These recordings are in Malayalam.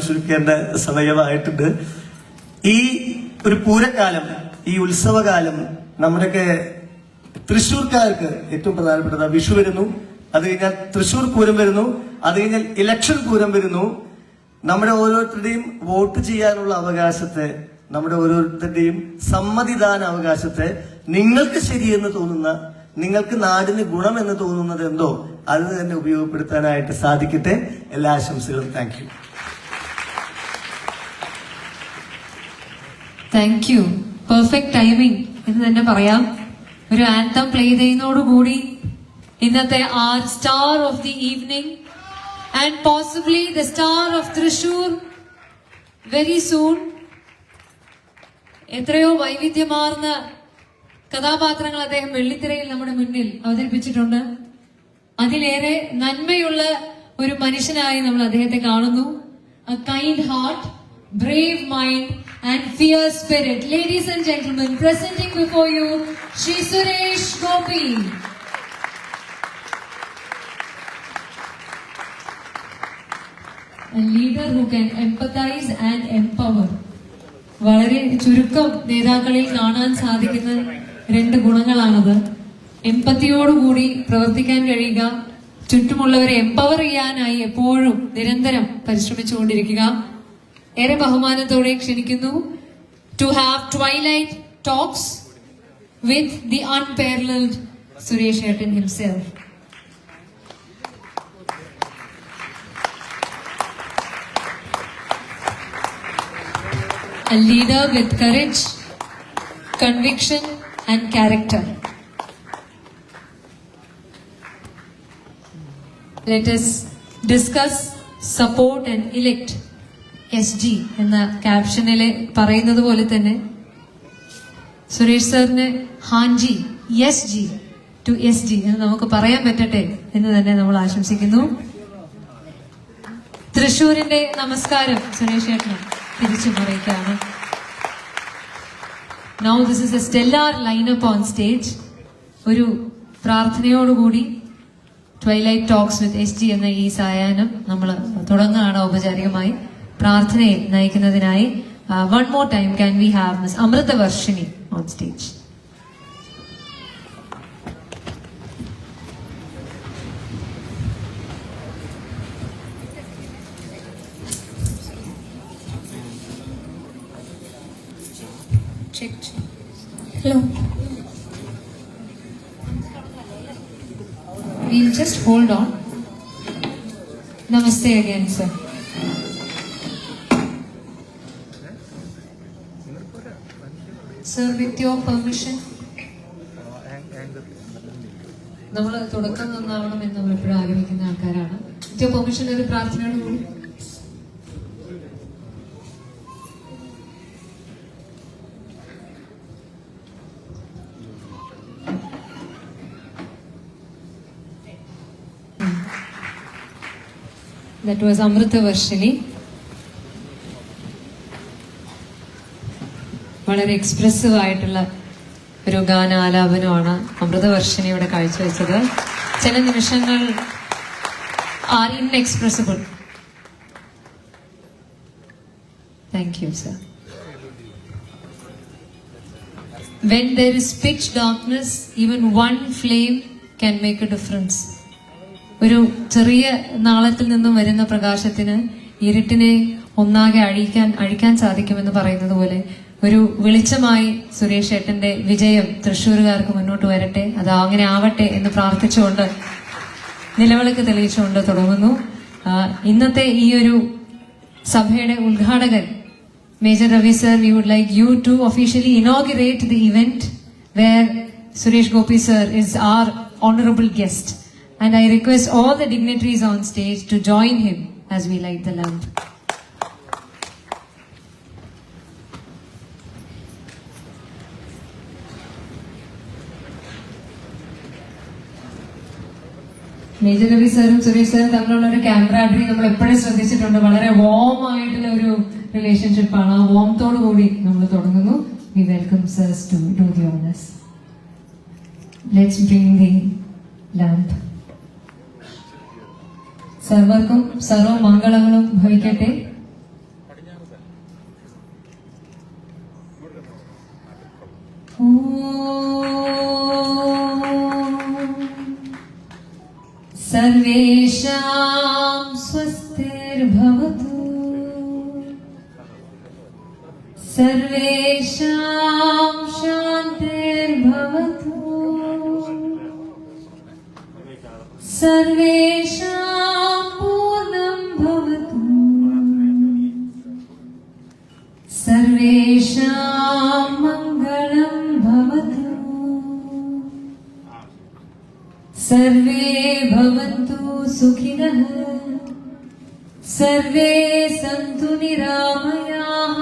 ചുരുക്കേണ്ട സമയമായിട്ടുണ്ട്. ഈ ഒരു പൂരക്കാലം, ഈ ഉത്സവകാലം നമ്മുടെയൊക്കെ തൃശ്ശൂർക്കാർക്ക് ഏറ്റവും പ്രധാനപ്പെട്ടത് വിഷു വരുന്നു, അത് കഴിഞ്ഞാൽ തൃശ്ശൂർ പൂരം വരുന്നു, അത് കഴിഞ്ഞാൽ ഇലക്ഷൻ പൂരം വരുന്നു. നമ്മുടെ ഓരോരുത്തരുടെയും വോട്ട് ചെയ്യാനുള്ള അവകാശത്തെ, നമ്മുടെ ഓരോരുത്തരുടെയും സമ്മതിദാന അവകാശത്തെ നിങ്ങൾക്ക് ശരിയെന്ന് തോന്നുന്ന, നിങ്ങൾക്ക് നാടിന് ഗുണമെന്ന് തോന്നുന്നത് എന്തോ അത് തന്നെ ഉപയോഗപ്പെടുത്താനായിട്ട് സാധിക്കട്ടെ. എല്ലാ ആശംസകളും. Thank you. Thank you. Perfect timing എന്ന് തന്നെ പറയാം. ഒരു ആന്തം പ്ലേ ചെയ്യുന്നതോടുകൂടി ഇന്നത്തെ our star of the evening and possibly the star of Thrissur very soon, എത്രയോ വൈവിധ്യമാർന്ന കഥാപാത്രങ്ങൾ അദ്ദേഹം വെള്ളിത്തിരയിൽ നമ്മുടെ മുന്നിൽ അവതരിപ്പിച്ചിട്ടുണ്ട്. അതിലേറെ നന്മയുള്ള ഒരു മനുഷ്യനായി നമ്മൾ അദ്ദേഹത്തെ കാണുന്നു. A kind heart, brave mind and fierce spirit. Ladies and gentlemen, presenting before you Shri Suresh Gopi. A leader who can empathize and empower. വളരെ ചുരുക്കം നേതാക്കളിൽ കാണാൻ സാധിക്കുന്ന രണ്ട് ഗുണങ്ങളാണത്. എമ്പത്തിയോടുകൂടി പ്രവർത്തിക്കാൻ കഴിയുക, ചുറ്റുമുള്ളവരെ എംപവർ ചെയ്യാനായി എപ്പോഴും നിരന്തരം പരിശ്രമിച്ചുകൊണ്ടിരിക്കുക. ഏറെ ബഹുമാനത്തോടെ ക്ഷണിക്കുന്നു to have twilight talks with the unparalleled Suresh ഏട്ടൻ himself. A leader with courage, conviction and character. Let us discuss, support and elect SG എന്ന ക്യാപ്ഷനിൽ പറയുന്നത് പോലെ തന്നെ സുരേഷ് സാറിന് ഹാൻജി SG ടു SG എന്ന് നമുക്ക് പറയാൻ പറ്റട്ടെ എന്ന് തന്നെ നമ്മൾ ആശംസിക്കുന്നു. തൃശ്ശൂരിന്റെ നമസ്കാരം സുരേഷ് ചേട്ടന് തിരിച്ചു പറയിക്കാണ്. Now this is a stellar lineup on stage. ഒരു പ്രാർത്ഥനയോടുകൂടി ട്വൈലൈറ്റ് ടോക്സ് വിത്ത് SG എന്ന ഈ സായാഹ്നം നമ്മൾ തുടങ്ങുകയാണ്. ഔപചാരികമായി പ്രാർത്ഥനയെ നയിക്കുന്നതിനായി one more time can we have Miss Amrita Varshini on stage. Hello. We'll just hold on. Namaste again, sir. Sir, with your permission. നമ്മൾ തുടക്കം നന്നാവണമെന്ന് നമ്മൾ എപ്പോഴും ആഗ്രഹിക്കുന്ന ആൾക്കാരാണ്. വിത്ത് യുവർ പെർമിഷൻ ഒരു പ്രാർത്ഥനയോട് കൂടി. That was Amrita Varshini. വളരെ എക്സ്പ്രസീവ് ആയിട്ടുള്ള ഒരു ഗാനാലാപനമാണ് അമൃത വർഷിനി ഇവിടെ കാഴ്ചവെച്ചത്. ചില നിമിഷങ്ങൾ are inexpressible. Thank you sir. When there is pitch darkness, even one flame can make a difference. ഒരു ചെറിയ നാളത്തിൽ നിന്നും വരുന്ന പ്രകാശത്തിന് ഇരുട്ടിനെ ഒന്നാകെ അഴിക്കാൻ സാധിക്കുമെന്ന് പറയുന്നത് പോലെ ഒരു വെളിച്ചമായി സുരേഷ് ഏട്ടന്റെ വിജയം തൃശ്ശൂരുകാർക്ക് മുന്നോട്ട് വരട്ടെ, അത് അങ്ങനെ ആവട്ടെ എന്ന് പ്രാർത്ഥിച്ചുകൊണ്ട് നിലവിളക്ക് തെളിയിച്ചുകൊണ്ട് തുടങ്ങുന്നു. ഇന്നത്തെ ഈ ഒരു സഭയുടെ ഉദ്ഘാടകൻ major Ravi sir, we would like you to officially inaugurate the event where Suresh Gopi sir is our honourable guest. And I request all the dignitaries on stage to join him as we light the lamp. Major Ravi സാറും സുരേഷ് സാറും തമ്മിലുള്ള ഒരു ക്യാമറാഡറി നമ്മൾ എപ്പോഴും ശ്രദ്ധിച്ചിട്ടുണ്ട്. വളരെ വാം ആയിട്ടുള്ള ഒരു റിലേഷൻഷിപ്പാണ്. ആ വാമത്തോടു കൂടി നമ്മൾ തുടങ്ങുന്നു. We welcome sirs to do the honors. Let's bring the lamp. സർവർക്കും സർവമംഗളങ്ങളും ഭവിക്കട്ടെ. സർവേഷാം സ്വസ്തിർഭവതു സർവേഷാം ശാന്തിർഭവതു സർവേഷാം പൂർണ്ണം ഭവതു സർവേഷാം മംഗളം ഭവതു സർവേ ഭവന്തു സുഖിനഃ സർവേ സന്തു നിരാമയാഃ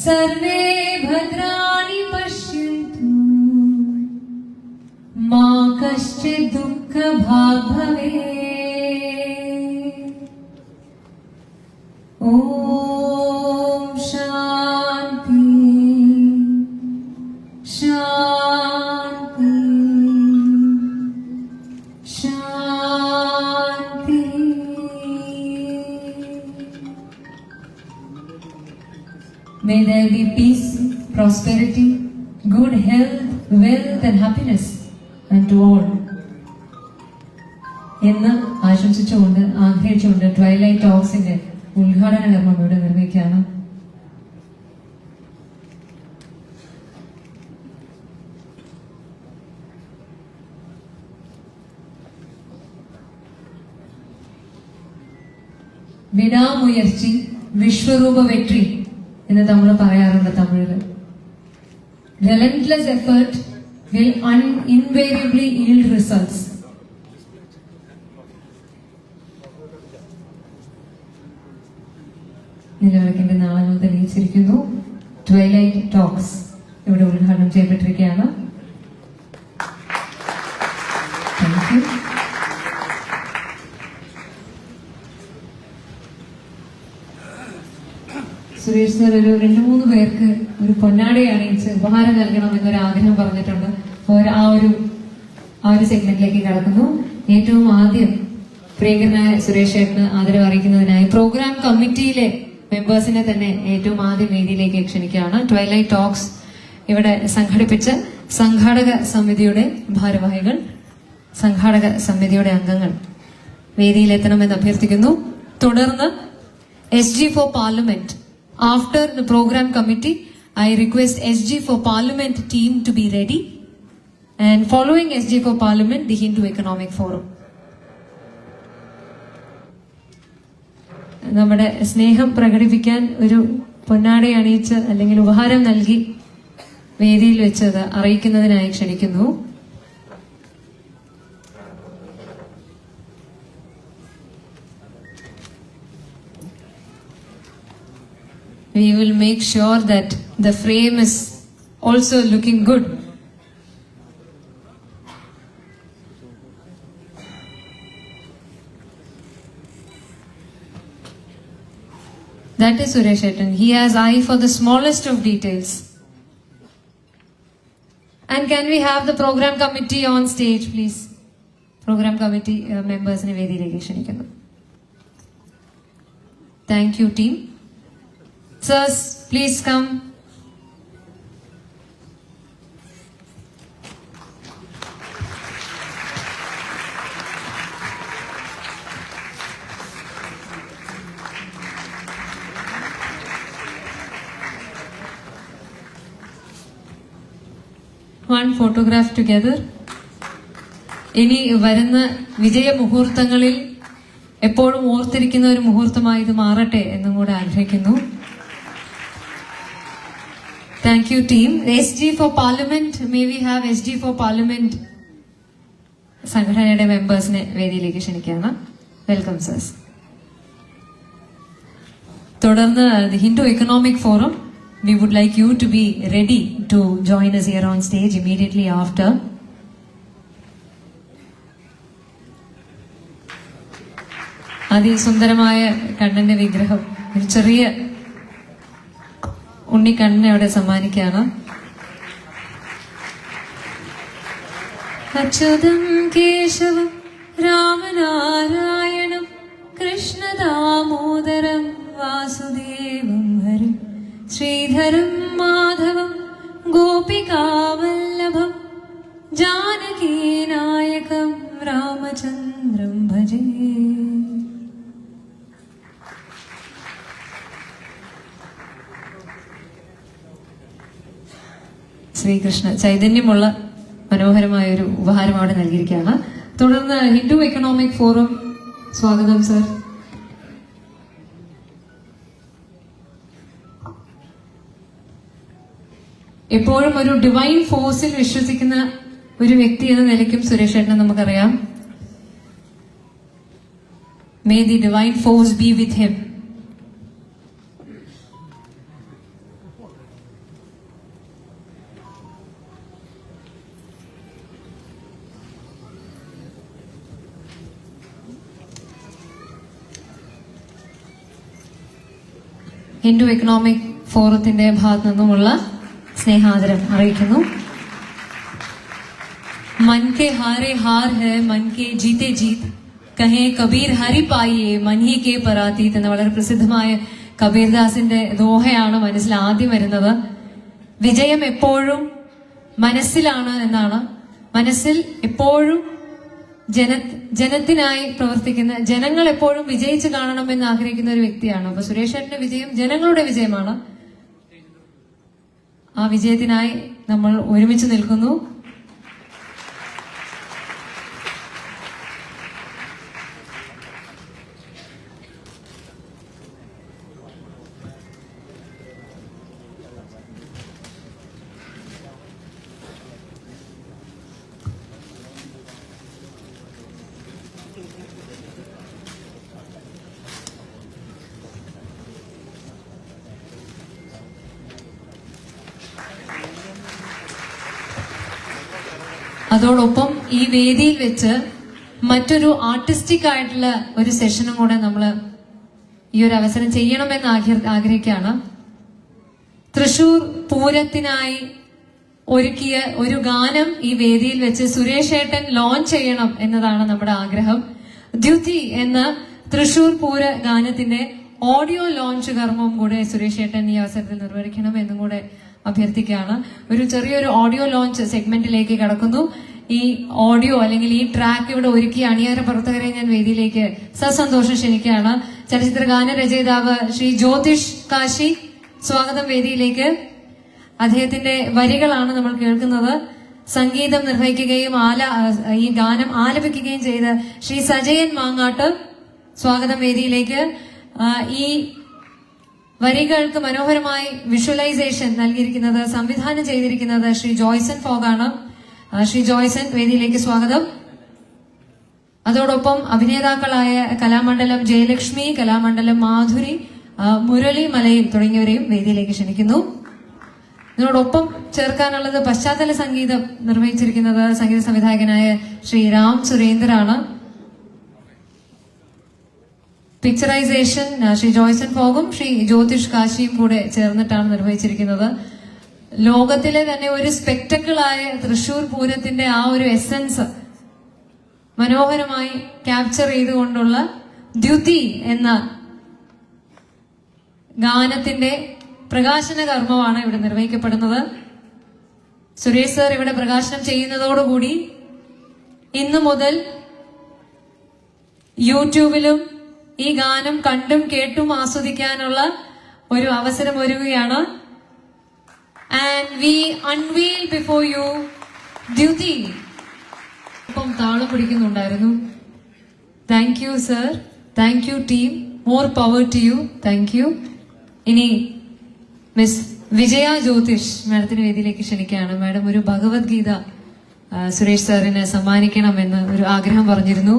സർവേ ഭദ്രാണി പശ്യന്തു മാ കശ്ചിത് ദുഃഖഭാഗ് ഭവേത്. ഓം ശാന്തി ശാന്തി ശാന്തി. May there be peace, prosperity, good health, wealth and happiness unto all. എന്ന് ആശംസിച്ചുകൊണ്ട് ആഗ്രഹിച്ചുകൊണ്ട് ട്വൈലൈറ്റ് ടോക്സിന്റെ ഉദ്ഘാടന കർമ്മം ഇവിടെ നിർവഹിക്കുകയാണ്. വിടാമുയർച്ചി വിശ്വരൂപ വെട്രി എന്ന് നമ്മൾ പറയാറുണ്ട് തമിഴില്. Relentless effort will invariably yield results. നിലവിളക്കിന്റെ നാളുകൾ തെളിയിച്ചിരിക്കുന്നു. ട്വൈലൈറ്റ് ടോക്സ് ഇവിടെ ഉദ്ഘാടനം ചെയ്യപ്പെട്ടിരിക്കുകയാണ്. Thank you. സുരേഷ് സാർ ഒരു 2-3 പേർക്ക് ഒരു പൊന്നാട അണിയിച്ച് ഉപഹാരം നൽകണം എന്നൊരു ആഗ്രഹം പറഞ്ഞിട്ടുണ്ട്. ആ ഒരു സെഗ്മെന്റിലേക്ക് കടക്കുന്നു. ഏറ്റവും ആദ്യം പ്രിയങ്കരനായ സുരേഷ് ചേട്ടന് ആദരവ് അറിയിക്കുന്നതിനായി പ്രോഗ്രാം കമ്മിറ്റിയിലെ മെമ്പേഴ്സിനെ തന്നെ ഏറ്റവും ആദ്യം വേദിയിലേക്ക് ക്ഷണിക്കുകയാണ്. ട്വൈലൈറ്റ് ടോക്സ് ഇവിടെ സംഘടിപ്പിച്ച സംഘാടക സമിതിയുടെ ഭാരവാഹികൾ, സംഘാടക സമിതിയുടെ അംഗങ്ങൾ വേദിയിലെത്തണമെന്ന് അഭ്യർത്ഥിക്കുന്നു. തുടർന്ന് SG for Parliament. After the program committee, I request SG for Parliament team to be ready. And following SG for Parliament, the Hindu Economic Forum. നമ്മുടെ സ്നേഹം പ്രകടിപ്പിക്കാൻ ഒരു പൊന്നാട അണിയിച്ച് അല്ലെങ്കിൽ ഉപഹാരം നൽകി വേദിയിൽ വെച്ചത് അറിയിക്കുന്നതിനായി ക്ഷണിക്കുന്നു. We will make sure that the frame is also looking good. That is Suresh Shettan. He has eye for the smallest of details. And can we have the program committee on stage, please? Program committee members ne vediyilekku kshanikkunnu. Thank you, team. Sirs, please come. One photograph together. ഇനി വരുന്ന വിജയ മുഹൂർത്തങ്ങളിൽ എപ്പോഴും ഓർത്തിരിക്കുന്ന ഒരു മുഹൂർത്തമായി ഇത് മാറട്ടെ എന്നും കൂടെ ആഗ്രഹിക്കുന്നു. Thank you, team. SG for Parliament. May we have SG for Parliament സംഘടനയുടെ മെമ്പേഴ്സിനെ വേദിയിലേക്ക് ക്ഷണിക്കുകയാണ്. വെൽക്കം സേഴ്സ്. തുടർന്ന് the Hindu Economic Forum. We would like you to be ready to join us here on stage immediately after. അതിസുന്ദരമായ കണ്ണന്റെ വിഗ്രഹം ഒരു ചെറിയ ഉണ്ണിക്കണ്ണനെ അവിടെ സമ്മാനിക്കുകയാണ്. അച്യുതം കേശവം രാമനാരായണം കൃഷ്ണദാമോദരം വാസുദേവം ഹരം ശ്രീധരം മാധവം ജാനകീ നായകം രാമചന്ദ്രം ഭജേ. ശ്രീകൃഷ്ണ ചൈതന്യമുള്ള മനോഹരമായ ഒരു ഉപഹാരം അവിടെ നൽകിയിരിക്കുകയാണ്. തുടർന്ന് ഹിന്ദു എക്കണോമിക് ഫോറം, സ്വാഗതം സർ. എപ്പോഴും ഒരു ഡിവൈൻ ഫോഴ്സിൽ വിശ്വസിക്കുന്ന ഒരു വ്യക്തി എന്ന നിലയ്ക്കും സുരേഷ് ചേട്ടനെ നമുക്കറിയാം. May the divine force be with him. Hindu Economic ഫോറത്തിന്റെ ഭാഗത്തു നിന്നുമുള്ള സ്നേഹാദരം അറിയിക്കുന്നു. മൻ K ഹാരെ ഹാർ he Mann K ജീത്തെ Jeet Kahe Kabir Hari പായിയെ Mann he K പരാതീത് എന്ന വളരെ പ്രസിദ്ധമായ കബീർദാസിന്റെ ദോഹയാണ് മനസ്സിൽ ആദ്യം വരുന്നത്. വിജയം എപ്പോഴും മനസ്സിലാണ് എന്നാണ്. മനസ്സിൽ എപ്പോഴും ജനത്തിനായി പ്രവർത്തിക്കുന്ന, ജനങ്ങൾ എപ്പോഴും വിജയിച്ച് കാണണമെന്ന് ആഗ്രഹിക്കുന്ന ഒരു വ്യക്തിയാണ്. അപ്പൊ സുരേഷ് ചേട്ടന്റെ വിജയം ജനങ്ങളുടെ വിജയമാണ്. ആ വിജയത്തിനായി നമ്മൾ ഒരുമിച്ച് നിൽക്കുന്നു. അതോടൊപ്പം ഈ വേദിയിൽ വെച്ച് മറ്റൊരു ആർട്ടിസ്റ്റിക് ആയിട്ടുള്ള ഒരു സെഷനും കൂടെ നമ്മൾ ഈ ഒരു അവസരം ചെയ്യണമെന്ന് ആഗ്രഹിക്കുകയാണ്. തൃശൂർ പൂരത്തിനായി ഒരുക്കിയ ഒരു ഗാനം ഈ വേദിയിൽ വെച്ച് സുരേഷ് ഏട്ടൻ ലോഞ്ച് ചെയ്യണം എന്നതാണ് നമ്മുടെ ആഗ്രഹം. ദ്യുതി എന്ന തൃശൂർ പൂര ഗാനത്തിന്റെ ഓഡിയോ ലോഞ്ച് കർമ്മവും കൂടെ സുരേഷ് ഏട്ടൻ ഈ അവസരത്തിൽ നിർവഹിക്കണം എന്നും കൂടെ അഭ്യർത്ഥിക്കുകയാണ്. ഒരു ചെറിയൊരു ഓഡിയോ ലോഞ്ച് സെഗ്മെന്റിലേക്ക് കടക്കുന്നു. ഈ ഓഡിയോ അല്ലെങ്കിൽ ഈ ട്രാക്ക് ഇവിടെ ഒരുക്കിയ അണിയറ പ്രവർത്തകരെ ഞാൻ വേദിയിലേക്ക് സസന്തോഷം ക്ഷണിക്കുകയാണ്. ചലച്ചിത്ര ഗാന രചയിതാവ് ശ്രീ ജ്യോതിഷ് കാശി, സ്വാഗതം വേദിയിലേക്ക്. അദ്ദേഹത്തിന്റെ വരികളാണ് നമ്മൾ കേൾക്കുന്നത്. സംഗീതം നിർവഹിക്കുകയും ഈ ഗാനം ആലപിക്കുകയും ചെയ്ത ശ്രീ സജയൻ മാങ്ങാട്ട്, സ്വാഗതം വേദിയിലേക്ക്. ഈ വരികൾക്ക് മനോഹരമായി വിഷ്വലൈസേഷൻ നൽകിയിരിക്കുന്നത്, സംവിധാനം ചെയ്തിരിക്കുന്നത് ശ്രീ ജോയ്സൺ ഫോഗാണ്. ശ്രീ ജോയ്സൺ വേദിയിലേക്ക് സ്വാഗതം. അതോടൊപ്പം അഭിനേതാക്കളായ കലാമണ്ഡലം ജയലക്ഷ്മി, കലാമണ്ഡലം മാധുരി, മുരളി മലയിൽ തുടങ്ങിയവരെയും വേദിയിലേക്ക് ക്ഷണിക്കുന്നു. ഇതിനോടൊപ്പം ചേർക്കാനുള്ളത് പശ്ചാത്തല സംഗീതം നിർവഹിച്ചിരിക്കുന്നത് സംഗീത സംവിധായകനായ ശ്രീ രാം സുരേന്ദ്രാണ്. പിക്ചറൈസേഷൻ ശ്രീ ജോയ്സൺ ഫോഗും ശ്രീ ജ്യോതിഷ് കാശിയും കൂടെ ചേർന്നിട്ടാണ് നിർവഹിച്ചിരിക്കുന്നത്. ലോകത്തിലെ തന്നെ ഒരു സ്പെക്ടക്കിളായ തൃശൂർ പൂരത്തിന്റെ ആ ഒരു എസൻസ് മനോഹരമായി ക്യാപ്ചർ ചെയ്തുകൊണ്ടുള്ള ദ്യുതി എന്ന ഗാനത്തിന്റെ പ്രകാശന കർമ്മമാണ് ഇവിടെ നിർവഹിക്കപ്പെടുന്നത്. സുരേഷ് സർ ഇവിടെ പ്രകാശനം ചെയ്യുന്നതോടുകൂടി ഇന്നു മുതൽ യൂട്യൂബിലും ഈ ഗാനം കണ്ടും കേട്ടും ആസ്വദിക്കാനുള്ള ഒരു അവസരം ഒരുങ്ങുകയാണ്. And we unveil before you Dyuthi. ഒപ്പം താളം പിടിക്കുന്നുണ്ടായിരുന്നു. Thank you sir, thank you team, more power to you. Thank you. ഇനി മിസ് വിജയ ജ്യോതിഷ് മാഡത്തിന് വേദിയിലേക്ക് ക്ഷണിക്കുകയാണ്. മാഡം ഒരു ഭഗവത്ഗീത സുരേഷ് സാറിന് സമ്മാനിക്കണമെന്ന് ഒരു ആഗ്രഹം പറഞ്ഞിരുന്നു.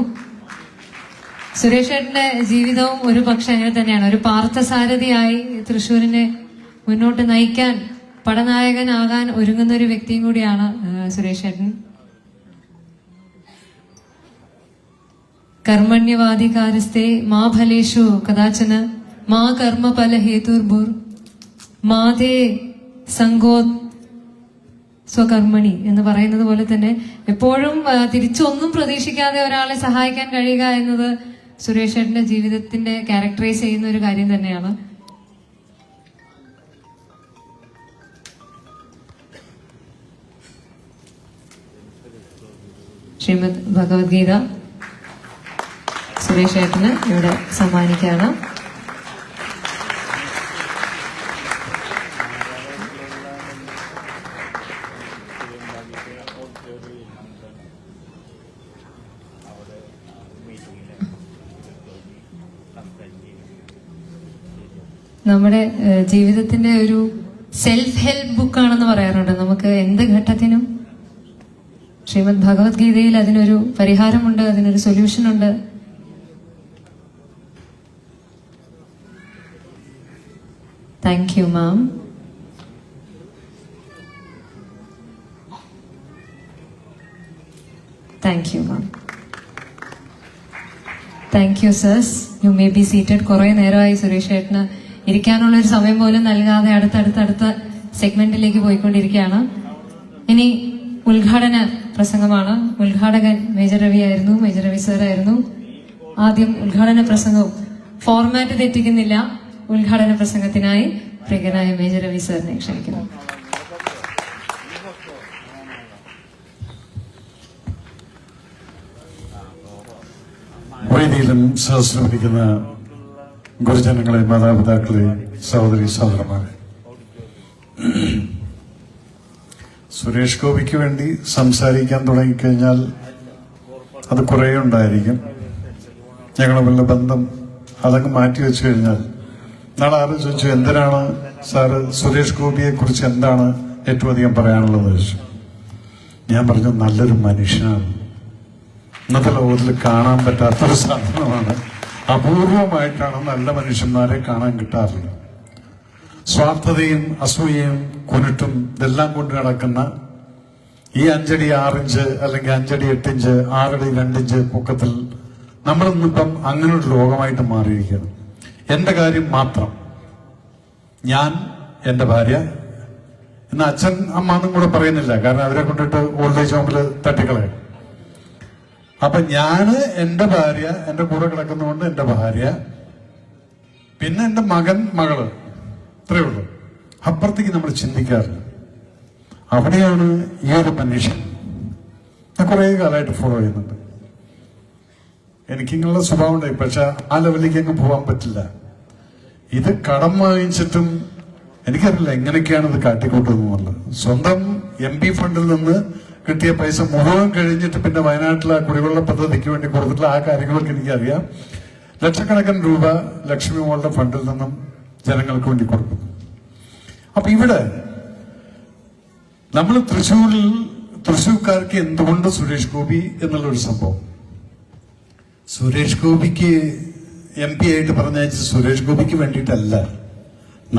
സുരേഷ് ഏട്ടന്റെ ജീവിതവും ഒരു പക്ഷെ അങ്ങനെ തന്നെയാണ്. ഒരു പാർത്ഥസാരഥിയായി തൃശ്ശൂരിനെ മുന്നോട്ട് നയിക്കാൻ, പടനായകനാകാൻ ഒരുങ്ങുന്ന ഒരു വ്യക്തിയും കൂടിയാണ് സുരേഷ് ഏട്ടൻ. കർമ്മണ്യവാധികാരസ്ഥേ മാ ഫലേഷു കഥാചന മാ കർമ്മ ഫല ഹേതുർഭുർ മാതേ സംഗോ സ്വകർമ്മണി എന്ന് പറയുന്നത് പോലെ തന്നെ എപ്പോഴും തിരിച്ചൊന്നും പ്രതീക്ഷിക്കാതെ ഒരാളെ സഹായിക്കാൻ കഴിയുക എന്നത് സുരേഷ് ഏട്ടന്റെ ജീവിതത്തിന്റെ ക്യാരക്ടറൈസ് ചെയ്യുന്ന ഒരു കാര്യം തന്നെയാണ്. ശ്രീമദ് ഭഗവത്ഗീത സുരേഷ് ഏട്ടന് ഇവിടെ സമ്മാനിക്കുകയാണ്. നമ്മുടെ ജീവിതത്തിന്റെ ഒരു സെൽഫ് ഹെൽപ്പ് ബുക്കാണെന്ന് പറയാറുണ്ട്. നമുക്ക് എന്ത് ഘട്ടത്തിനും ശ്രീമദ് ഭഗവത്ഗീതയിൽ അതിനൊരു പരിഹാരമുണ്ട്, അതിനൊരു സൊല്യൂഷൻ ഉണ്ട്. Thank you ma'am. Thank you ma'am. Thank you സേഴ്സ്. You may be seated. കുറെ നേരമായി സുരേഷ് ഏട്ടന് ഇരിക്കാനുള്ള ഒരു സമയം പോലും നൽകാതെ അടുത്ത സെഗ്മെന്റിലേക്ക് പോയിക്കൊണ്ടിരിക്കുകയാണ്. ഇനി ഉദ്ഘാടന പ്രസംഗമാണ്. ഉദ്ഘാടകൻ മേജർ രവി ആയിരുന്നു, മേജർ രവി സാർ ആയിരുന്നു. ആദ്യം ഉദ്ഘാടന പ്രസംഗവും ഫോർമാറ്റ് തെറ്റിക്കുന്നില്ല. ഉദ്ഘാടന പ്രസംഗത്തിനായി പ്രിയനായ മേജർ രവി സാറിനെ ക്ഷണിക്കുന്നു. വേദിയിലും സഹസ്രമിരിക്കുന്ന ഗുരുജനങ്ങളെ, മാതാപിതാക്കളെ, സഹോദരി സഹോദരന്മാരെ, സുരേഷ് ഗോപിക്ക് വേണ്ടി സംസാരിക്കാൻ തുടങ്ങിക്കഴിഞ്ഞാൽ അത് കുറേ ഉണ്ടായിരിക്കും. ഞങ്ങൾ തമ്മിലുള്ള ബന്ധം അതങ്ങ് മാറ്റി വെച്ചു കഴിഞ്ഞാൽ നാളെ ആരും ചോദിച്ചു, എന്തിനാണ് സാറ് സുരേഷ് ഗോപിയെ കുറിച്ച് എന്താണ് ഏറ്റവും അധികം പറയാനുള്ളത് ചോദിച്ചു. ഞാൻ പറഞ്ഞു, നല്ലൊരു മനുഷ്യനാണ്. ഇന്നത്തെ ലോകത്തിൽ കാണാൻ പറ്റാത്തൊരു സാധനമാണ്. അപൂർവമായിട്ടാണ് നല്ല മനുഷ്യന്മാരെ കാണാൻ കിട്ടാറുള്ളത്. സ്വാർത്ഥതയും അസൂയയും കുരുട്ടും ഇതെല്ലാം കൊണ്ട് നടക്കുന്ന ഈ 5 അടി 6 ഇഞ്ച് അല്ലെങ്കിൽ 5 അടി 8 ഇഞ്ച് 6 അടി 2 ഇഞ്ച് പൊക്കത്തിൽ നമ്മളിന്നിപ്പം അങ്ങനെ ഒരു ലോകമായിട്ട് മാറിയിരിക്കുകയാണ്. എന്റെ കാര്യം മാത്രം, ഞാൻ, എന്റെ ഭാര്യ, ഇന്ന് അച്ഛൻ അമ്മ എന്നും കൂടെ പറയുന്നില്ല, കാരണം അവരെ കൊണ്ടിട്ട് ഓൾഡ് ഏജ് ഹോമിൽ തട്ടിക്കളയും. അപ്പൊ ഞാന്, എന്റെ ഭാര്യ, എന്റെ കൂടെ കിടക്കുന്നതുകൊണ്ട് എന്റെ ഭാര്യ, പിന്നെ എന്റെ മകൻ, മകള്, ഇത്രയേ ഉള്ളൂ. അപ്പുറത്തേക്ക് നമ്മൾ ചിന്തിക്കാറില്ല. അവിടെയാണ് ഈ ഒരു മനുഷ്യൻ ഞാൻ കുറെ കാലമായിട്ട് ഫോളോ ചെയ്യുന്നുണ്ട്. എനിക്കിങ്ങനെയുള്ള സ്വഭാവം ഉണ്ടായി, പക്ഷെ ആ ലെവലിലേക്ക് അങ്ങ് പോകാൻ പറ്റില്ല. ഇത് കടം വാങ്ങിച്ചിട്ടും എനിക്കറിയില്ല എങ്ങനെയൊക്കെയാണ് ഇത് കാട്ടിക്കൂട്ടുന്നത്. സ്വന്തം MP ഫണ്ടിൽ നിന്ന് കിട്ടിയ പൈസ മുഴുവൻ കഴിഞ്ഞിട്ട് പിന്നെ വയനാട്ടിലെ കുടിവെള്ള പദ്ധതിക്ക് വേണ്ടി കൊടുത്തിട്ടുള്ള ആ കാര്യങ്ങളൊക്കെ എനിക്കറിയാം. ലക്ഷക്കണക്കിന് രൂപ ലക്ഷ്മി മോളുടെ ഫണ്ടിൽ നിന്നും ജനങ്ങൾക്ക് വേണ്ടി കൊടുക്കുന്നു. അപ്പൊ ഇവിടെ നമ്മൾ തൃശ്ശൂർക്കാർക്ക് എന്തുകൊണ്ട് സുരേഷ് ഗോപി എന്നുള്ളൊരു സംഭവം, സുരേഷ് ഗോപിക്ക് MP ആയിട്ട് പറഞ്ഞയച്ച് സുരേഷ് ഗോപിക്ക് വേണ്ടിയിട്ടല്ല,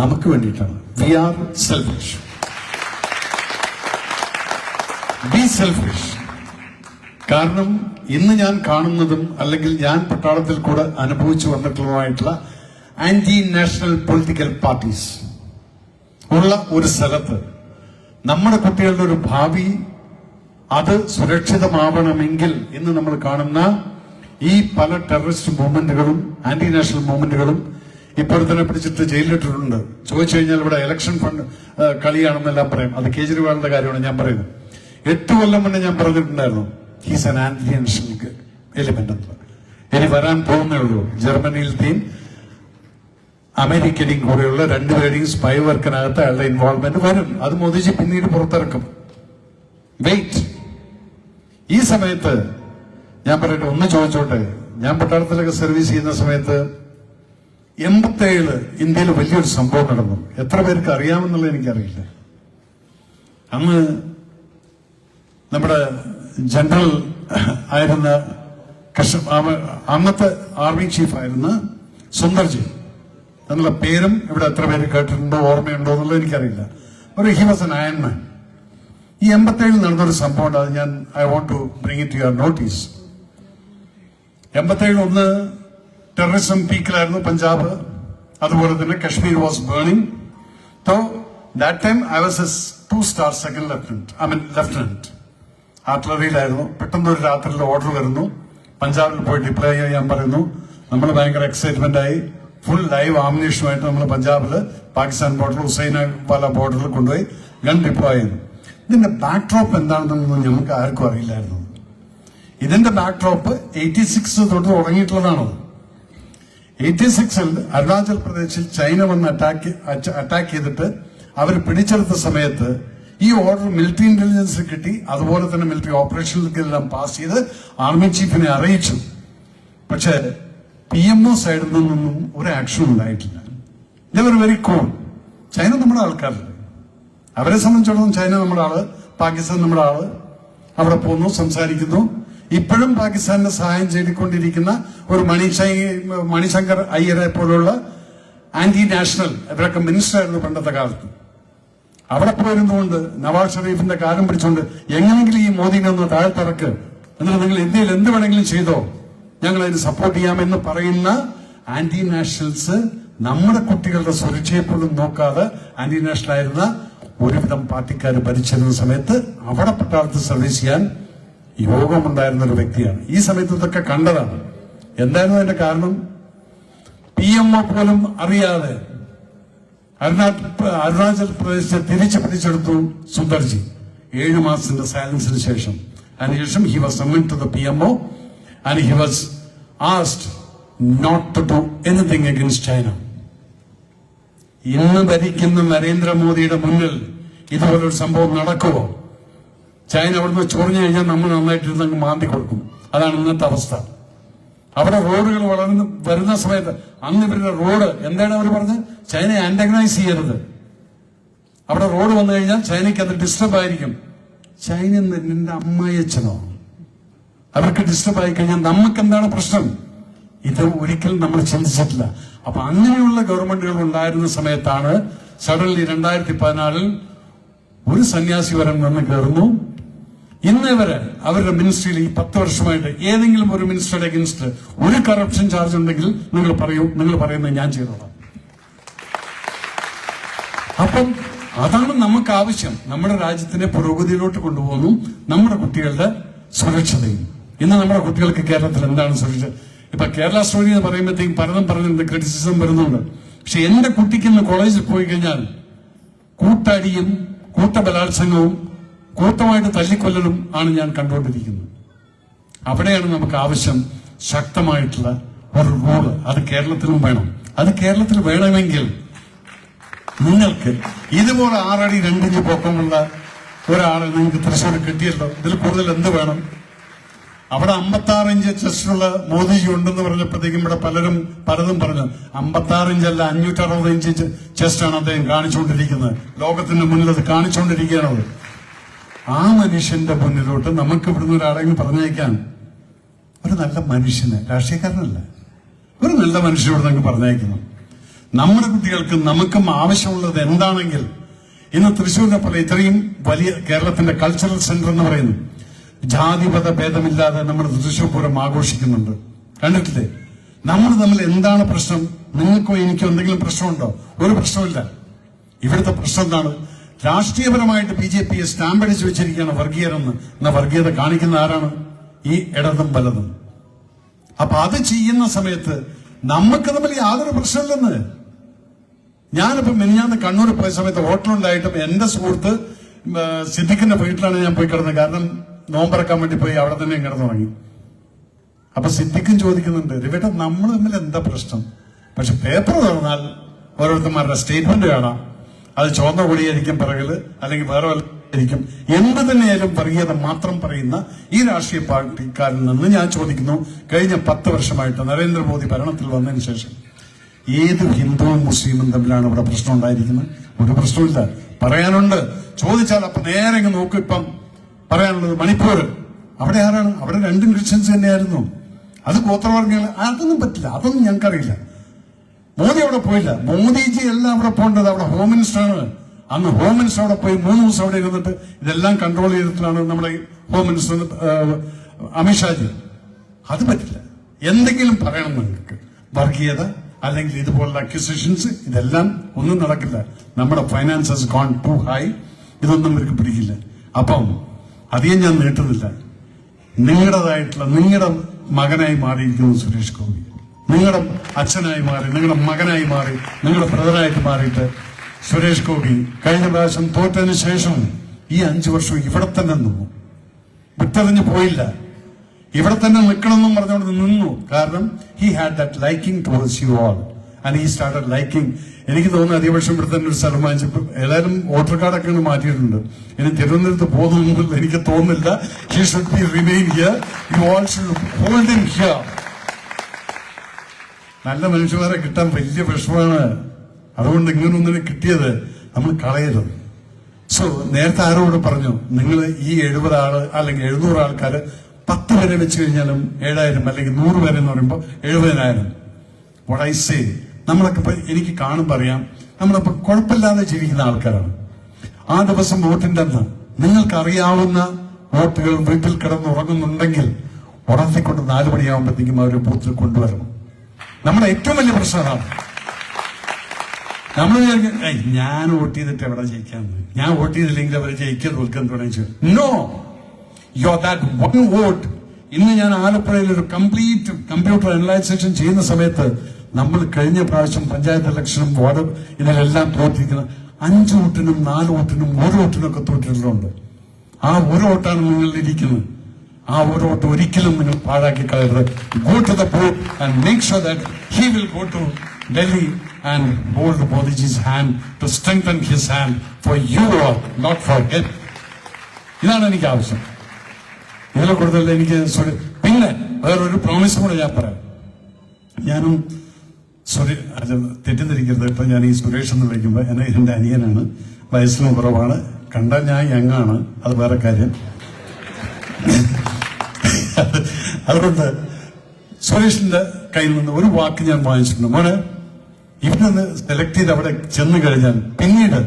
നമുക്ക് വേണ്ടിയിട്ടാണ്. We are selfish. Be selfish. കാരണം ഇന്ന് ഞാൻ കാണുന്നതും അല്ലെങ്കിൽ ഞാൻ പട്ടാളത്തിൽ കൂടെ അനുഭവിച്ചു വന്നിട്ടുള്ളതുമായിട്ടുള്ള ആന്റി നാഷണൽ പൊളിറ്റിക്കൽ പാർട്ടീസ് ഉള്ള ഒരു സ്ഥലത്ത് നമ്മുടെ കുട്ടികളുടെ ഒരു ഭാവി അത് സുരക്ഷിതമാവണമെങ്കിൽ ഇന്ന് നമ്മൾ കാണുന്ന ഈ പല ടെററിസ്റ്റ് മൂവ്മെന്റുകളും ആന്റി നാഷണൽ മൂവ്മെന്റുകളും ഇപ്പോൾ തന്നെ പിടിച്ചിട്ട് ജയിലിലിട്ടിട്ടുണ്ട്. ചോദിച്ചു കഴിഞ്ഞാൽ ഇവിടെ ഇലക്ഷൻ ഫണ്ട് കളിയാണെന്നെല്ലാം പറയും. അത് കേജ്രിവാളിന്റെ കാര്യമാണ് ഞാൻ പറയുന്നത്. 8 കൊല്ലം മുന്നേ ഞാൻ പറഞ്ഞിട്ടുണ്ടായിരുന്നു, he's an anti national element എന്ന്. ഇനി വരാൻ പോകുന്നേ ഉള്ളൂ. ജർമ്മനിയിലത്തെയും അമേരിക്കയിലെയും കൂടെയുള്ള 2 പേരുടെയും സ്പൈ വർക്കിനകത്ത് അയാളുടെ ഇൻവോൾവ്മെന്റ് വരും. അത് മോദിജി പിന്നീട് പുറത്തിറക്കും. വെയിറ്റ്. ഈ സമയത്ത് ഞാൻ പറയട്ടെ, ഒന്ന് ചോദിച്ചോട്ടെ. ഞാൻ പട്ടാളത്തിലൊക്കെ സർവീസ് ചെയ്യുന്ന സമയത്ത് 87 ഇന്ത്യയിൽ വലിയൊരു സംഭവം നടന്നു. എത്ര പേർക്ക് അറിയാമെന്നുള്ളത് എനിക്കറിയില്ല. അന്ന് നമ്മുടെ ജനറൽ ആയിരുന്ന അന്നത്തെ ആർമി ചീഫ് ആയിരുന്ന സുന്ദർജി എന്നുള്ള പേരും ഇവിടെ എത്ര പേര് കേട്ടിട്ടുണ്ടോ, ഓർമ്മയുണ്ടോ എന്നുള്ളത് എനിക്കറിയില്ല. He was an iron man. ഈ 87 നടന്നൊരു സംഭവം ഉണ്ട്. അത് ഞാൻ I want to bring it to your notice. 87 ഒന്ന് ടെററിസം പീക്കിലായിരുന്നു പഞ്ചാബ്. അതുപോലെ തന്നെ Kashmir was burning. So that time I was a 2-star second lieutenant. ആർട്ടിലറിയിലായിരുന്നു. പെട്ടെന്ന് ഒരു രാത്രിയിൽ ഓർഡർ വരുന്നു, പഞ്ചാബിൽ പോയി ഡിപ്ലോയ് ചെയ്യാൻ പറയുന്നു. നമ്മൾ ഭയങ്കര എക്സൈറ്റ്മെന്റ് ആയി ഫുൾ ലൈവ് ആംബുലേഷനുമായിട്ട് നമ്മൾ പഞ്ചാബില് പാകിസ്ഥാൻ ബോർഡർ ഹുസൈനാല ബോർഡറിൽ കൊണ്ടുപോയി ഗൺ ഡിപ്ലോയ് ചെയ്യുന്നു. ഇതിന്റെ ബാക്ക്ഡ്രോപ്പ് എന്താണെന്നൊന്നും നമുക്ക് ആർക്കും അറിയില്ലായിരുന്നു. ഇതിന്റെ ബാക്ക്ഡ്രോപ്പ് 86 തൊട്ട് തുടങ്ങിയിട്ടുള്ളതാണത്. 86-ൽ അരുണാചൽ പ്രദേശിൽ ചൈന വന്ന് അറ്റാക്ക് ചെയ്തിട്ട് അവർ പിടിച്ചെടുത്ത സമയത്ത് ഈ ഓർഡർ മിലിറ്ററി ഇന്റലിജൻസിന് കിട്ടി. അതുപോലെ തന്നെ മിലിറ്ററി ഓപ്പറേഷനിലെല്ലാം പാസ് ചെയ്ത് ആർമി ചീഫിനെ അറിയിച്ചു. പക്ഷേ PMO സൈഡിൽ നിന്നൊന്നും ഒരു ആക്ഷൻ ഉണ്ടായിട്ടില്ല. ഇവർ വെരി കൂൾ. ചൈന നമ്മുടെ ആൾക്കാരല്ലേ, അവരെ സംബന്ധിച്ചിടത്തോളം ചൈന നമ്മുടെ ആള്, പാകിസ്ഥാൻ നമ്മുടെ ആള്. അവിടെ പോകുന്നു, സംസാരിക്കുന്നു. ഇപ്പോഴും പാകിസ്ഥാന്റെ സഹായം ചെയ്തുകൊണ്ടിരിക്കുന്ന ഒരു മണിശങ്കർ അയ്യരെ പോലുള്ള ആന്റി നാഷണൽ, ഇവരൊക്കെ മിനിസ്റ്റർ ആയിരുന്നു പണ്ടത്തെ കാലത്ത്. അവിടെ പോയിരുന്നുകൊണ്ട് നവാസ് ഷെരീഫിന്റെ കാര്യം പിടിച്ചുകൊണ്ട് എങ്ങനെയെങ്കിലും ഈ മോദിനെ ഒന്ന് താഴ്ത്തിറക്ക്, എന്നിട്ട് നിങ്ങൾ ഇന്ത്യയിൽ എന്ത് വേണമെങ്കിലും ചെയ്തോ, ഞങ്ങൾ അതിന് സപ്പോർട്ട് ചെയ്യാമെന്ന് പറയുന്ന ആന്റി നാഷണൽസ് നമ്മുടെ കുട്ടികളുടെ സുരക്ഷയെ പോലും നോക്കാതെ ആന്റി നാഷണൽ ആയിരുന്ന ഒരുവിധം പാർട്ടിക്കാർ ഭരിച്ചിരുന്ന സമയത്ത് അവിടെ പട്ടാളത്ത് സർവീസ് ചെയ്യാൻ യോഗമുണ്ടായിരുന്ന ഒരു വ്യക്തിയാണ്. ഈ സമയത്ത് ഇതൊക്കെ കണ്ടതാണ്. എന്തായിരുന്നു അതിന്റെ കാരണം? PMO പോലും അറിയാതെ അരുണാചൽ പ്രദേശ് തിരിച്ചു പിടിച്ചെടുത്തു സുന്ദർജി 7 മാസത്തിന്റെ സൈലൻസിന് ശേഷം. അതിനുശേഷം he was summoned to the PMO and he was asked not to do anything against China. ഇന്ന് ഭരിക്കുന്ന നരേന്ദ്രമോദിയുടെ മുന്നിൽ ഇതുപോലൊരു സംഭവം നടക്കുമോ? ചൈന അവിടുന്ന് ചൊറിഞ്ഞു കഴിഞ്ഞാൽ നമ്മൾ നന്നായിട്ടിരുന്ന് മാന്തി കൊടുക്കും. അതാണ് ഇന്നത്തെ അവസ്ഥ. അവിടെ റോഡുകൾ വരുന്ന സമയത്ത് അന്ന് ഇവരുടെ റോഡ് എന്താണ് അവർ പറഞ്ഞത്? ചൈനയെ ആന്റഗനൈസ് ചെയ്യരുത്. അവിടെ റോഡ് വന്നു കഴിഞ്ഞാൽ ചൈനയ്ക്ക് അത് ഡിസ്റ്റർബ് ആയിരിക്കും. ചൈന നിന്റെ അമ്മായിയച്ഛനോ? അവർക്ക് ഡിസ്റ്റർബ് ആയി കഴിഞ്ഞാൽ നമുക്ക് എന്താണ് പ്രശ്നം? ഇത് ഒരിക്കലും നമ്മൾ ചിന്തിച്ചിട്ടില്ല. അപ്പൊ അങ്ങനെയുള്ള ഗവൺമെന്റുകൾ ഉണ്ടായിരുന്ന സമയത്താണ് സഡൻലി 2014 ഒരു സന്യാസി വരം വന്ന് കയറുന്നു. ഇന്ന് വരെ അവരുടെ മിനിസ്ട്രിയിൽ ഈ 10 വർഷമായിട്ട് ഏതെങ്കിലും ഒരു മിനിസ്റ്ററുടെ അഗൻസ്റ്റ് ഒരു കറപ്ഷൻ ചാർജ് ഉണ്ടെങ്കിൽ നിങ്ങൾ പറയൂ, നിങ്ങൾ പറയുന്നത് ഞാൻ ചെയ്തോളാം. അപ്പം അതാണ് നമുക്ക് ആവശ്യം. നമ്മുടെ രാജ്യത്തിനെ പുരോഗതിയിലോട്ട് കൊണ്ടുപോകുന്നു, നമ്മുടെ കുട്ടികളുടെ സുരക്ഷതയും. ഇന്ന് നമ്മുടെ കുട്ടികൾക്ക് കേരളത്തിൽ എന്താണ് സുരക്ഷ? ഇപ്പൊ കേരള സ്റ്റോറി എന്ന് പറയുമ്പോഴത്തേക്കും പലതും പറഞ്ഞിട്ടുണ്ട്, ക്രിറ്റിസിസം വരുന്നുണ്ട്. പക്ഷെ എന്റെ കുട്ടിക്ക് ഇന്ന് കോളേജിൽ പോയി കഴിഞ്ഞാൽ കൂട്ടടിയും കൂട്ടബലാത്സംഗവും കൂട്ടമായിട്ട് തല്ലിക്കൊല്ലലും ആണ് ഞാൻ കണ്ടുകൊണ്ടിരിക്കുന്നത്. അവിടെയാണ് നമുക്ക് ആവശ്യം ശക്തമായിട്ടുള്ള ഒരു റൂള്. അത് കേരളത്തിലും വേണം. അത് കേരളത്തിൽ വേണമെങ്കിൽ നിങ്ങൾക്ക് ഇതുപോലെ 6 അടി 2 ഇഞ്ച് പൊക്കമുള്ള ഒരാളെ നിങ്ങൾക്ക് തൃശ്ശൂർ കിട്ടിയല്ലോ. ഇതിൽ കൂടുതൽ എന്ത് വേണം? അവിടെ 56 ഇഞ്ച് ചെസ്റ്റുള്ള മോദിജി ഉണ്ടെന്ന് പറഞ്ഞപ്പോഴത്തേക്കും ഇവിടെ പലതും പറഞ്ഞു. 56 ഇഞ്ചല്ല, 560 ഇഞ്ച് ചെസ്റ്റാണ് അദ്ദേഹം കാണിച്ചുകൊണ്ടിരിക്കുന്നത്. ലോകത്തിന്റെ മുന്നിൽ അത് കാണിച്ചുകൊണ്ടിരിക്കുകയാണത്. ആ മനുഷ്യന്റെ മുന്നിലോട്ട് നമുക്ക് ഇവിടുന്ന് ഒരാളെങ്കിലും പറഞ്ഞയക്കാൻ, ഒരു നല്ല മനുഷ്യന്, രാഷ്ട്രീയക്കാരനല്ല, ഒരു നല്ല മനുഷ്യനോട് നമുക്ക് പറഞ്ഞയക്കുന്നു. നമ്മുടെ കുട്ടികൾക്ക് നമുക്കും ആവശ്യമുള്ളത് എന്താണെങ്കിൽ ഇന്ന് തൃശ്ശൂരിനെ പോലെ ഇത്രയും വലിയ കേരളത്തിന്റെ കൾച്ചറൽ സെന്റർ എന്ന് പറയുന്നു, ജാതിമത ഭേദമില്ലാതെ നമ്മൾ തൃശ്ശൂർ പൂരം ആഘോഷിക്കുന്നുണ്ട്. കണ്ടിട്ടില്ലേ? നമ്മൾ തമ്മിൽ എന്താണ് പ്രശ്നം? നിങ്ങൾക്കോ എനിക്കോ എന്തെങ്കിലും പ്രശ്നമുണ്ടോ? ഒരു പ്രശ്നമില്ല. ഇവിടുത്തെ പ്രശ്നം എന്താണ്? രാഷ്ട്രീയപരമായിട്ട് BJP സ്റ്റാമ്പ് അടിച്ചു വെച്ചിരിക്കുകയാണ് വർഗീയരെന്ന്. എന്നാ വർഗീയത കാണിക്കുന്ന ആരാണ്? ഈ ഇടതും വലതും. അപ്പൊ അത് ചെയ്യുന്ന സമയത്ത് നമുക്ക് തമ്മിൽ യാതൊരു പ്രശ്നമില്ലെന്ന്. ഞാനിപ്പോ മിനിഞ്ഞാന്ന് കണ്ണൂർ പോയ സമയത്ത് ഹോട്ടലുണ്ടായിട്ടും എന്റെ സുഹൃത്ത് സിദ്ദിഖിന്റെ വീട്ടിലാണ് ഞാൻ പോയി കിടന്നത്. കാരണം നോമ്പറക്കാൻ വേണ്ടി പോയി അവിടെ തന്നെ കിടന്നു തുടങ്ങി. അപ്പൊ സിദ്ദിഖും ചോദിക്കുന്നുണ്ട്, രവിട്ട നമ്മൾ തമ്മിൽ എന്താ പ്രശ്നം? പക്ഷെ പേപ്പർ തുറന്നാൽ ഓരോരുത്തന്മാരുടെ സ്റ്റേറ്റ്മെന്റ് കാണാം. അത് ചുവന്ന കൊടിയായിരിക്കും പിറകില്, അല്ലെങ്കിൽ വേറെ വല്ലതായിരിക്കും. എന്ത് തന്നെയായാലും വർഗീയത മാത്രം പറയുന്ന ഈ രാഷ്ട്രീയ പാർട്ടിക്കാരിൽ നിന്ന് ഞാൻ ചോദിക്കുന്നു, കഴിഞ്ഞ 10 വർഷമായിട്ട് നരേന്ദ്രമോദി ഭരണത്തിൽ വന്നതിന് ശേഷം ഏത് ഹിന്ദുവും മുസ്ലിമും തമ്മിലാണ് ഇവിടെ പ്രശ്നം ഉണ്ടായിരിക്കുന്നത്? ഒരു പ്രശ്നമില്ല. പറയാനുണ്ട്, ചോദിച്ചാൽ അപ്പൊ നേരെ ഇങ്ങ് നോക്കും. ഇപ്പം പറയാനുള്ളത് മണിപ്പൂർ, അവിടെ ആരാണ്? അവിടെ 2 ക്രിസ്ത്യൻസ് തന്നെയായിരുന്നു. അത് ഗോത്രവർഗ്ഗങ്ങൾ, അതൊന്നും പറ്റില്ല. അതൊന്നും ഞങ്ങൾക്കറിയില്ല. മോദി അവിടെ പോയില്ല. മോദിജി എല്ലാം അവിടെ പോകേണ്ടത് അവിടെ ഹോം മിനിസ്റ്ററാണ്. അന്ന് ഹോം മിനിസ്റ്റർ അവിടെ പോയി 3 ദിവസം അവിടെ ഇരുന്നിട്ട് ഇതെല്ലാം കൺട്രോൾ ചെയ്തിട്ടാണ് നമ്മുടെ ഹോം മിനിസ്റ്റർ അമിത്ഷാജി. അത് പറ്റില്ല. എന്തെങ്കിലും പറയണം നിങ്ങൾക്ക്, വർഗീയത അല്ലെങ്കിൽ ഇതുപോലുള്ള അക്യൂസേഷൻസ്, ഇതെല്ലാം ഒന്നും നടക്കില്ല. നമ്മുടെ ഫൈനാൻസസ് ഗോൺ ടു ഹൈ. ഇതൊന്നും ഇവർക്ക് പിടിക്കില്ല. അപ്പം അധികം ഞാൻ നീട്ടുന്നില്ല. നിങ്ങളുടെ മകനായി മാറിയിരിക്കുന്നു സുരേഷ് ഗോപി. നിങ്ങളുടെ അച്ഛനായി മാറി, നിങ്ങളുടെ മകനായി മാറി, നിങ്ങളുടെ ബ്രദറായിട്ട് മാറിയിട്ട് സുരേഷ് ഗോപി കഴിഞ്ഞ പ്രാവശ്യം തോറ്റതിന് ശേഷം ഈ 5 വർഷം ഇവിടെ തന്നെ നിന്നു, വിട്ടെറിഞ്ഞു പോയില്ല. ഇവിടെ തന്നെ നിൽക്കണമെന്നും പറഞ്ഞുകൊണ്ട് നിന്നു. കാരണം he had that liking towards U all and he started liking. എനിക്ക് തോന്നുന്നു അധികപക്ഷം ഇവിടെ തന്നെ ഒരു സ്ഥലം വാങ്ങിച്ചപ്പോൾ ഏതായാലും വോട്ടർ കാർഡൊക്കെ മാറ്റിയിട്ടുണ്ട്. ഇനി തിരുവനന്തപുരത്ത് പോകുന്നില്ല എനിക്ക് തോന്നുന്നില്ല. He should be remain here. You all should hold him here. നല്ല മനുഷ്യന്മാരെ കിട്ടാൻ വലിയ വിഷമമാണ്. അതുകൊണ്ട് ഇങ്ങനൊന്നിനെ കിട്ടിയത് നമ്മൾ കളയരുത്. സോ നേരത്തെ ആരോട് പറഞ്ഞു, നിങ്ങൾ ഈ 70 ആള് അല്ലെങ്കിൽ 700 ആൾക്കാര് 10 പേരെ വെച്ച് കഴിഞ്ഞാലും 7000 അല്ലെങ്കിൽ 100 പേരെ എന്ന് പറയുമ്പോൾ 70,000. what I say, നമ്മളൊക്കെ ഇപ്പൊ എനിക്ക് കാണുമ്പോൾ അറിയാം നമ്മളിപ്പോ കുഴപ്പമില്ലാതെ ജീവിക്കുന്ന ആൾക്കാരാണ്. ആ ദിവസം വോട്ടിന്റെ അന്ന് നിങ്ങൾക്ക് അറിയാവുന്ന വോട്ടുകൾ വീട്ടിൽ കിടന്നുറങ്ങുന്നുണ്ടെങ്കിൽ ഉണർത്തിക്കൊണ്ട് 4 മണിയാകുമ്പോഴത്തേക്കും അവർ ബൂത്തിൽ കൊണ്ടുവരണം. നമ്മുടെ ഏറ്റവും വലിയ പ്രശ്നം അതാണ്. നമ്മൾ ഞാൻ വോട്ട് ചെയ്തിട്ട് എവിടെ ജയിക്കാന്ന്, ഞാൻ വോട്ട് ചെയ്തില്ലെങ്കിൽ അവർ ജയിക്കാൻ തോൽക്കാൻ തുടങ്ങി. No, you are that one vote. ഇന്ന് ഞാൻ ആലപ്പുഴയിൽ ഒരു കംപ്ലീറ്റ് കമ്പ്യൂട്ടർ അനലൈസേഷൻ ചെയ്യുന്ന സമയത്ത് നമ്മൾ കഴിഞ്ഞ പ്രാവശ്യം പഞ്ചായത്ത് ഇലക്ഷനും വാർഡ് ഇതിലെല്ലാം തോറ്റിരിക്കുന്ന 5 വോട്ടിനും 4 വോട്ടിനും 1 വോട്ടിനും ഒക്കെ തോറ്റിട്ടുണ്ട്. ആ 1 വോട്ടാണ് നിങ്ങളിരിക്കുന്നത്. ആ 1 വോട്ട് ഒരിക്കലും നിങ്ങൾ പാഴാക്കി കളയരുത്. Go to the booth and make sure that he will go to Delhi and hold Modiji's hand to strengthen his hand for you all, not for him. ഇതാണ് എനിക്ക് ആവശ്യം. ഇതിലെ കൂടുതൽ എനിക്ക് പിന്നെ വേറൊരു പ്രോമിസ് കൂടെ ഞാൻ പറയാം. ഞാനും തെറ്റിദ്ധരിക്കരുത്. ഇപ്പൊ ഞാൻ ഈ സുരേഷ് എന്ന് വിളിക്കുമ്പോ എന്റെ അനിയനാണ്, വയസ്സിലും കുറവാണ്, കണ്ടാൽ ഞാൻ യങ്ങാണ്, അത് വേറെ കാര്യം. അതുകൊണ്ട് സുരേഷിന്റെ കയ്യിൽ നിന്ന് ഒരു വാക്ക് ഞാൻ വാങ്ങിച്ചിട്ടുണ്ട്. മോനെ, ഇവനൊന്ന് സെലക്ട് ചെയ്ത് അവിടെ ചെന്ന് കഴിഞ്ഞാൽ പിന്നീട്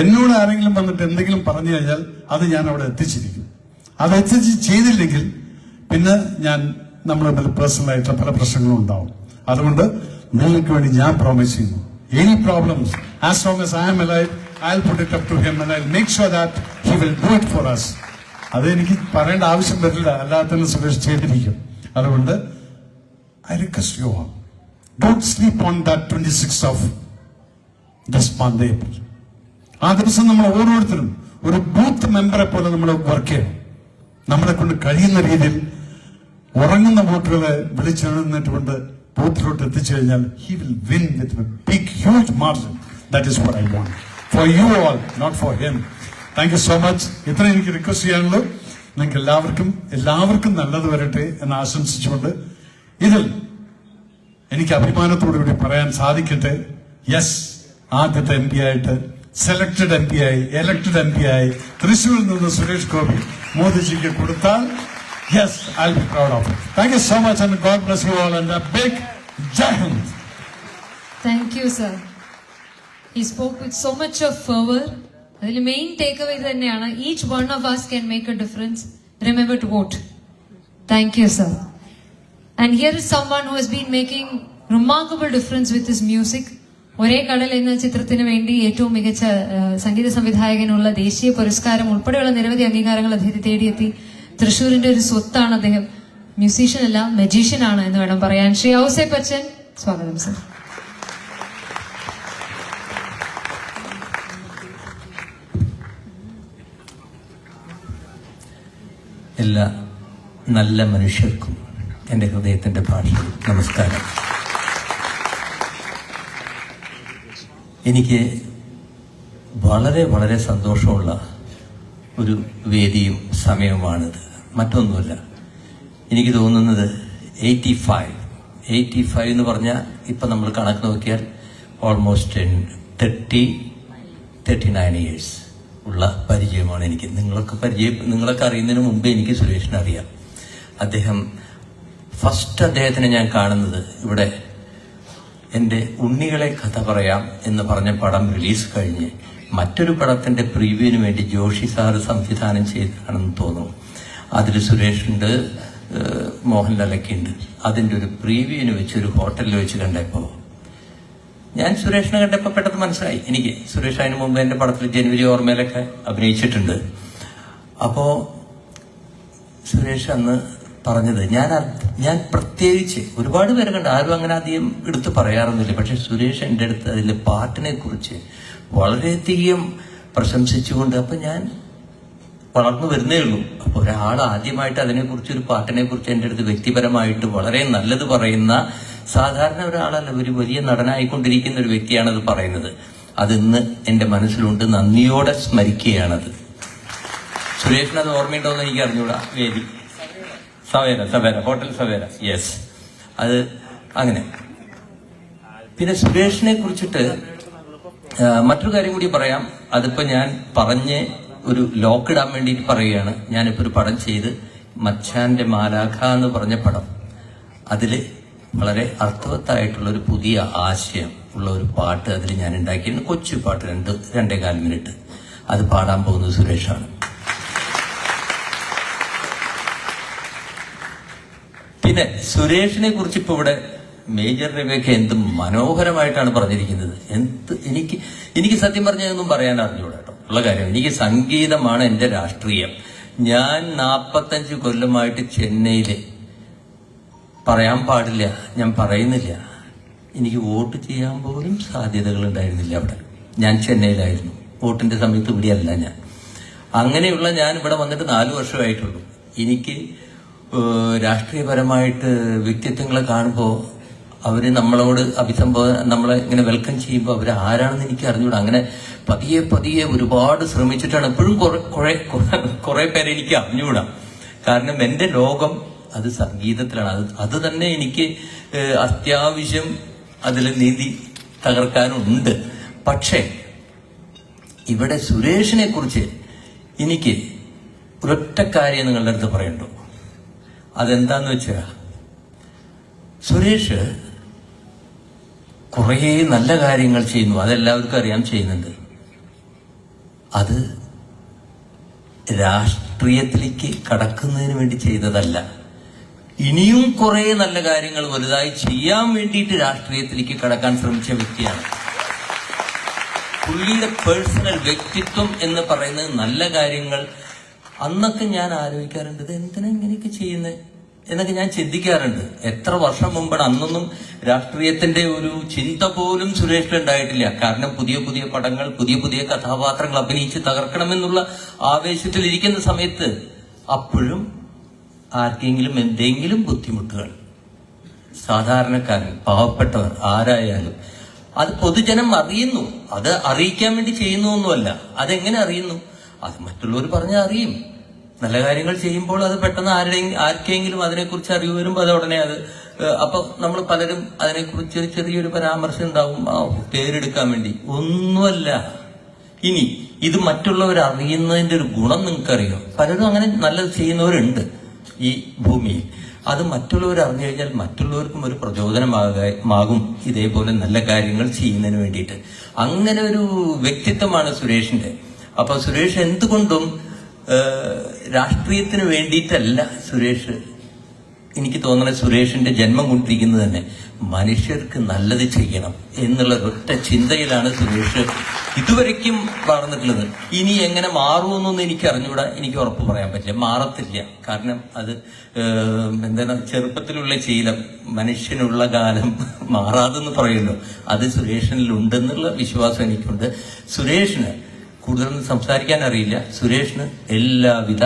എന്നോട് ആരെങ്കിലും വന്നിട്ട് എന്തെങ്കിലും പറഞ്ഞു കഴിഞ്ഞാൽ അത് ഞാൻ അവിടെ എത്തിച്ചിരിക്കും. അത് ചെയ്തില്ലെങ്കിൽ പിന്നെ നമ്മൾ പേഴ്സണൽ ആയിട്ടുള്ള പല പ്രശ്നങ്ങളും ഉണ്ടാവും. അതുകൊണ്ട് നിങ്ങൾക്ക് വേണ്ടി ഞാൻ പ്രോമിസ് ചെയ്യുന്നു, any problems as long as I am alive I will put it up to him and I will make sure that he will do it for us. അത് എനിക്ക് പറയേണ്ട ആവശ്യം വരില്ല, അല്ലാതെ തന്നെ സുരേഷ് ചെയ്തിരിക്കും. അതുകൊണ്ട് I request you all, don't sleep on that 26th of this month, April. ആ ദിവസം നമ്മൾ ഓരോരുത്തരും ഒരു ബൂത്ത് മെമ്പറെ പോലെ നമ്മൾ വർക്ക് ചെയ്യണം. നമ്മളെ കൊണ്ട് കഴിയുന്ന രീതിയിൽ ഉറങ്ങുന്ന വോട്ടുകളെ വിളിച്ചെഴുന്നിട്ടുകൊണ്ട് ബൂത്തിലോട്ട് എത്തിച്ചു കഴിഞ്ഞാൽ he will win with a big huge margin. That is what I want for you all, not for him. Thank you so much. ഇത്ര എനിക്ക് റിക്വസ്റ്റ് ചെയ്യാനുള്ളൂ. നിങ്ങൾക്ക് എല്ലാവർക്കും നല്ലത് വരട്ടെ എന്ന് ആശംസിച്ചുകൊണ്ട് ഇതിൽ എനിക്ക് അഭിമാനത്തോടുകൂടി പറയാൻ സാധിക്കട്ടെ, യെസ്, ആദ്യത്തെ MP ആയിട്ട് സെലക്ടഡ് MP ആയി എലക്ടഡ് MP ആയി തൃശ്ശൂരിൽ നിന്ന് സുരേഷ് ഗോപി മോദിജിക്ക് കൊടുത്താൽ yes, I will be proud of it. Thank you so much and God bless you all and a big Jai Hind. Thank you sir. He spoke with so much of fervor. അതിൽ മെയിൻ ടേക്ക് അവേ തന്നെയാണ്, each one of us can make a difference. Remember to vote. Thank you sir. And here is someone who has been making remarkable difference with his music. ഒരേ കടൽ എന്ന ചിത്രത്തിന് വേണ്ടി ഏറ്റവും മികച്ച സംഗീത സംവിധായകനുള്ള ദേശീയ പുരസ്കാരം ഉൾപ്പെടെയുള്ള നിരവധി അംഗീകാരങ്ങൾ അദ്ദേഹത്തെ തേടിയെത്തി. തൃശ്ശൂരിന്റെ ഒരു സ്വത്താണ് അദ്ദേഹം. മ്യൂസീഷ്യൻ അല്ല, മജീഷ്യൻ ആണ് എന്ന് വേണം പറയാൻ. ശ്രീ ഔസേപ്പ് അച്ഛൻ, സ്വാഗതം സർ. എല്ലാ നല്ല മനുഷ്യർക്കും എൻ്റെ ഹൃദയത്തിൻ്റെ ഭാഷയിൽ നമസ്കാരം. എനിക്ക് വളരെ വളരെ സന്തോഷമുള്ള ഒരു വേദിയും സമയവുമാണിത്. മറ്റൊന്നുമില്ല, എനിക്ക് തോന്നുന്നത് 85 എന്ന് പറഞ്ഞാൽ ഇപ്പം നമ്മൾ കണക്ക് നോക്കിയാൽ ഓൾമോസ്റ്റ് 39 ഇയേഴ്സ് ഉള്ള പരിചയമാണ് എനിക്ക്. നിങ്ങളൊക്കെ അറിയുന്നതിന് മുമ്പേ എനിക്ക് സുരേഷിനെ അറിയാം. അദ്ദേഹത്തിനെ ഞാൻ കാണുന്നത് ഇവിടെ എൻ്റെ ഉണ്ണികളെ കഥ പറയാം എന്ന് പറഞ്ഞ പടം റിലീസ് കഴിഞ്ഞ് മറ്റൊരു പടത്തിന്റെ പ്രീവ്യൂവിന് വേണ്ടി ജോഷി സാറ് സംവിധാനം ചെയ്തതാണെന്ന് തോന്നുന്നു. അതിൽ സുരേഷുണ്ട്, മോഹൻലാലൊക്കെ ഉണ്ട്. അതിൻ്റെ ഒരു പ്രീവ്യൂവിന് വെച്ച് ഒരു ഹോട്ടലിൽ വെച്ച് കണ്ടപ്പോൾ ഞാൻ സുരേഷിനെ കണ്ടപ്പോൾ പെട്ടെന്ന് മനസ്സിലായി എനിക്ക്. സുരേഷ് അതിന് മുമ്പ് എൻ്റെ പടത്തിൽ ജനുവരി ഓർമ്മയിലൊക്കെ അഭിനയിച്ചിട്ടുണ്ട്. അപ്പോൾ സുരേഷ് അന്ന് പറഞ്ഞത് ഞാൻ പ്രത്യേകിച്ച് ഒരുപാട് പേരെ കണ്ട്, ആരും അങ്ങനെ അധികം എടുത്ത് പറയാറൊന്നുമില്ല, പക്ഷെ സുരേഷ് എൻ്റെ അടുത്ത് അതിലെ പാട്ടിനെ കുറിച്ച് വളരെയധികം പ്രശംസിച്ചുകൊണ്ട്, അപ്പം ഞാൻ വളർന്നു വരുന്നേ ഉള്ളൂ. അപ്പൊ ഒരാൾ ആദ്യമായിട്ട് അതിനെക്കുറിച്ച്, ഒരു പാട്ടിനെ കുറിച്ച് എൻ്റെ അടുത്ത് വ്യക്തിപരമായിട്ട് വളരെ നല്ലത് പറയുന്ന, സാധാരണ ഒരാളല്ല, ഒരു വലിയ നടനായിക്കൊണ്ടിരിക്കുന്ന ഒരു വ്യക്തിയാണത് പറയുന്നത്. അതിന്ന് എൻ്റെ മനസ്സിലുണ്ട്, നന്ദിയോടെ സ്മരിക്കുകയാണത്. സുരേഷിന് അത് ഓർമ്മയുണ്ടോ എന്ന് എനിക്ക് അറിഞ്ഞൂടാ. വേദി സവേര ഹോട്ടൽ സവേര, യെസ്, അത് അങ്ങനെ. പിന്നെ സുരേഷിനെ കുറിച്ചിട്ട് മറ്റൊരു കാര്യം കൂടി പറയാം. അതിപ്പോ ഞാൻ പറഞ്ഞ് ഒരു ലോക്ക് ഇടാൻ വേണ്ടിയിട്ട് പറയുകയാണ്. ഞാനിപ്പോ ഒരു പടം ചെയ്ത്, മച്ചാന്റെ മാലാഖ എന്ന് പറഞ്ഞ പടം, അതില് വളരെ അർത്ഥവത്തായിട്ടുള്ള ഒരു പുതിയ ആശയം ഉള്ള ഒരു പാട്ട് അതിൽ ഞാൻ ഉണ്ടാക്കിയിരുന്നു. കൊച്ചു പാട്ട്, 2.25 മിനിറ്റ്. അത് പാടാൻ പോകുന്നത് സുരേഷാണ്. പിന്നെ സുരേഷിനെ കുറിച്ച് ഇപ്പൊ ഇവിടെ മേജർ രവിയൊക്കെ എന്ത് മനോഹരമായിട്ടാണ് പറഞ്ഞിരിക്കുന്നത്. എനിക്ക് സത്യം പറഞ്ഞതൊന്നും പറയാൻ അറിഞ്ഞൂടാ കേട്ടോ. ഉള്ള കാര്യം, എനിക്ക് സംഗീതമാണ് എന്റെ രാഷ്ട്രീയം. ഞാൻ 45 കൊല്ലമായിട്ട് ചെന്നൈയില്, പറയാൻ പാടില്ല, ഞാൻ പറയുന്നില്ല, എനിക്ക് വോട്ട് ചെയ്യാൻ പോലും സാധ്യതകൾ ഉണ്ടായിരുന്നില്ല അവിടെ. ഞാൻ ചെന്നൈയിലായിരുന്നു, വോട്ടിന്റെ സമയത്ത് ഇവിടെയല്ല ഞാൻ. അങ്ങനെയുള്ള ഞാൻ ഇവിടെ വന്നിട്ട് 4 വർഷമായിട്ടുള്ളൂ. എനിക്ക് രാഷ്ട്രീയപരമായിട്ട് വ്യക്തിത്വങ്ങളെ കാണുമ്പോൾ അവര് നമ്മളോട് നമ്മളെ ഇങ്ങനെ വെൽക്കം ചെയ്യുമ്പോൾ അവർ ആരാണെന്ന് എനിക്ക് അറിഞ്ഞൂടാ. അങ്ങനെ പതിയെ ഒരുപാട് ശ്രമിച്ചിട്ടാണ്. എപ്പോഴും കുറെ പേരെ എനിക്ക് അറിഞ്ഞൂടാ. കാരണം എന്റെ ലോകം അത് സംഗീതത്തിലാണ്. അത് തന്നെ എനിക്ക് അത്യാവശ്യം അതിൽ നീതി തകർക്കാനുണ്ട്. പക്ഷേ ഇവിടെ സുരേഷിനെ കുറിച്ച് എനിക്ക് ഒരൊറ്റ കാര്യം നിങ്ങളുടെ അടുത്ത് പറയണ്ടോ. അതെന്താന്ന് വെച്ചാ, സുരേഷ് കുറേ നല്ല കാര്യങ്ങൾ ചെയ്യുന്നു, അതെല്ലാവർക്കും അറിയാം, ചെയ്യുന്നുണ്ട്. അത് രാഷ്ട്രീയത്തിലേക്ക് കടക്കുന്നതിന് വേണ്ടി ചെയ്തതല്ല. ഇനിയും കുറെ നല്ല കാര്യങ്ങൾ വലുതായി ചെയ്യാൻ വേണ്ടിയിട്ട് രാഷ്ട്രീയത്തിലേക്ക് കടക്കാൻ ശ്രമിച്ച വ്യക്തിയാണ്. പുള്ളിയുടെ പേഴ്സണൽ വ്യക്തിത്വം എന്ന് പറയുന്നത് നല്ല കാര്യങ്ങൾ. അന്നൊക്കെ ഞാൻ ആലോചിക്കാറുണ്ട്, ഇത് എന്തിനാ ഇങ്ങനെയൊക്കെ ചെയ്യുന്നത് എന്നൊക്കെ ഞാൻ ചിന്തിക്കാറുണ്ട്. എത്ര വർഷം മുമ്പാണ്. അന്നൊന്നും രാഷ്ട്രീയത്തിന്റെ ഒരു ചിന്ത പോലും സുരേഷിലുണ്ടായിട്ടില്ല. കാരണം പുതിയ പടങ്ങൾ, പുതിയ കഥാപാത്രങ്ങൾ അഭിനയിച്ച് തകർക്കണമെന്നുള്ള ആവേശത്തിലിരിക്കുന്ന സമയത്ത് അപ്പോഴും ആർക്കെങ്കിലും എന്തെങ്കിലും ബുദ്ധിമുട്ടുകൾ, സാധാരണക്കാരൻ, പാവപ്പെട്ടവർ, ആരായാലും അത് പൊതുജനം അറിയുന്നു. അത് അറിയിക്കാൻ വേണ്ടി ചെയ്യുന്നൊന്നുമല്ല. അതെങ്ങനെ അറിയുന്നു? അത് മറ്റുള്ളവർ പറഞ്ഞാൽ അറിയും. നല്ല കാര്യങ്ങൾ ചെയ്യുമ്പോൾ അത് പെട്ടെന്ന് ആർക്കെങ്കിലും അതിനെക്കുറിച്ച് അറിവ് വരുമ്പോൾ അത് ഉടനെ അപ്പൊ നമ്മൾ പലരും അതിനെക്കുറിച്ച് ചെറിയൊരു പരാമർശം ഉണ്ടാവും, പേരെടുക്കാൻ വേണ്ടി. ഒന്നുമല്ല. ഇനി ഇത് മറ്റുള്ളവർ അറിയുന്നതിന്റെ ഒരു ഗുണം നിങ്ങൾക്കറിയോ? പലരും അങ്ങനെ നല്ലത് ചെയ്യുന്നവരുണ്ട് ഈ ഭൂമിയിൽ. അത് മറ്റുള്ളവർ അറിഞ്ഞു കഴിഞ്ഞാൽ മറ്റുള്ളവർക്കും ഒരു പ്രചോദനമാകും ഇതേപോലെ നല്ല കാര്യങ്ങൾ ചെയ്യുന്നതിന് വേണ്ടിയിട്ട്. അങ്ങനെ ഒരു വ്യക്തിത്വമാണ് സുരേഷിന്റെ. അപ്പൊ സുരേഷ് എന്തുകൊണ്ടും രാഷ്ട്രീയത്തിന് വേണ്ടിയിട്ടല്ല സുരേഷ്. എനിക്ക് തോന്നുന്നത് സുരേഷിന്റെ ജന്മം കൊണ്ടിരിക്കുന്നത് തന്നെ മനുഷ്യർക്ക് നല്ലത് ചെയ്യണം എന്നുള്ള ഒറ്റ ചിന്തയിലാണ് സുരേഷ് ഇതുവരയ്ക്കും വളർന്നിട്ടുള്ളത്. ഇനി എങ്ങനെ മാറുമെന്നൊന്നും എനിക്ക് അറിഞ്ഞൂടാ, എനിക്ക് ഉറപ്പ് പറയാൻ പറ്റില്ല. മാറത്തില്ല. കാരണം അത് എന്താണ്, ചെറുപ്പത്തിലുള്ള ശീലം, മനുഷ്യനുള്ള കാലം മാറാതെന്ന് പറയുമല്ലോ, അത് സുരേഷിനുണ്ടെന്നുള്ള വിശ്വാസം എനിക്കുണ്ട്. സുരേഷിന് കൂടുതലൊന്നും സംസാരിക്കാൻ അറിയില്ല. സുരേഷിന് എല്ലാവിധ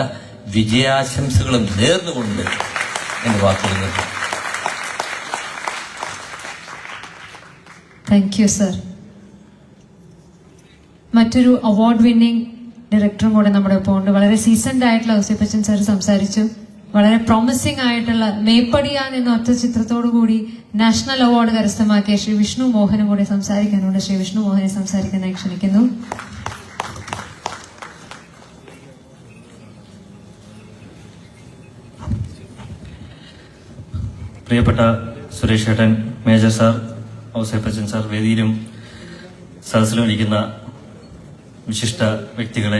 വിജയാശംസകളും നേർന്നുകൊണ്ട് എന്റെ വാക്കുകൾ നിർത്തുന്നു. Thank you sir. മറ്റൊരു അവാർഡ് വിന്നിംഗ് ഡയറക്ടറും കൂടെ നമ്മുടെ ഒപ്പം ഉണ്ട്. വളരെ സീസൺഡ് ആയിട്ടുള്ള ഔസേപ്പച്ചൻ സർ സംസാരിച്ചു. വളരെ പ്രോമിസിംഗ് ആയിട്ടുള്ള മേപ്പടിയാൻ എന്ന ഒറ്റ ചിത്രത്തോടു കൂടി നാഷണൽ അവാർഡ് കരസ്ഥമാക്കിയ ശ്രീ വിഷ്ണു മോഹനും കൂടെ സംസാരിക്കാനുണ്ട്. ശ്രീ വിഷ്ണു മോഹനെ സംസാരിക്കാനായി ക്ഷണിക്കുന്നു. പ്രിയപ്പെട്ട സുരേഷ് ഏട്ടൻ, മേജർ സാർ, ഔസേപ്പച്ചൻ സാർ, വേദിയിലും സദസ്സിലും ഇരിക്കുന്ന വിശിഷ്ട വ്യക്തികളെ,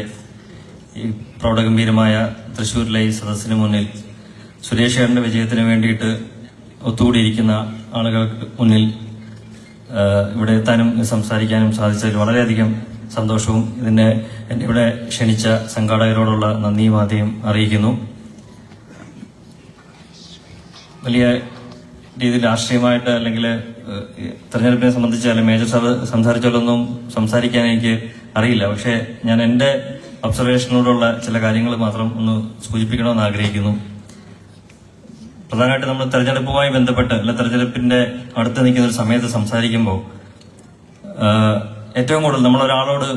ഈ പ്രൗഢഗംഭീരമായ തൃശ്ശൂരിലെ ഈ സദസ്സിന് മുന്നിൽ സുരേഷ് ഏട്ടന്റെ വിജയത്തിന് വേണ്ടിയിട്ട് ഒത്തുകൂടിയിരിക്കുന്ന ആളുകൾക്ക് മുന്നിൽ ഇവിടെ എത്താനും സംസാരിക്കാനും സാധിച്ചതിൽ വളരെയധികം സന്തോഷവും എന്നെ ഇവിടെ ക്ഷണിച്ച സംഘാടകരോടുള്ള നന്ദിയും ആദ്യം അറിയിക്കുന്നു. വലിയ രീതിയിൽ രാഷ്ട്രീയമായിട്ട് അല്ലെങ്കിൽ തെരഞ്ഞെടുപ്പിനെ സംബന്ധിച്ച് അല്ലെങ്കിൽ മേജർ സാർ സംസാരിച്ചാലൊന്നും സംസാരിക്കാൻ എനിക്ക് അറിയില്ല. പക്ഷെ ഞാൻ എൻ്റെ ഒബ്സർവേഷനോടുള്ള ചില കാര്യങ്ങൾ മാത്രം ഒന്ന് സൂചിപ്പിക്കണമെന്ന് ആഗ്രഹിക്കുന്നു. പ്രധാനമായിട്ട് നമ്മൾ തെരഞ്ഞെടുപ്പുമായി ബന്ധപ്പെട്ട് അല്ലെ തെരഞ്ഞെടുപ്പിന്റെ അടുത്ത് നിൽക്കുന്ന ഒരു സമയത്ത് സംസാരിക്കുമ്പോൾ ഏറ്റവും കൂടുതൽ നമ്മളൊരാളോട്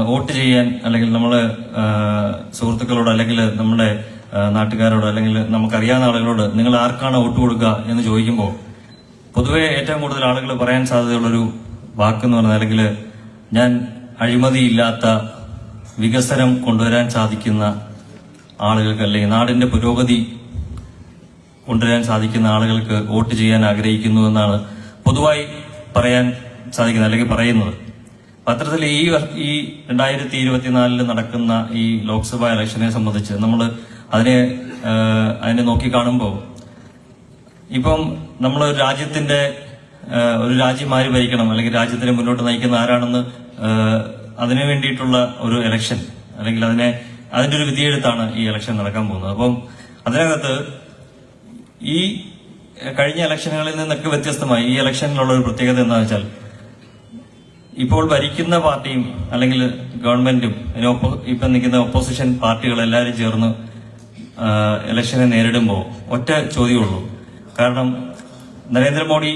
വോട്ട് ചെയ്യാൻ അല്ലെങ്കിൽ നമ്മള് സുഹൃത്തുക്കളോട് അല്ലെങ്കിൽ നമ്മുടെ നാട്ടുകാരോട് അല്ലെങ്കിൽ നമുക്കറിയാവുന്ന ആളുകളോട് നിങ്ങൾ ആർക്കാണ് വോട്ട് കൊടുക്കുക എന്ന് ചോദിക്കുമ്പോൾ പൊതുവെ ഏറ്റവും കൂടുതൽ ആളുകൾ പറയാൻ സാധ്യതയുള്ളൊരു വാക്കെന്ന് പറഞ്ഞാൽ അല്ലെങ്കിൽ ഞാൻ അഴിമതിയില്ലാത്ത വികസനം കൊണ്ടുവരാൻ സാധിക്കുന്ന ആളുകൾക്ക് അല്ലെങ്കിൽ നാടിന്റെ പുരോഗതി കൊണ്ടുവരാൻ സാധിക്കുന്ന ആളുകൾക്ക് വോട്ട് ചെയ്യാൻ ആഗ്രഹിക്കുന്നു എന്നാണ് പൊതുവായി പറയാൻ സാധിക്കുന്നത് അല്ലെങ്കിൽ പറയുന്നത്. പത്രത്തിൽ ഈ 2024 നടക്കുന്ന ഈ ലോക്സഭാ ഇലക്ഷനെ സംബന്ധിച്ച് നമ്മൾ അതിനെ നോക്കിക്കാണുമ്പോൾ ഇപ്പം നമ്മൾ രാജ്യത്തിന്റെ ഒരു രാജ്യം ആര് ഭരിക്കണം അല്ലെങ്കിൽ രാജ്യത്തിനെ മുന്നോട്ട് നയിക്കുന്ന ആരാണെന്ന് അതിനു വേണ്ടിയിട്ടുള്ള ഒരു ഇലക്ഷൻ അല്ലെങ്കിൽ അതിന്റെ ഒരു വിധിയെഴുത്താണ് ഈ ഇലക്ഷൻ നടക്കാൻ പോകുന്നത്. അപ്പം അതിനകത്ത് ഈ കഴിഞ്ഞ ഇലക്ഷനുകളിൽ നിന്നൊക്കെ വ്യത്യസ്തമായി ഈ ഇലക്ഷനിലുള്ള ഒരു പ്രത്യേകത എന്താണെന്ന് വെച്ചാൽ ഇപ്പോൾ ഭരിക്കുന്ന പാർട്ടിയും അല്ലെങ്കിൽ ഗവൺമെന്റും ഇപ്പം നിൽക്കുന്ന ഒപ്പോസിഷൻ പാർട്ടികൾ എല്ലാവരും ചേർന്ന് ഇലക്ഷനെ നേരിടുമ്പോൾ ഒറ്റ ചോദ്യമുള്ളൂ. കാരണം നരേന്ദ്രമോദി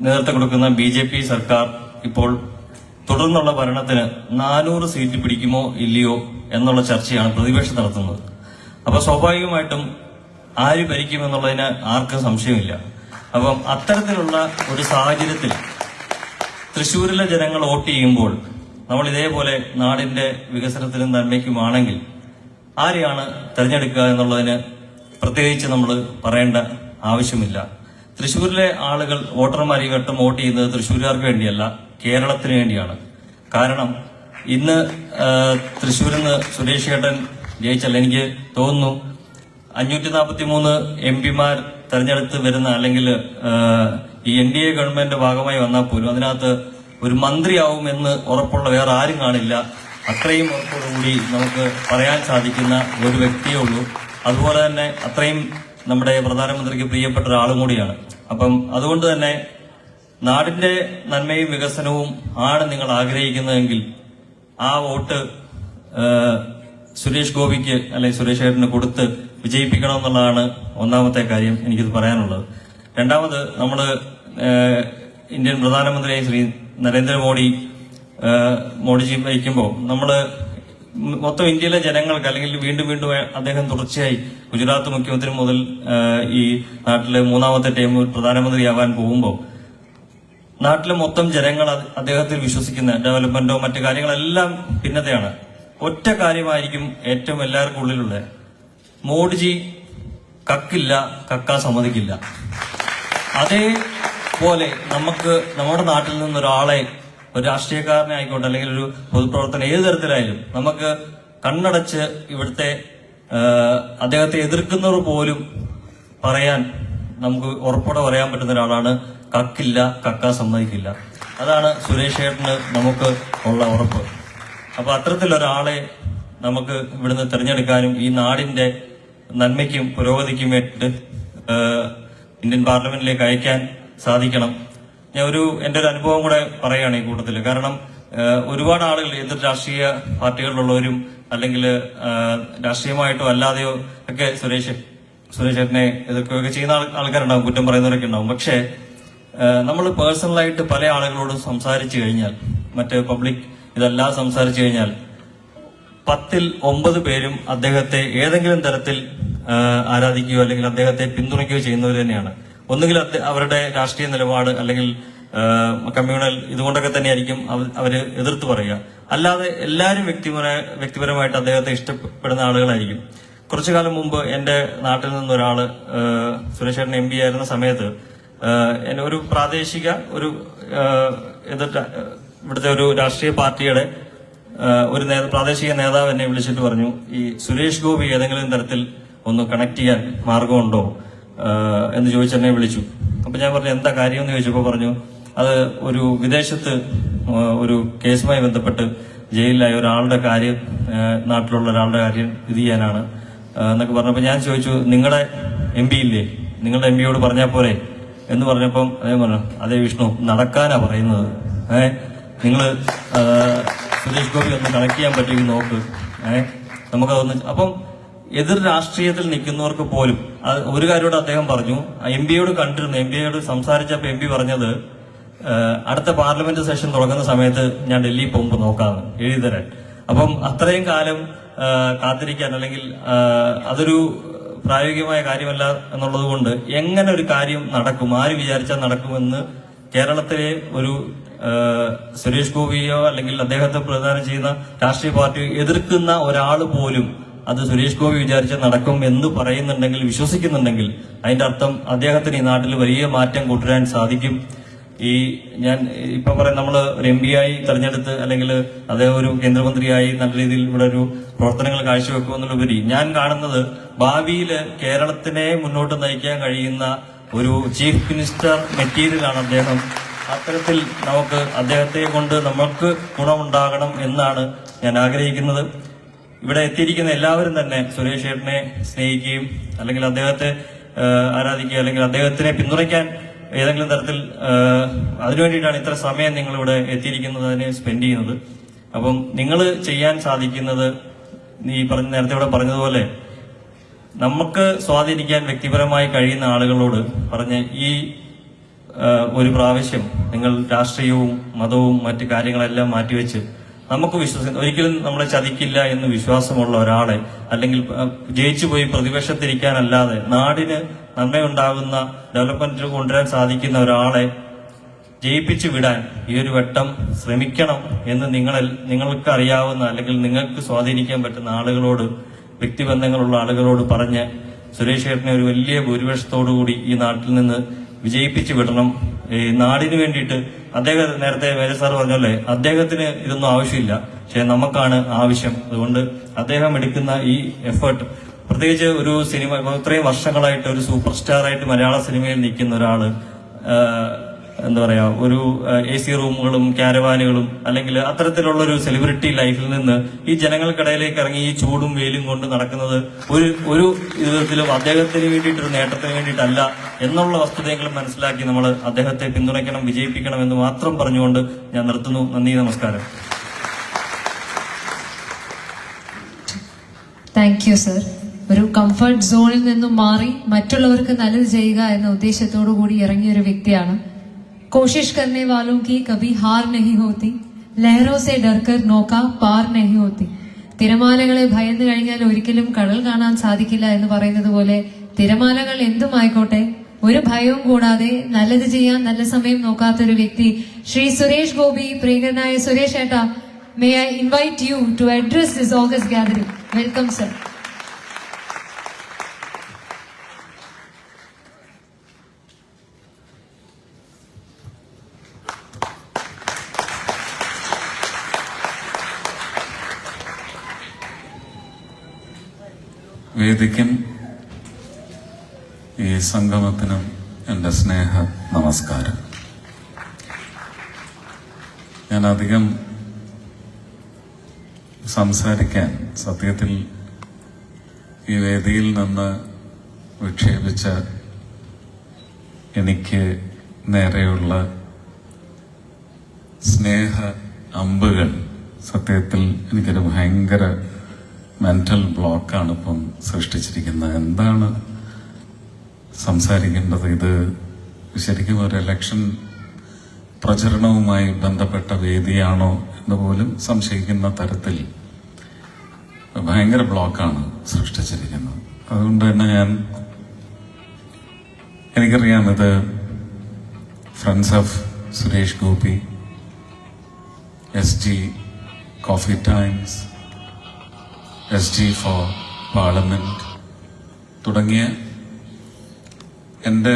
നേതൃത്വം കൊടുക്കുന്ന BJP സർക്കാർ ഇപ്പോൾ തുടർന്നുള്ള ഭരണത്തിന് 400 സീറ്റ് പിടിക്കുമോ ഇല്ലയോ എന്നുള്ള ചർച്ചയാണ് പ്രതിപക്ഷം നടത്തുന്നത്. അപ്പൊ സ്വാഭാവികമായിട്ടും ആര് ഭരിക്കുമെന്നുള്ളതിന് ആർക്കും സംശയമില്ല. അപ്പം അത്തരത്തിലുള്ള ഒരു സാഹചര്യത്തിൽ തൃശ്ശൂരിലെ ജനങ്ങൾ വോട്ട് ചെയ്യുമ്പോൾ നമ്മൾ ഇതേപോലെ നാടിന്റെ വികസനത്തിനും നന്മയ്ക്കുമാണെങ്കിൽ ആരെയാണ് തെരഞ്ഞെടുക്കുക എന്നുള്ളതിന് പ്രത്യേകിച്ച് നമ്മൾ പറയേണ്ട ആവശ്യമില്ല. തൃശ്ശൂരിലെ ആളുകൾ വോട്ടർമാർ ഈ വട്ടം വോട്ട് ചെയ്യുന്നത് തൃശ്ശൂരുകാർക്ക് വേണ്ടിയല്ല, കേരളത്തിന് വേണ്ടിയാണ്. കാരണം ഇന്ന് തൃശ്ശൂരിൽ നിന്ന് സുരേഷ് ചേട്ടൻ ജയിച്ചല്ല, എനിക്ക് തോന്നുന്നു 543 MP-മാർ തെരഞ്ഞെടുത്ത് വരുന്ന അല്ലെങ്കിൽ ഈ NDA ഗവൺമെന്റിന്റെ ഭാഗമായി വന്നാൽ പോലും അതിനകത്ത് ഒരു മന്ത്രിയാവുമെന്ന് ഉറപ്പുള്ള വേറെ ആരും കാണില്ല. അത്രയും ഉറപ്പോടുകൂടി നമുക്ക് പറയാൻ സാധിക്കുന്ന ഒരു വ്യക്തിയേ ഉള്ളൂ. അതുപോലെ തന്നെ അത്രയും നമ്മുടെ പ്രധാനമന്ത്രിക്ക് പ്രിയപ്പെട്ട ഒരാളും കൂടിയാണ്. അപ്പം അതുകൊണ്ട് തന്നെ നാടിന്റെ നന്മയും വികസനവും ആണ് നിങ്ങൾ ആഗ്രഹിക്കുന്നതെങ്കിൽ ആ വോട്ട് സുരേഷ് ഗോപിക്ക് അല്ലെങ്കിൽ സുരേഷ് ചേട്ടന് കൊടുത്ത് വിജയിപ്പിക്കണമെന്നുള്ളതാണ് ഒന്നാമത്തെ കാര്യം എനിക്കിത് പറയാനുള്ളത്. രണ്ടാമത് നമ്മള് ഇന്ത്യൻ പ്രധാനമന്ത്രിയായി ശ്രീ മോഡിജി ഭരിക്കുമ്പോൾ നമ്മള് മൊത്തം ഇന്ത്യയിലെ ജനങ്ങൾക്ക് അല്ലെങ്കിൽ വീണ്ടും അദ്ദേഹം തുടർച്ചയായി ഗുജറാത്ത് മുഖ്യമന്ത്രി മുതൽ ഈ നാട്ടിലെ 3ാമത്തെ ടൈം പ്രധാനമന്ത്രിയാവാൻ പോകുമ്പോൾ നാട്ടിലെ മൊത്തം ജനങ്ങൾ അദ്ദേഹത്തിൽ വിശ്വസിക്കുന്ന ഡെവലപ്മെന്റോ മറ്റു കാര്യങ്ങളെല്ലാം ഭിന്നതയാണ്. ഒറ്റ കാര്യമായിരിക്കും ഏറ്റവും എല്ലാവർക്കും ഉള്ളിലുള്ള, മോഡിജി കക്കില്ല, കക്കാൻ സമ്മതിക്കില്ല. അതേപോലെ നമുക്ക് നമ്മുടെ നാട്ടിൽ നിന്നൊരാളെ, ഒരു രാഷ്ട്രീയക്കാരനെ ആയിക്കോട്ടെ അല്ലെങ്കിൽ ഒരു പൊതുപ്രവർത്തനം ഏത് തരത്തിലായാലും നമുക്ക് കണ്ണടച്ച് ഇവിടുത്തെ അദ്ദേഹത്തെ എതിർക്കുന്നവർ പോലും പറയാൻ നമുക്ക് ഉറപ്പോടെ പറയാൻ പറ്റുന്ന ഒരാളാണ് കക്കില്ല, കക്കാൻ സമ്മതിക്കില്ല. അതാണ് സുരേഷ് ചേട്ടന് നമുക്ക് ഉള്ള ഉറപ്പ്. അപ്പൊ അത്തരത്തിലൊരാളെ നമുക്ക് ഇവിടുന്ന് തിരഞ്ഞെടുക്കാനും ഈ നാടിന്റെ നന്മയ്ക്കും പുരോഗതിക്കും വേണ്ടിയിട്ട് ഇന്ത്യൻ പാർലമെന്റിലേക്ക് അയക്കാൻ സാധിക്കണം. ഞാൻ എന്റെ ഒരു അനുഭവം കൂടെ പറയുകയാണ് ഈ കൂട്ടത്തില്. കാരണം ഒരുപാട് ആളുകൾ എതിർ രാഷ്ട്രീയ പാർട്ടികളിലുള്ളവരും അല്ലെങ്കിൽ രാഷ്ട്രീയമായിട്ടോ അല്ലാതെയോ ഒക്കെ സുരേഷ് ചേട്ടനെ എതിർക്കുകയൊക്കെ ചെയ്യുന്ന ആൾക്കാരുണ്ടാവും, കുറ്റം പറയുന്നവരൊക്കെ ഉണ്ടാവും. പക്ഷേ നമ്മൾ പേഴ്സണലായിട്ട് പല ആളുകളോടും സംസാരിച്ചു കഴിഞ്ഞാൽ, മറ്റ് പബ്ലിക് ഇതെല്ലാം സംസാരിച്ചു കഴിഞ്ഞാൽ 10ൽ 9 പേരും അദ്ദേഹത്തെ ഏതെങ്കിലും തരത്തിൽ ആരാധിക്കുകയോ അല്ലെങ്കിൽ അദ്ദേഹത്തെ പിന്തുണയ്ക്കുകയോ ചെയ്യുന്നവർ തന്നെയാണ്. ഒന്നുകിൽ അവരുടെ രാഷ്ട്രീയ നിലപാട് അല്ലെങ്കിൽ കമ്മ്യൂണൽ ഇതുകൊണ്ടൊക്കെ തന്നെയായിരിക്കും അവര് എതിർത്ത് പറയുക. അല്ലാതെ എല്ലാവരും വ്യക്തിപരമായിട്ട് അദ്ദേഹത്തെ ഇഷ്ടപ്പെടുന്ന ആളുകളായിരിക്കും. കുറച്ചു കാലം മുമ്പ് എന്റെ നാട്ടിൽ നിന്നൊരാള് സുരേഷ് ചേട്ടൻ MP ആയിരുന്ന സമയത്ത് എന്നെ ഒരു പ്രാദേശിക ഇവിടുത്തെ ഒരു രാഷ്ട്രീയ പാർട്ടിയുടെ ഒരു പ്രാദേശിക നേതാവ് എന്നെ വിളിച്ചിട്ട് പറഞ്ഞു, ഈ സുരേഷ് ഗോപി ഏതെങ്കിലും തരത്തിൽ ഒന്ന് കണക്ട് ചെയ്യാൻ മാർഗമുണ്ടോ എന്ന് ചോദിച്ചെന്നെ വിളിച്ചു. അപ്പൊ ഞാൻ പറഞ്ഞു എന്താ കാര്യം എന്ന് ചോദിച്ചപ്പോ പറഞ്ഞു അത് ഒരു വിദേശത്ത് ഒരു കേസുമായി ബന്ധപ്പെട്ട് ജയിലിലായ ഒരാളുടെ കാര്യം, നാട്ടിലുള്ള ഒരാളുടെ കാര്യം ഇത് ചെയ്യാനാണ് എന്നൊക്കെ പറഞ്ഞപ്പോ ഞാൻ ചോദിച്ചു, നിങ്ങളുടെ MP ഇല്ലേ, നിങ്ങളുടെ MP-യോട് പറഞ്ഞാൽ പോരെ എന്ന് പറഞ്ഞപ്പം അതേ പറഞ്ഞു, അതേ വിഷ്ണു നടക്കാനാ പറയുന്നത്, നിങ്ങള് സുരേഷ് ഗോപി ഒന്ന് കണക്ട് ചെയ്യാൻ പറ്റുമെങ്കിൽ നോക്ക്. നമുക്കതൊന്ന് അപ്പം എതിർ രാഷ്ട്രീയത്തിൽ നിൽക്കുന്നവർക്ക് പോലും ഒരു കാര്യമോട് അദ്ദേഹം പറഞ്ഞു, MP യോട് കണ്ടിരുന്നു, MP യോട് സംസാരിച്ചപ്പോൾ MP പറഞ്ഞത് അടുത്ത പാർലമെന്റ് സെഷൻ തുടങ്ങുന്ന സമയത്ത് ഞാൻ ഡൽഹി പോകുമ്പോൾ നോക്കാമെന്ന് എഴുതി തരാൻ. അപ്പം അത്രയും കാലം കാത്തിരിക്കാൻ അല്ലെങ്കിൽ അതൊരു പ്രായോഗികമായ കാര്യമല്ല എന്നുള്ളത് കൊണ്ട് എങ്ങനെ ഒരു കാര്യം നടക്കും, ആര് വിചാരിച്ചാൽ നടക്കുമെന്ന് കേരളത്തിലെ ഒരു സുരേഷ് ഗോപിയോ അല്ലെങ്കിൽ അദ്ദേഹത്തെ പ്രദാനം ചെയ്യുന്ന രാഷ്ട്രീയ പാർട്ടിയോ എതിർക്കുന്ന ഒരാൾ പോലും അത് സുരേഷ് ഗോപി വിചാരിച്ചാൽ നടക്കും എന്ന് പറയുന്നുണ്ടെങ്കിൽ, വിശ്വസിക്കുന്നുണ്ടെങ്കിൽ, അതിന്റെ അർത്ഥം അദ്ദേഹത്തിന് ഈ നാട്ടിൽ വലിയ മാറ്റം കൊണ്ടുവരാൻ സാധിക്കും. ഞാൻ ഇപ്പൊ പറയാം, നമ്മൾ ഒരു MP ആയി തെരഞ്ഞെടുത്ത് അല്ലെങ്കിൽ അദ്ദേഹം ഒരു കേന്ദ്രമന്ത്രിയായി നല്ല രീതിയിൽ ഇവിടെ ഒരു പ്രവർത്തനങ്ങൾ കാഴ്ചവെക്കുമെന്നുള്ളപരി ഞാൻ കാണുന്നത് ഭാവിയിൽ കേരളത്തിനെ മുന്നോട്ട് നയിക്കാൻ കഴിയുന്ന ഒരു ചീഫ് മിനിസ്റ്റർ മെറ്റീരിയലാണ് അദ്ദേഹം. അത്തരത്തിൽ നമുക്ക് അദ്ദേഹത്തെ കൊണ്ട് നമുക്ക് ഗുണമുണ്ടാകണം എന്നാണ് ഞാൻ ആഗ്രഹിക്കുന്നത്. ഇവിടെ എത്തിയിരിക്കുന്ന എല്ലാവരും തന്നെ സുരേഷ് ഏട്ടനെ സ്നേഹിക്കുകയും അല്ലെങ്കിൽ അദ്ദേഹത്തെ ആരാധിക്കുക അല്ലെങ്കിൽ അദ്ദേഹത്തിനെ പിന്തുണയ്ക്കാൻ ഏതെങ്കിലും തരത്തിൽ അതിനുവേണ്ടിയിട്ടാണ് ഇത്ര സമയം നിങ്ങൾ ഇവിടെ എത്തിയിരിക്കുന്നത്, അതിനെ സ്പെൻഡ് ചെയ്യുന്നത്. അപ്പം നിങ്ങൾ ചെയ്യാൻ സാധിക്കുന്നത് നേരത്തെ ഇവിടെ പറഞ്ഞതുപോലെ നമുക്ക് സ്വാധീനിക്കാൻ വ്യക്തിപരമായി കഴിയുന്ന ആളുകളോട് പറഞ്ഞ് ഈ ഒരു പ്രാവശ്യം നിങ്ങൾ രാഷ്ട്രീയവും മതവും മറ്റു കാര്യങ്ങളെല്ലാം മാറ്റിവെച്ച് നമുക്ക് ഒരിക്കലും നമ്മളെ ചതിക്കില്ല എന്ന് വിശ്വാസമുള്ള ഒരാളെ അല്ലെങ്കിൽ ജയിച്ചു പോയി പ്രതിപക്ഷത്തിരിക്കാനല്ലാതെ നാടിന് നന്മയുണ്ടാകുന്ന ഡെവലപ്മെന്റ് കൊണ്ടുവരാൻ സാധിക്കുന്ന ഒരാളെ ജയിപ്പിച്ചു വിടാൻ ഈ ഒരു വട്ടം ശ്രമിക്കണം എന്ന് നിങ്ങൾക്ക് അറിയാവുന്ന അല്ലെങ്കിൽ നിങ്ങൾക്ക് സ്വാധീനിക്കാൻ പറ്റുന്ന ആളുകളോട്, വ്യക്തിബന്ധങ്ങളുള്ള ആളുകളോട് പറഞ്ഞ് സുരേഷ് ഏട്ടനെ ഒരു വലിയ ഭൂരിപക്ഷത്തോടുകൂടി ഈ നാട്ടിൽ നിന്ന് വിജയിപ്പിച്ചു വിടണം. ഈ നാടിന് വേണ്ടിയിട്ട് അദ്ദേഹം നേരത്തെ വേറെ സാർ പറഞ്ഞല്ലേ, അദ്ദേഹത്തിന് ഇതൊന്നും ആവശ്യമില്ല, പക്ഷെ നമുക്കാണ് ആവശ്യം. അതുകൊണ്ട് അദ്ദേഹം എടുക്കുന്ന ഈ എഫേർട്ട്, പ്രത്യേകിച്ച് ഒരു സിനിമ ഇത്രയും വർഷങ്ങളായിട്ട് ഒരു സൂപ്പർ സ്റ്റാർ ആയിട്ട് മലയാള സിനിമയിൽ നിൽക്കുന്ന ഒരാള് എന്താ പറയാ ഒരു AC റൂമുകളും ക്യാരവാനുകളും അല്ലെങ്കിൽ അത്തരത്തിലുള്ള ഒരു സെലിബ്രിറ്റി ലൈഫിൽ നിന്ന് ഈ ജനങ്ങൾക്കിടയിലേക്ക് ഇറങ്ങി ഈ ചൂടും വെയിലും കൊണ്ട് നടക്കുന്നത് ഒരു വിധത്തിലും അദ്ദേഹത്തിന് വേണ്ടിയിട്ടൊരു നേട്ടത്തിന് വേണ്ടിയിട്ടല്ല എന്നുള്ള വസ്തുതയെങ്കിലും മനസ്സിലാക്കി നമ്മൾ അദ്ദേഹത്തെ പിന്തുണയ്ക്കണം, വിജയിപ്പിക്കണം എന്ന് മാത്രം പറഞ്ഞുകൊണ്ട് ഞാൻ നിർത്തുന്നു. നന്ദി, നമസ്കാരം. Thank you sir. ഒരു കംഫർട്ട് സോണിൽ നിന്നും മാറി മറ്റുള്ളവർക്ക് നല്ലത് ചെയ്യുക എന്ന ഉദ്ദേശത്തോടു കൂടി ഇറങ്ങിയ ഒരു വ്യക്തിയാണ്. कोशिश करने वालों की कभी हार नहीं होती, लहरों से डरकर नौका पार नहीं होती. തിരമാലകളെ ഭയന്നു കഴിഞ്ഞാൽ ഒരിക്കലും കടൽ കാണാൻ സാധിക്കില്ല എന്ന് പറയുന്നത് പോലെ തിരമാലകൾ എന്തുമായിക്കോട്ടെ ഒരു ഭയവും കൂടാതെ നല്ലത് ചെയ്യാൻ നല്ല സമയം നോക്കാത്ത ഒരു വ്യക്തി ശ്രീ സുരേഷ് ഗോപി. പ്രിയങ്കരനായ സുരേഷ് ഏട്ടാ, may I invite you to address this august gathering. Welcome sir. വേദിക്കും ഈ സംഗമത്തിനും എൻ്റെ സ്നേഹ നമസ്കാരം. ഞാൻ അധികം സംസാരിക്കാൻ സത്യത്തിൽ ഈ വേദിയിൽ നിന്ന് വിക്ഷേപിച്ച എനിക്ക് നേരെയുള്ള സ്നേഹ അമ്പുകൾ സത്യത്തിൽ എനിക്കൊരു ഭയങ്കര മെന്റൽ ബ്ലോക്കാണ് ഇപ്പം സൃഷ്ടിച്ചിരിക്കുന്നത്. എന്താണ് സംസാരിക്കേണ്ടത്? ഇത് ശരിക്കും ഒരു ഇലക്ഷൻ പ്രചരണവുമായി ബന്ധപ്പെട്ട വേദിയാണോ എന്ന് പോലും സംശയിക്കുന്ന തരത്തിൽ ഭയങ്കര ബ്ലോക്കാണ് സൃഷ്ടിച്ചിരിക്കുന്നത്. അതുകൊണ്ട് തന്നെ എനിക്കറിയാം ഇത് friends of Suresh Gopi, SG coffee times, SG for parliament തുടങ്ങിയ എൻ്റെ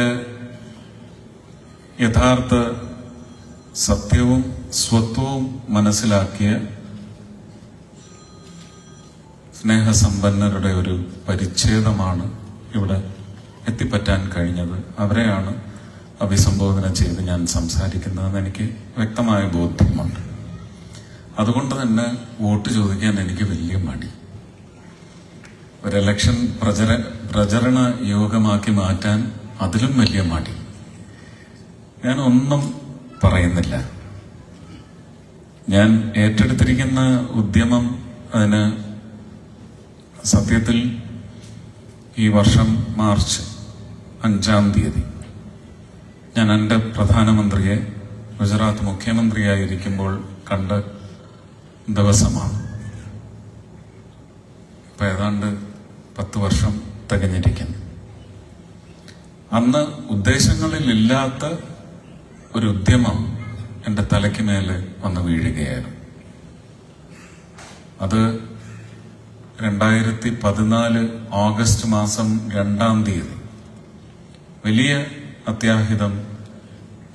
യഥാർത്ഥ സത്യവും സ്വത്വവും മനസ്സിലാക്കിയ സ്നേഹസമ്പന്നരുടെ ഒരു പരിച്ഛേദമാണ് ഇവിടെ എത്തിപ്പറ്റാൻ കഴിഞ്ഞത്. അവരെയാണ് അഭിസംബോധന ചെയ്ത് ഞാൻ സംസാരിക്കുന്നതെന്ന് എനിക്ക് വ്യക്തമായ ബോധ്യമുണ്ട്. അതുകൊണ്ട് തന്നെ വോട്ട് ചോദിക്കാൻ എനിക്ക് വലിയ മടി. ഒരു ഇലക്ഷൻ പ്രചരണ യോഗമാക്കി മാറ്റാൻ അതിലും വലിയ മടി. ഞാൻ ഒന്നും പറയുന്നില്ല. ഞാൻ ഏറ്റെടുത്തിരിക്കുന്ന ഉദ്യമം അതിന് സത്യത്തിൽ ഈ വർഷം മാർച്ച് 5-ാം തീയതി ഞാൻ എൻ്റെ പ്രധാനമന്ത്രിയെ ഗുജറാത്ത് മുഖ്യമന്ത്രിയായിരിക്കുമ്പോൾ കണ്ട ദിവസമാണ്. ഇപ്പൊ ഏതാണ്ട് 10 വർഷം തികഞ്ഞിരിക്കുന്നു. അന്ന് ഉദ്ദേശങ്ങളിലില്ലാത്ത ഒരു ഉദ്യമം എന്റെ തലയ്ക്ക് മേലെ വന്ന് വീഴുകയായിരുന്നു. അത് 2014 ഓഗസ്റ്റ് മാസം 2-ാം തീയതി വലിയ അത്യാഹിതം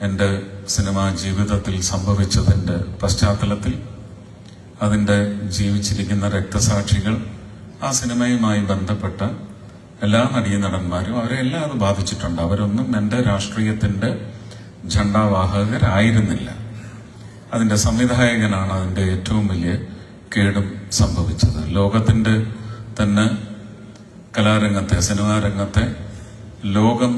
എന്റെ സിനിമാ ജീവിതത്തിൽ സംഭവിച്ചതിന്റെ പശ്ചാത്തലത്തിൽ അതിന്റെ ജീവിച്ചിരിക്കുന്ന രക്തസാക്ഷികൾ, ആ സിനിമയുമായി ബന്ധപ്പെട്ട എല്ലാ നടീനടന്മാരും അവരെല്ലാം അത് ബാധിച്ചിട്ടുണ്ട്. അവരൊന്നും എന്റെ രാഷ്ട്രീയത്തിന്റെ ഝണ്ഡാവാഹകരായിരുന്നില്ല. അതിന്റെ സംവിധായകനാണ് അതിന്റെ ഏറ്റവും വലിയ കേടും സംഭവിച്ചത്. ലോകത്തിന്റെ തന്നെ കലാരംഗത്തെ, സിനിമാ രംഗത്തെ ലോകം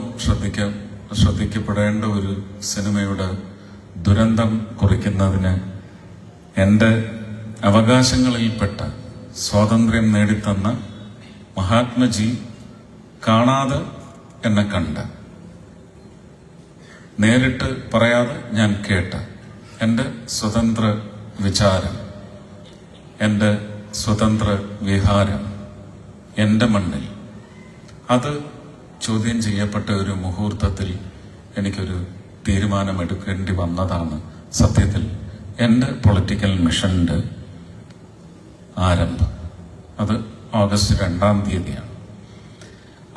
ശ്രദ്ധിക്കപ്പെടേണ്ട ഒരു സിനിമയുടെ ദുരന്തം കുറിക്കുന്നതിന് എന്റെ അവകാശങ്ങളിൽപ്പെട്ട സ്വാതന്ത്ര്യം നേടിത്തന്ന മഹാത്മജി കാണാതെ എന്നെ കണ്ട, നേരിട്ട് പറയാതെ ഞാൻ കേട്ട എന്റെ സ്വതന്ത്ര വിചാരം, എന്റെ സ്വതന്ത്ര വിഹാരം എന്റെ മണ്ണിൽ അത് ചോദ്യം ചെയ്യപ്പെട്ട ഒരു മുഹൂർത്തത്തിൽ എനിക്കൊരു തീരുമാനമെടുക്കേണ്ടി വന്നതാണ് സത്യത്തിൽ എന്റെ പൊളിറ്റിക്കൽ മിഷന്റെ ആരംഭം. അത് ഓഗസ്റ്റ് 2-ാം തീയതിയാണ്.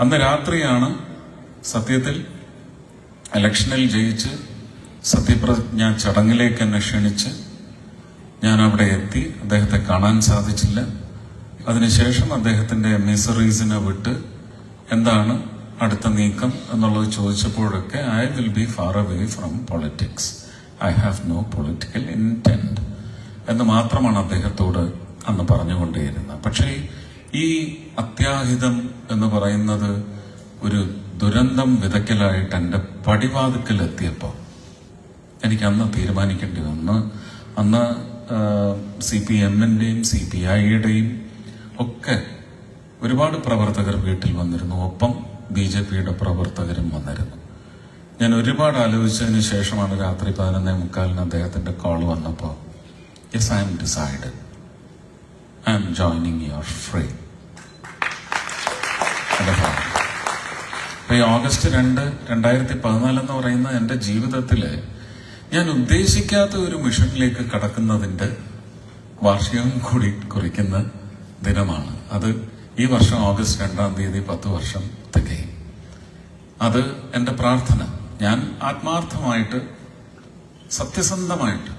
അന്ന് രാത്രിയാണ് സത്യത്തിൽ ഇലക്ഷനിൽ ജയിച്ച് സത്യപ്രതിജ്ഞ ചടങ്ങിലേക്ക് എന്നെ ക്ഷണിച്ച് ഞാൻ അവിടെ എത്തി. അദ്ദേഹത്തെ കാണാൻ സാധിച്ചില്ല. അതിനുശേഷം അദ്ദേഹത്തിന്റെ എമിസറീസിനെ വിട്ട് എന്താണ് അടുത്ത നീക്കം എന്നുള്ളത് ചോദിച്ചപ്പോഴൊക്കെ I will be far away from politics, I have no political intent എന്ന് മാത്രമാണ് അദ്ദേഹത്തോട് അന്ന് പറഞ്ഞുകൊണ്ടേയിരുന്നത്. പക്ഷേ ഈ അത്യാഹിതം എന്ന് പറയുന്നത് ഒരു ദുരന്തം വിതയ്ക്കലായിട്ട് എന്റെ പടിവാതിക്കലെത്തിയപ്പോൾ എനിക്ക് അന്ന് തീരുമാനിക്കേണ്ടി വന്നു. അന്ന് CPM-ന്റെയും CPI-യുടെയും ഒക്കെ ഒരുപാട് പ്രവർത്തകർ വീട്ടിൽ വന്നിരുന്നു. ഒപ്പം BJP-യുടെ പ്രവർത്തകരും വന്നിരുന്നു. ഞാൻ ഒരുപാട് ആലോചിച്ചതിന് ശേഷമാണ് രാത്രി 11:45 അദ്ദേഹത്തിന്റെ കോൾ വന്നപ്പോൾ yes, I M decided, I M joining your free. അപ്പൊ ഈ ഓഗസ്റ്റ് 2, 2014 എന്ന് പറയുന്ന എന്റെ ജീവിതത്തില് ഞാൻ ഉദ്ദേശിക്കാത്ത ഒരു മിഷനിലേക്ക് കടക്കുന്നതിന്റെ വാർഷികം കൂടി കുറിക്കുന്ന ദിനമാണ്. അത് ഈ വർഷം ഓഗസ്റ്റ് 2-ാം തീയതി 10 വർഷം തികയും. അത് എന്റെ പ്രാർത്ഥന. ഞാൻ ആത്മാർത്ഥമായിട്ട് സത്യസന്ധമായിട്ട്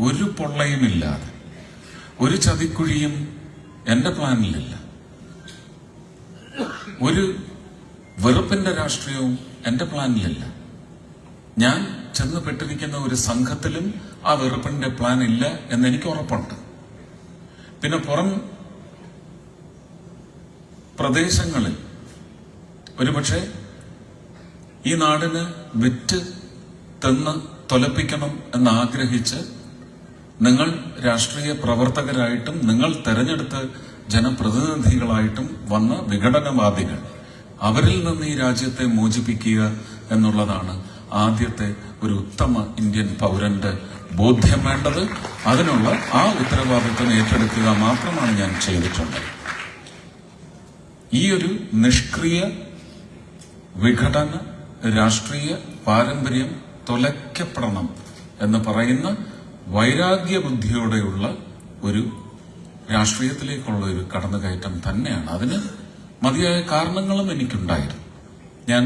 ഒരു പൊള്ളയുമില്ലാതെ, ഒരു ചതിക്കുഴിയും എന്റെ പ്ലാനിലില്ല, ഒരു വെറുപ്പിന്റെ രാഷ്ട്രീയവും എന്റെ പ്ലാനിലില്ല. ഞാൻ ചെന്നുപെട്ടിരിക്കുന്ന ഒരു സംഘത്തിലും ആ വെറുപ്പിന്റെ പ്ലാൻ ഇല്ല എന്ന് എനിക്ക് ഉറപ്പുണ്ട്. പിന്നെ പുറം പ്രദേശങ്ങളിൽ ഒരുപക്ഷെ ഈ നാടിന് വിറ്റ് തിന്ന് തൊലപ്പിക്കണം എന്നാഗ്രഹിച്ച് നിങ്ങൾ രാഷ്ട്രീയ പ്രവർത്തകരായിട്ടും നിങ്ങൾ തെരഞ്ഞെടുത്ത ജനപ്രതിനിധികളായിട്ടും വന്ന വിഘടനവാദികൾ, അവരിൽ നിന്ന് ഈ രാജ്യത്തെ മോചിപ്പിക്കുക എന്നുള്ളതാണ് ആദ്യത്തെ ഒരു ഉത്തമ ഇന്ത്യൻ പൗരന്റെ ബോധ്യം വേണ്ടത്. അതിനുള്ള ആ ഉത്തരവാദിത്വം ഏറ്റെടുക്കുക മാത്രമാണ് ഞാൻ ചെയ്തിട്ടുള്ളത്. ഈ ഒരു നിഷ്ക്രിയ വിഘടന രാഷ്ട്രീയ പാരമ്പര്യം തൊലയ്ക്കപ്പെടണം എന്ന് പറയുന്ന വൈരാഗ്യ ബുദ്ധിയോടെയുള്ള ഒരു രാഷ്ട്രീയത്തിലേക്കുള്ള ഒരു കടന്നുകയറ്റം തന്നെയാണ്. അതിന് മതിയായ കാരണങ്ങളും എനിക്കുണ്ടായിരുന്നു. ഞാൻ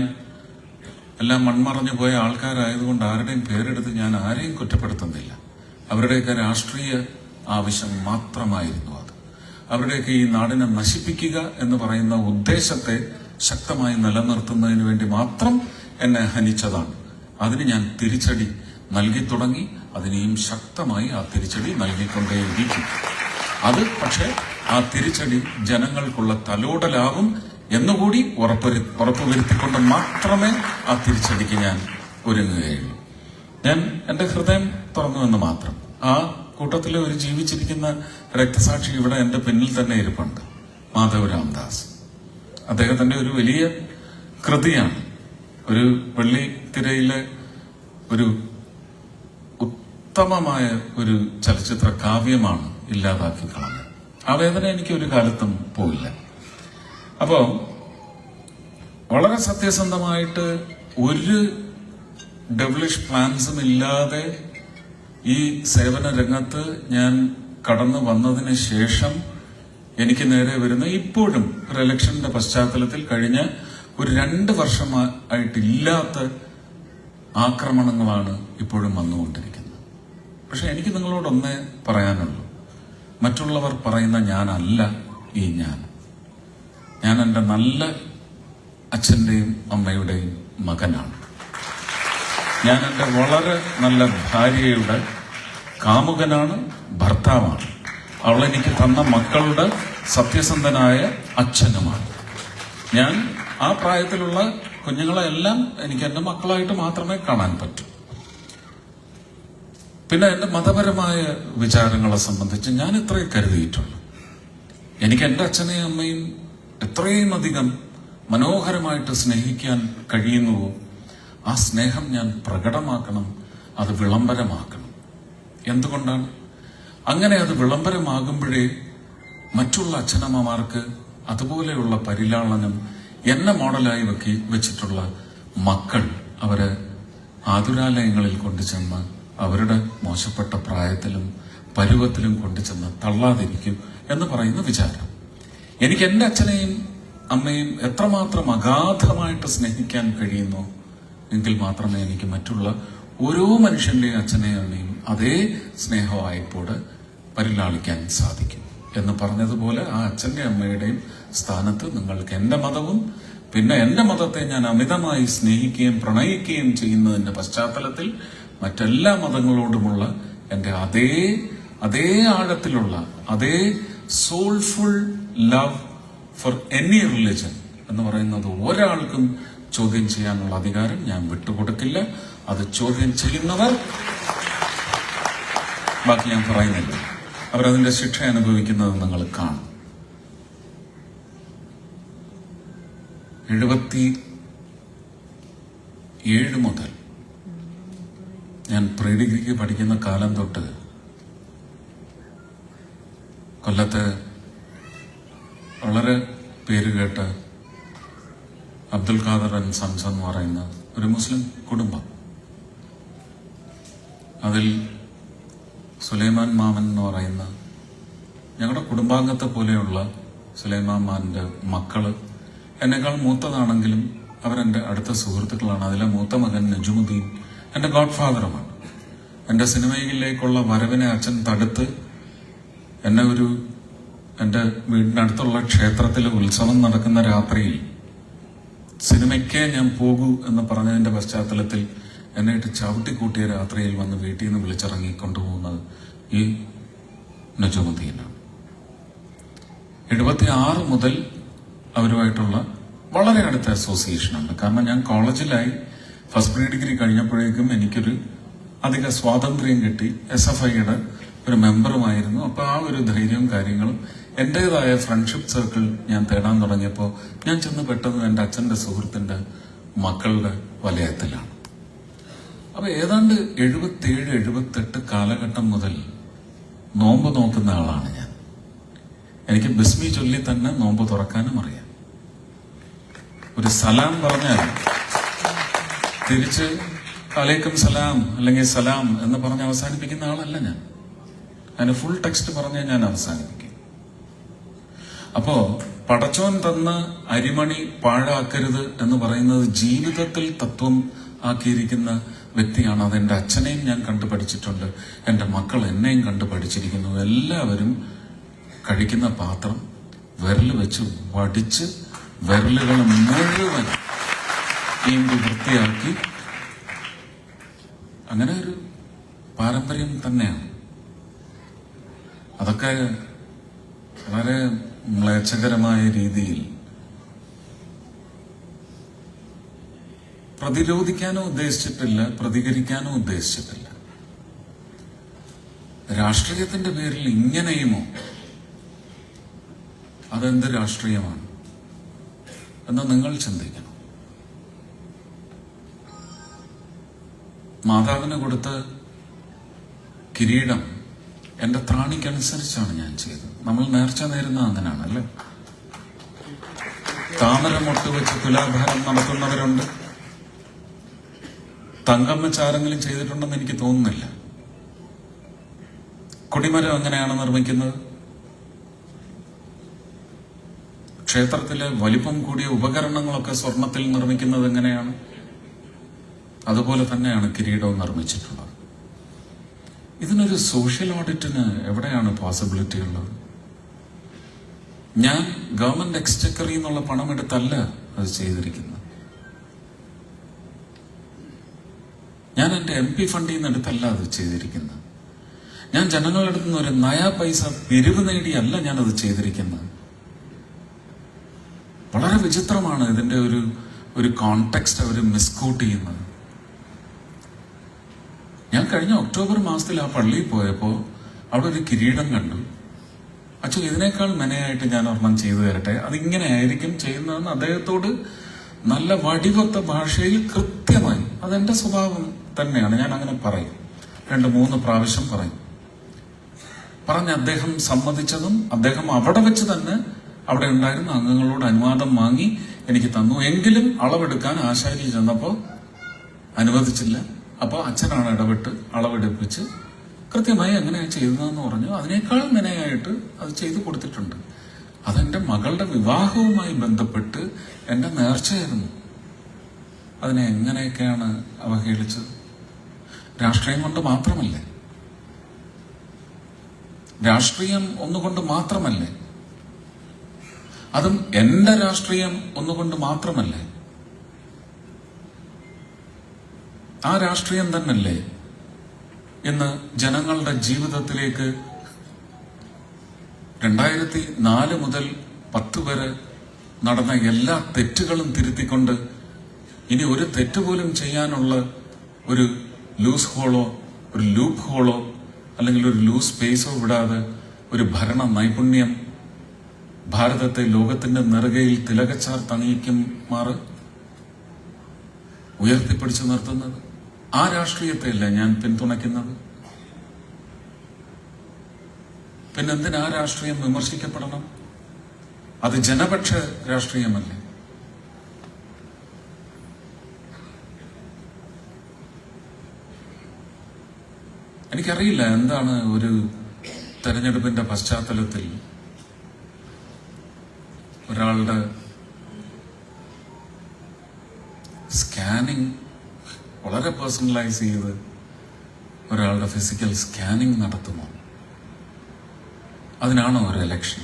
എല്ലാം മൺമറഞ്ഞു പോയ ആൾക്കാരായതുകൊണ്ട് ആരുടെയും പേരെടുത്ത് ഞാൻ ആരെയും കുറ്റപ്പെടുത്തുന്നില്ല. അവരുടെയൊക്കെ രാഷ്ട്രീയ ആവശ്യം മാത്രമായിരുന്നു അത്. അവരുടെയൊക്കെ ഈ നാടിനെ നശിപ്പിക്കുക എന്ന് പറയുന്ന ഉദ്ദേശത്തെ ശക്തമായി നിലനിർത്തുന്നതിന് വേണ്ടി മാത്രം എന്നെ ഹനിച്ചതാണ്. അതിന് ഞാൻ തിരിച്ചടി നൽകി തുടങ്ങി. അതിനെയും ശക്തമായി ആ തിരിച്ചടി നൽകിക്കൊണ്ടേയിരിക്കും. അത് പക്ഷേ ആ തിരിച്ചടി ജനങ്ങൾക്കുള്ള തലോടലാകും എന്നുകൂടി ഉറപ്പുവരുത്തിക്കൊണ്ട് മാത്രമേ ആ തിരിച്ചടിക്ക് ഞാൻ ഒരുങ്ങുകയുള്ളൂ. ഞാൻ എന്റെ ഹൃദയം തുറന്നുവെന്ന് മാത്രം. ആ കൂട്ടത്തിലെ ഒരു ജീവിച്ചിരിക്കുന്ന രക്തസാക്ഷി ഇവിടെ എന്റെ പിന്നിൽ തന്നെ ഇരിപ്പുണ്ട്, മാധവ് രാംദാസ്. അദ്ദേഹത്തിന്റെ ഒരു വലിയ കൃതിയാണ്, ഒരു വെള്ളിത്തിരയിലെ ഒരു ഉത്തമമായ ഒരു ചലച്ചിത്ര കാവ്യമാണ് ഇല്ലാതാക്കി കളഞ്ഞത്. ആ വേദന എനിക്ക് ഒരു കാലത്തും പോയില്ല. അപ്പോ വളരെ സത്യസന്ധമായിട്ട് ഒരു ഡെവലിഷ് പ്ലാൻസും ഇല്ലാതെ ഈ സേവന രംഗത്ത് ഞാൻ കടന്നു വന്നതിന് ശേഷം എനിക്ക് നേരെ വരുന്ന ഇപ്പോഴും ഒരു ഇലക്ഷന്റെ പശ്ചാത്തലത്തിൽ കഴിഞ്ഞ ഒരു 2 വർഷമായിട്ടില്ലാത്ത ആക്രമണങ്ങളാണ് ഇപ്പോഴും വന്നുകൊണ്ടിരിക്കുന്നത്. പക്ഷെ എനിക്ക് നിങ്ങളോടൊന്നേ പറയാനുള്ളൂ, മറ്റുള്ളവർ പറയുന്ന ഞാനല്ല ഈ ഞാൻ എന്റെ നല്ല അച്ഛന്റെയും അമ്മയുടെയും മകനാണ്. ഞാൻ എന്റെ വളരെ നല്ല ഭാര്യയുടെ കാമുകനാണ്, ഭർത്താവാണ്. അവൾ എനിക്ക് തന്ന മക്കളുടെ സത്യസന്ധനായ അച്ഛനുമാണ്. ഞാൻ ആ പ്രായത്തിലുള്ള കുഞ്ഞുങ്ങളെല്ലാം എനിക്ക് എന്റെ മക്കളായിട്ട് മാത്രമേ കാണാൻ പറ്റൂ. പിന്നെ എന്റെ മതപരമായ വിചാരങ്ങളെ സംബന്ധിച്ച് ഞാൻ ഇത്രേ കരുതിയിട്ടുള്ളൂ. എനിക്ക് എന്റെ അച്ഛനെയും അമ്മയും എത്രയും അധികം മനോഹരമായിട്ട് സ്നേഹിക്കാൻ കഴിയുന്നുവോ ആ സ്നേഹം ഞാൻ പ്രകടമാക്കണം, അത് വിളംബരമാക്കണം. എന്തുകൊണ്ടാണ് അങ്ങനെ? അത് വിളംബരമാകുമ്പോഴേ മറ്റുള്ള അച്ഛനമ്മമാർക്ക് അതുപോലെയുള്ള പരിലാളനം എന്നെ മോഡലായി വെച്ചിട്ടുള്ള മക്കൾ അവരെ ആതുരാലയങ്ങളിൽ കൊണ്ടുചെന്ന് അവരുടെ മോശപ്പെട്ട പ്രായത്തിലും പരുവത്തിലും കൊണ്ടുചെന്ന് തള്ളാതിരിക്കും എന്ന് പറയുന്ന വിചാരം. എനിക്ക് എന്റെ അച്ഛനെയും അമ്മയും എത്രമാത്രം അഗാധമായിട്ട് സ്നേഹിക്കാൻ കഴിയുന്നു എങ്കിൽ മാത്രമേ എനിക്ക് മറ്റുള്ള ഓരോ മനുഷ്യന്റെയും അച്ഛനെയും അമ്മയും അതേ സ്നേഹവായ്പോട് പരിലാളിക്കാൻ സാധിക്കും. എന്ന് പറഞ്ഞതുപോലെ ആ അച്ഛന്റെ അമ്മയുടെയും സ്ഥാനത്ത് നിങ്ങൾക്ക് എന്റെ മതവും പിന്നെ എന്റെ മതത്തെ ഞാൻ അമിതമായി സ്നേഹിക്കുകയും പ്രണയിക്കുകയും ചെയ്യുന്നതിന്റെ പശ്ചാത്തലത്തിൽ മറ്റെല്ലാ മതങ്ങളോടുമുള്ള എന്റെ അതേ ആഴത്തിലുള്ള അതേ soulful love for any religion എന്ന് പറയുന്നത് ഒരാൾക്കും ചോദ്യം ചെയ്യാനുള്ള അധികാരം ഞാൻ വിട്ടുകൊടുക്കില്ല. അത് ചോദ്യം ചെയ്യുന്നവർ, ബാക്കി ഞാൻ പറയുന്നില്ല, അവരതിന്റെ ശിക്ഷ അനുഭവിക്കുന്നത് നിങ്ങൾ കാണും. 77 മുതൽ ഞാൻ പ്രീ ഡിഗ്രിക്ക് പഠിക്കുന്ന കാലം തൊട്ട് കൊല്ലത്ത് വളരെ പേരുകേട്ട അബ്ദുൽ ഖാദർ ആൻഡ് സൺസ് എന്ന് പറയുന്ന ഒരു മുസ്ലിം കുടുംബം, അതിൽ സുലൈമാൻ മാമൻ എന്ന് പറയുന്ന ഞങ്ങളുടെ കുടുംബാംഗത്തെ പോലെയുള്ള സുലൈമാൻ മാമന്റെ മക്കള് എന്നെക്കാൾ മൂത്തതാണെങ്കിലും അവരെന്റെ അടുത്ത സുഹൃത്തുക്കളാണ്. അതിലെ മൂത്ത മകൻ നജുമുദ്ദീൻ എന്റെ ഗോഡ് ഫാദറുമാണ്. എന്റെ സിനിമയിലേക്കുള്ള വരവിനെ അച്ഛൻ തടുത്ത് എന്നെ എന്റെ വീടിനടുത്തുള്ള ക്ഷേത്രത്തിൽ ഉത്സവം നടക്കുന്ന രാത്രിയിൽ സിനിമയ്ക്കേ ഞാൻ പോകൂ എന്ന് പറഞ്ഞതിന്റെ പശ്ചാത്തലത്തിൽ എന്നെ ഇട്ട് ചവിട്ടിക്കൂട്ടിയ രാത്രിയിൽ വന്ന് വീട്ടിൽ നിന്ന് വിളിച്ചിറങ്ങി കൊണ്ടുപോകുന്നത് ഈ നജുമുദ്ദീനാണ്. 76 മുതൽ അവരുമായിട്ടുള്ള വളരെ അടുത്ത അസോസിയേഷനുണ്ട്. കാരണം ഞാൻ കോളേജിലായി ഫസ്റ്റ് പ്രീ ഡിഗ്രി കഴിഞ്ഞപ്പോഴേക്കും എനിക്കൊരു അധിക സ്വാതന്ത്ര്യം കിട്ടി. SFIയുടെ ഒരു മെമ്പറുമായിരുന്നു. അപ്പൊ ആ ഒരു ധൈര്യവും കാര്യങ്ങളും എന്റേതായ ഫ്രണ്ട്ഷിപ്പ് സർക്കിൾ ഞാൻ തേടാൻ തുടങ്ങിയപ്പോൾ ഞാൻ ചെന്ന് പെട്ടതും എന്റെ അച്ഛന്റെ സുഹൃത്തിന്റെ മക്കളുടെ വലയത്തിലാണ്. അപ്പൊ ഏതാണ്ട് 77-78 കാലഘട്ടം മുതൽ നോമ്പ് നോക്കുന്ന ആളാണ് ഞാൻ. എനിക്ക് ബിസ്മി ചൊല്ലി തന്നെ നോമ്പ് തുറക്കാനും അറിയാം. ഒരു സലാം പറഞ്ഞാൽ തിരിച്ച് അലൈക്കും സലാം അല്ലെങ്കിൽ സലാം എന്ന് പറഞ്ഞ് അവസാനിപ്പിക്കുന്ന ആളല്ല ഞാൻ. അതിന് ഫുൾ ടെക്സ്റ്റ് പറഞ്ഞ് ഞാൻ അവസാനിപ്പിക്കും. അപ്പോ പടച്ചോൻ തന്ന അരിമണി പാഴാക്കരുത് എന്ന് പറയുന്നത് ജീവിതത്തിൽ തത്വം ആക്കിയിരിക്കുന്ന വ്യക്തിയാണ്. അതെന്റെ അച്ഛനെയും ഞാൻ കണ്ടുപഠിച്ചിട്ടുണ്ട്, എന്റെ മക്കൾ എന്നെയും കണ്ടുപഠിച്ചിരിക്കുന്നു. എല്ലാവരും കഴിക്കുന്ന പാത്രം വിരൽ വെച്ച് വടിച്ച് വിരലുകൾ മുഴുവൻ ഈമ്പി വൃത്തിയാക്കി, അങ്ങനെ ഒരു പാരമ്പര്യം തന്നെയാണ്. അതൊക്കെ വളരെ മ്ലേച്ഛകരമായ രീതിയിൽ പ്രതിരോധിക്കാനോ ഉദ്ദേശിച്ചിട്ടില്ല, പ്രതികരിക്കാനോ ഉദ്ദേശിച്ചിട്ടില്ല. രാഷ്ട്രീയത്തിന്റെ പേരിൽ ഇങ്ങനെയുമോ? അതെന്ത് രാഷ്ട്രീയമാണ് എന്ന് നിങ്ങൾ ചിന്തിക്കണം. മാതാവിന് കൊടുത്ത കിരീടം എന്റെ ത്രാണിക്കനുസരിച്ചാണ് ഞാൻ ചെയ്തത്. നമ്മൾ നേർച്ച നേരുന്ന അങ്ങനെയാണ് അല്ലേ? താമര മൊട്ട് വെച്ച് തുലാഭാരം നടത്തുന്നവരുണ്ട്. തങ്കം വെച്ച് ആരെങ്കിലും ചെയ്തിട്ടുണ്ടെന്ന് എനിക്ക് തോന്നുന്നില്ല. കൊടിമരം എങ്ങനെയാണ് നിർമ്മിക്കുന്നത്? ക്ഷേത്രത്തിലെ വലിപ്പം കൂടിയ ഉപകരണങ്ങളൊക്കെ സ്വർണത്തിൽ നിർമ്മിക്കുന്നത് എങ്ങനെയാണ്? അതുപോലെ തന്നെയാണ് കിരീടവും നിർമ്മിച്ചിട്ടുള്ളത്. ഇതിനൊരു സോഷ്യൽ ഓഡിറ്റിന് എവിടെയാണ് പോസിബിലിറ്റി ഉള്ളത്? ഞാൻ ഗവൺമെന്റ് എക്സ്ചക്കറിൽ നിന്നുള്ള പണമെടുത്തല്ല അത് ചെയ്തിരിക്കുന്നത്. ഞാൻ എന്റെ MP ഫണ്ടിൽ നിന്ന് എടുത്തല്ല അത് ചെയ്തിരിക്കുന്നത്. ഞാൻ ജനങ്ങളുടെ അടുത്ത് നിന്ന് ഒരു നയാ പൈസ പിരിവ് നേടിയല്ല ഞാനത് ചെയ്തിരിക്കുന്നത്. വളരെ വിചിത്രമാണ് ഇതിന്റെ ഒരു കോണ്ടെക്സ്റ്റ് അവർ മിസ്കൂട്ട് ചെയ്യുന്നത്. ഞാൻ കഴിഞ്ഞ ഒക്ടോബർ മാസത്തിൽ ആ പള്ളിയിൽ പോയപ്പോ അവിടെ ഒരു കിരീടം കണ്ടു. അച്ഛൻ ഇതിനേക്കാൾ മെനയായിട്ട് ഞാൻ ഒരെണ്ണം ചെയ്തു തരട്ടെ, അതിങ്ങനെ ആയിരിക്കും ചെയ്യുന്നതെന്ന് അദ്ദേഹത്തോട് നല്ല വടികൊത്ത ഭാഷയിൽ കൃത്യമായി, അതെന്റെ സ്വഭാവം തന്നെയാണ്, ഞാൻ അങ്ങനെ പറയും, 2-3 പ്രാവശ്യം പറയും. പറഞ്ഞ് അദ്ദേഹം സമ്മതിച്ചതും അദ്ദേഹം അവിടെ വെച്ച് തന്നെ അവിടെ ഉണ്ടായിരുന്ന അംഗങ്ങളോട് അനുവാദം വാങ്ങി എനിക്ക് തന്നു. എങ്കിലും അളവെടുക്കാൻ ആശാരി ചെന്നപ്പോ അനുവദിച്ചില്ല. അപ്പോൾ അച്ഛനാണ് ഇടപെട്ട് അളവെടുപ്പിച്ച് കൃത്യമായി എങ്ങനെയാണ് ചെയ്തതെന്ന് പറഞ്ഞു. അതിനേക്കാൾ മെനയായിട്ട് അത് ചെയ്തു കൊടുത്തിട്ടുണ്ട്. അതെന്റെ മകളുടെ വിവാഹവുമായി ബന്ധപ്പെട്ട് എന്റെ നേർച്ചയായിരുന്നു. അതിനെ എങ്ങനെയൊക്കെയാണ് അവഹേളിച്ചത്? രാഷ്ട്രീയം കൊണ്ട് മാത്രമല്ലേ? രാഷ്ട്രീയം ഒന്നുകൊണ്ട് മാത്രമല്ലേ? അതും എന്റെ രാഷ്ട്രീയം ഒന്നുകൊണ്ട് മാത്രമല്ലേ? ആ രാഷ്ട്രീയം തന്നെയല്ലേ ഇന്ന് ജനങ്ങളുടെ ജീവിതത്തിലേക്ക് 2004 മുതൽ 10 വരെ നടന്ന എല്ലാ തെറ്റുകളും തിരുത്തിക്കൊണ്ട് ഇനി ഒരു തെറ്റ് പോലും ചെയ്യാനുള്ള ഒരു ലൂസ് ഹോളോ ഒരു ലൂപ്പ് ഹോളോ അല്ലെങ്കിൽ ഒരു ലൂസ് സ്പേസോ വിടാതെ ഒരു ഭരണ നൈപുണ്യം ഭാരതത്തെ ലോകത്തിന്റെ നെറുകയിൽ തിലകച്ചാർ തണിയിക്കുമാറ് ഉയർത്തിപ്പിടിച്ചു നിർത്തുന്നത്. ആ രാഷ്ട്രീയത്തെയല്ല ഞാൻ പിന്തുണയ്ക്കുന്നത്. പിന്നെന്തിനാ രാഷ്ട്രീയം വിമർശിക്കപ്പെടണം? അത് ജനപക്ഷ രാഷ്ട്രീയമല്ലേ? എനിക്കറിയില്ല എന്താണ് ഒരു തെരഞ്ഞെടുപ്പിന്റെ പശ്ചാത്തലത്തിൽ ഒരാളുടെ സ്കാനിങ് വളരെ പേഴ്സണലൈസ് ചെയ്ത് ഒരാളുടെ ഫിസിക്കൽ സ്കാനിങ് നടത്തുമോ? അതിനാണോ ഒരു ഇലക്ഷൻ?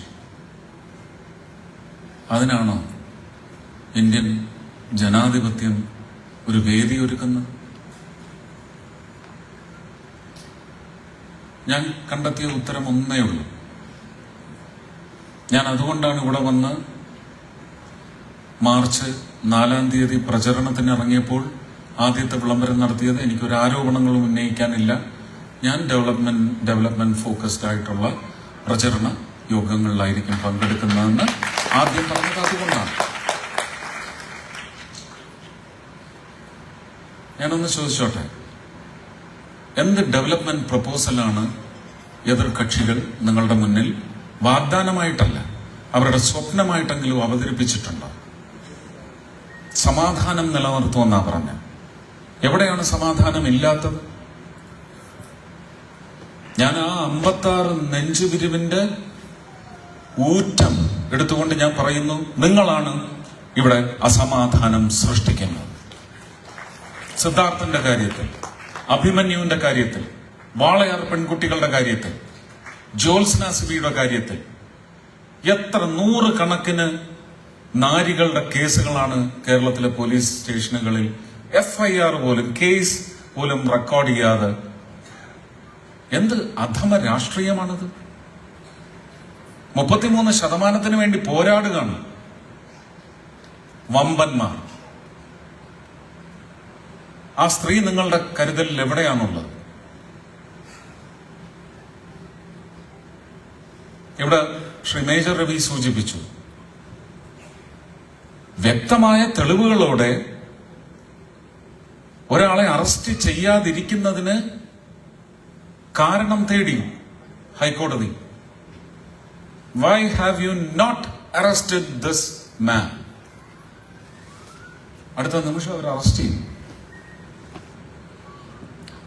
അതിനാണോ ഇന്ത്യൻ ജനാധിപത്യം ഒരു വേദി ഒരുക്കുന്നത്? ഞാൻ കണ്ടെത്തിയ ഉത്തരം ഒന്നേ ഉള്ളൂ. ഞാൻ അതുകൊണ്ടാണ് ഇവിടെ വന്ന് മാർച്ച് 4-ാം തീയതി പ്രചരണത്തിന് ഇറങ്ങിയപ്പോൾ ആദ്യത്തെ വിളംബരം നടത്തിയത്. എനിക്കൊരു ആരോപണങ്ങളും ഉന്നയിക്കാനില്ല. ഞാൻ ഡെവലപ്മെന്റ് ഫോക്കസ്ഡ് ആയിട്ടുള്ള പ്രചരണ യോഗങ്ങളിലായിരിക്കും പങ്കെടുക്കുന്നതെന്ന് ആദ്യം പറഞ്ഞത് അതുകൊണ്ടാണ്. ഞാനൊന്ന് ചോദിച്ചോട്ടെ, എന്ത് ഡെവലപ്മെന്റ് പ്രപ്പോസലാണ് എതിർ കക്ഷികൾ നിങ്ങളുടെ മുന്നിൽ വാഗ്ദാനമായിട്ടല്ല അവരുടെ സ്വപ്നമായിട്ടെങ്കിലും അവതരിപ്പിച്ചിട്ടുണ്ടോ? സമാധാനം നിലനിർത്തുമെന്നാ പറഞ്ഞ. എവിടെയാണ് സമാധാനം ഇല്ലാത്തത്? ഞാൻ ആ 56 നെഞ്ചുവിരിവിന്റെ ഊറ്റം എടുത്തുകൊണ്ട് ഞാൻ പറയുന്നു, നിങ്ങളാണ് ഇവിടെ അസമാധാനം സൃഷ്ടിക്കുന്നത്. സിദ്ധാർത്ഥന്റെ കാര്യത്തിൽ, അഭിമന്യുവിന്റെ കാര്യത്തിൽ, വാളയാർ പെൺകുട്ടികളുടെ കാര്യത്തിൽ, ജോത്സ്ന സിബിയുടെ കാര്യത്തിൽ എത്ര 100 കണക്കിന് നാരികളുടെ കേസുകളാണ് കേരളത്തിലെ പോലീസ് സ്റ്റേഷനുകളിൽ FIR പോലും കേസ് പോലും റെക്കോർഡ് ചെയ്യാതെ. എന്ത് അധമ രാഷ്ട്രീയമാണത്? 33% വേണ്ടി പോരാടുകയാണ് വമ്പന്മാർ. ആ സ്ത്രീ നിങ്ങളുടെ കരുതലിൽ എവിടെയാണുള്ളത്? ഇവിടെ ശ്രീ മേജർ രവി സൂചിപ്പിച്ചു, വ്യക്തമായ തെളിവുകളോടെ ഒരാളെ അറസ്റ്റ് ചെയ്യാതിരിക്കുന്നതിന് കാരണം തേടി ഹൈക്കോടതി. Why have you not arrested this man? അടുത്ത നിമിഷം അവർ അറസ്റ്റ് ചെയ്യും.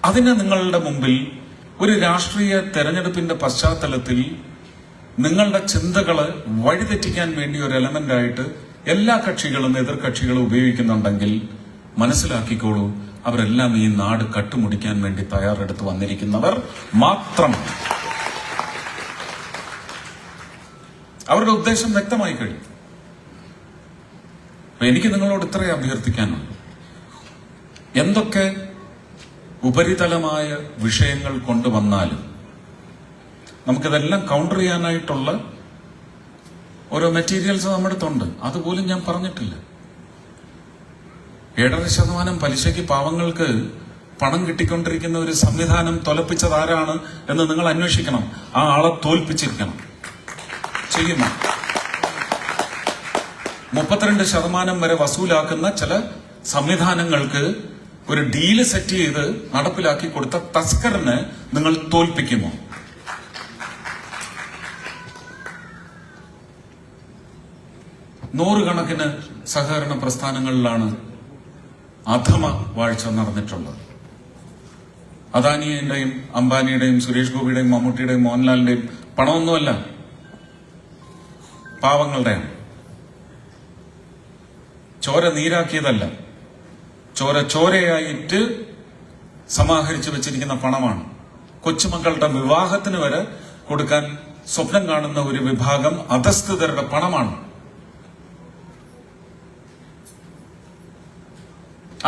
അതിന് നിങ്ങളുടെ മുമ്പിൽ ഒരു രാഷ്ട്രീയ തെരഞ്ഞെടുപ്പിന്റെ പശ്ചാത്തലത്തിൽ നിങ്ങളുടെ ചിന്തകള് വഴിതെറ്റിക്കാൻ വേണ്ടി ഒരു എലമെന്റായിട്ട് എല്ലാ കക്ഷികളും എതിർ കക്ഷികളും ഉപയോഗിക്കുന്നുണ്ടെങ്കിൽ മനസ്സിലാക്കിക്കോളൂ, അവരെല്ലാം ഈ നാട് കട്ടുമുടിക്കാൻ വേണ്ടി തയ്യാറെടുത്ത് വന്നിരിക്കുന്നവർ മാത്രം. അവരുടെ ഉദ്ദേശം വ്യക്തമായി കഴിഞ്ഞു. എനിക്ക് നിങ്ങളോട് ഇത്രയും അഭ്യർത്ഥിക്കാനുണ്ട്. എന്തൊക്കെ ഉപരിതലമായ വിഷയങ്ങൾ കൊണ്ടുവന്നാലും നമുക്കിതെല്ലാം കൗണ്ടർ ചെയ്യാനായിട്ടുള്ള ഓരോ മെറ്റീരിയൽസ് നമ്മുടെ അടുത്തുണ്ട്. അതുപോലും ഞാൻ പറഞ്ഞിട്ടില്ല. 7.5% പലിശയ്ക്ക് പാവങ്ങൾക്ക് പണം കിട്ടിക്കൊണ്ടിരിക്കുന്ന ഒരു സംവിധാനം തൊലപ്പിച്ചത് ആരാണ് എന്ന് നിങ്ങൾ അന്വേഷിക്കണം. ആ ആളെ തോൽപ്പിച്ചിരിക്കണം. ചെയ്യുമോ? 32% വരെ വസൂലാക്കുന്ന ചില സംവിധാനങ്ങൾക്ക് ഒരു ഡീല് സെറ്റ് ചെയ്ത് നടപ്പിലാക്കി കൊടുത്ത തസ്കറിനെ നിങ്ങൾ തോൽപ്പിക്കുമോ? നൂറുകണക്കിന് സഹകരണ പ്രസ്ഥാനങ്ങളിലാണ് അധമ വാഴ്ച നടന്നിട്ടുള്ളത്. അദാനിയുടെയും അംബാനിയുടെയും സുരേഷ് ഗോപിയുടെയും മമ്മൂട്ടിയുടെയും മോഹൻലാലിന്റെയും പണമൊന്നുമല്ല, പാവങ്ങളുടെയാണ്. ചോര നീരാക്കിയതല്ല, ചോരയായിട്ട് സമാഹരിച്ചു വെച്ചിരിക്കുന്ന പണമാണ്. കൊച്ചുമക്കളുടെ വിവാഹത്തിന് വരെ കൊടുക്കാൻ സ്വപ്നം കാണുന്ന ഒരു വിഭാഗം അധസ്ഥിതരുടെ പണമാണ്.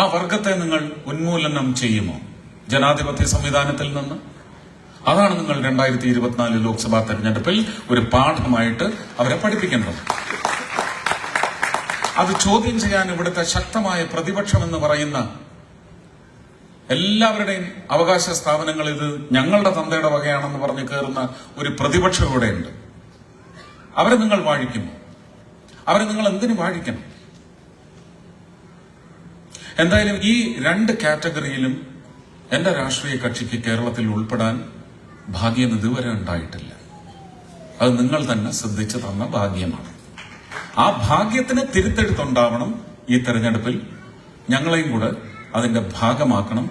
ആ വർഗത്തെ നിങ്ങൾ ഉന്മൂലനം ചെയ്യുമോ ജനാധിപത്യ സംവിധാനത്തിൽ നിന്ന്? അതാണ് നിങ്ങൾ 2024 ലോക്സഭാ തെരഞ്ഞെടുപ്പിൽ ഒരു പാഠമായിട്ട് അവരെ പഠിപ്പിക്കേണ്ടത്. അത് ചോദ്യം ചെയ്യാൻ ഇവിടുത്തെ ശക്തമായ പ്രതിപക്ഷം എന്ന് പറയുന്ന എല്ലാവരുടെയും അവകാശ സ്ഥാപനങ്ങൾ ഇത് ഞങ്ങളുടെ തന്തയുടെ വകയാണെന്ന് പറഞ്ഞ് കയറുന്ന ഒരു പ്രതിപക്ഷം ഇവിടെയുണ്ട്. അവരെ നിങ്ങൾ വാഴിക്കുമോ? അവരെ നിങ്ങൾ എന്തിനു വാഴിക്കണം? എന്തായാലും ഈ 2 കാറ്റഗറിയിലും എന്റെ രാഷ്ട്രീയ കക്ഷിക്ക് കേരളത്തിൽ ഉൾപ്പെടാൻ ഭാഗ്യം ഇതുവരെ ഉണ്ടായിട്ടില്ല. അത് നിങ്ങൾ തന്നെ ശ്രദ്ധിച്ചു തന്ന ഭാഗ്യമാണ്. ആ ഭാഗ്യത്തിന് തിരുത്തെടുത്തുണ്ടാവണം ഈ തെരഞ്ഞെടുപ്പിൽ. ഞങ്ങളെയും കൂടെ അതിന്റെ ഭാഗമാക്കണം.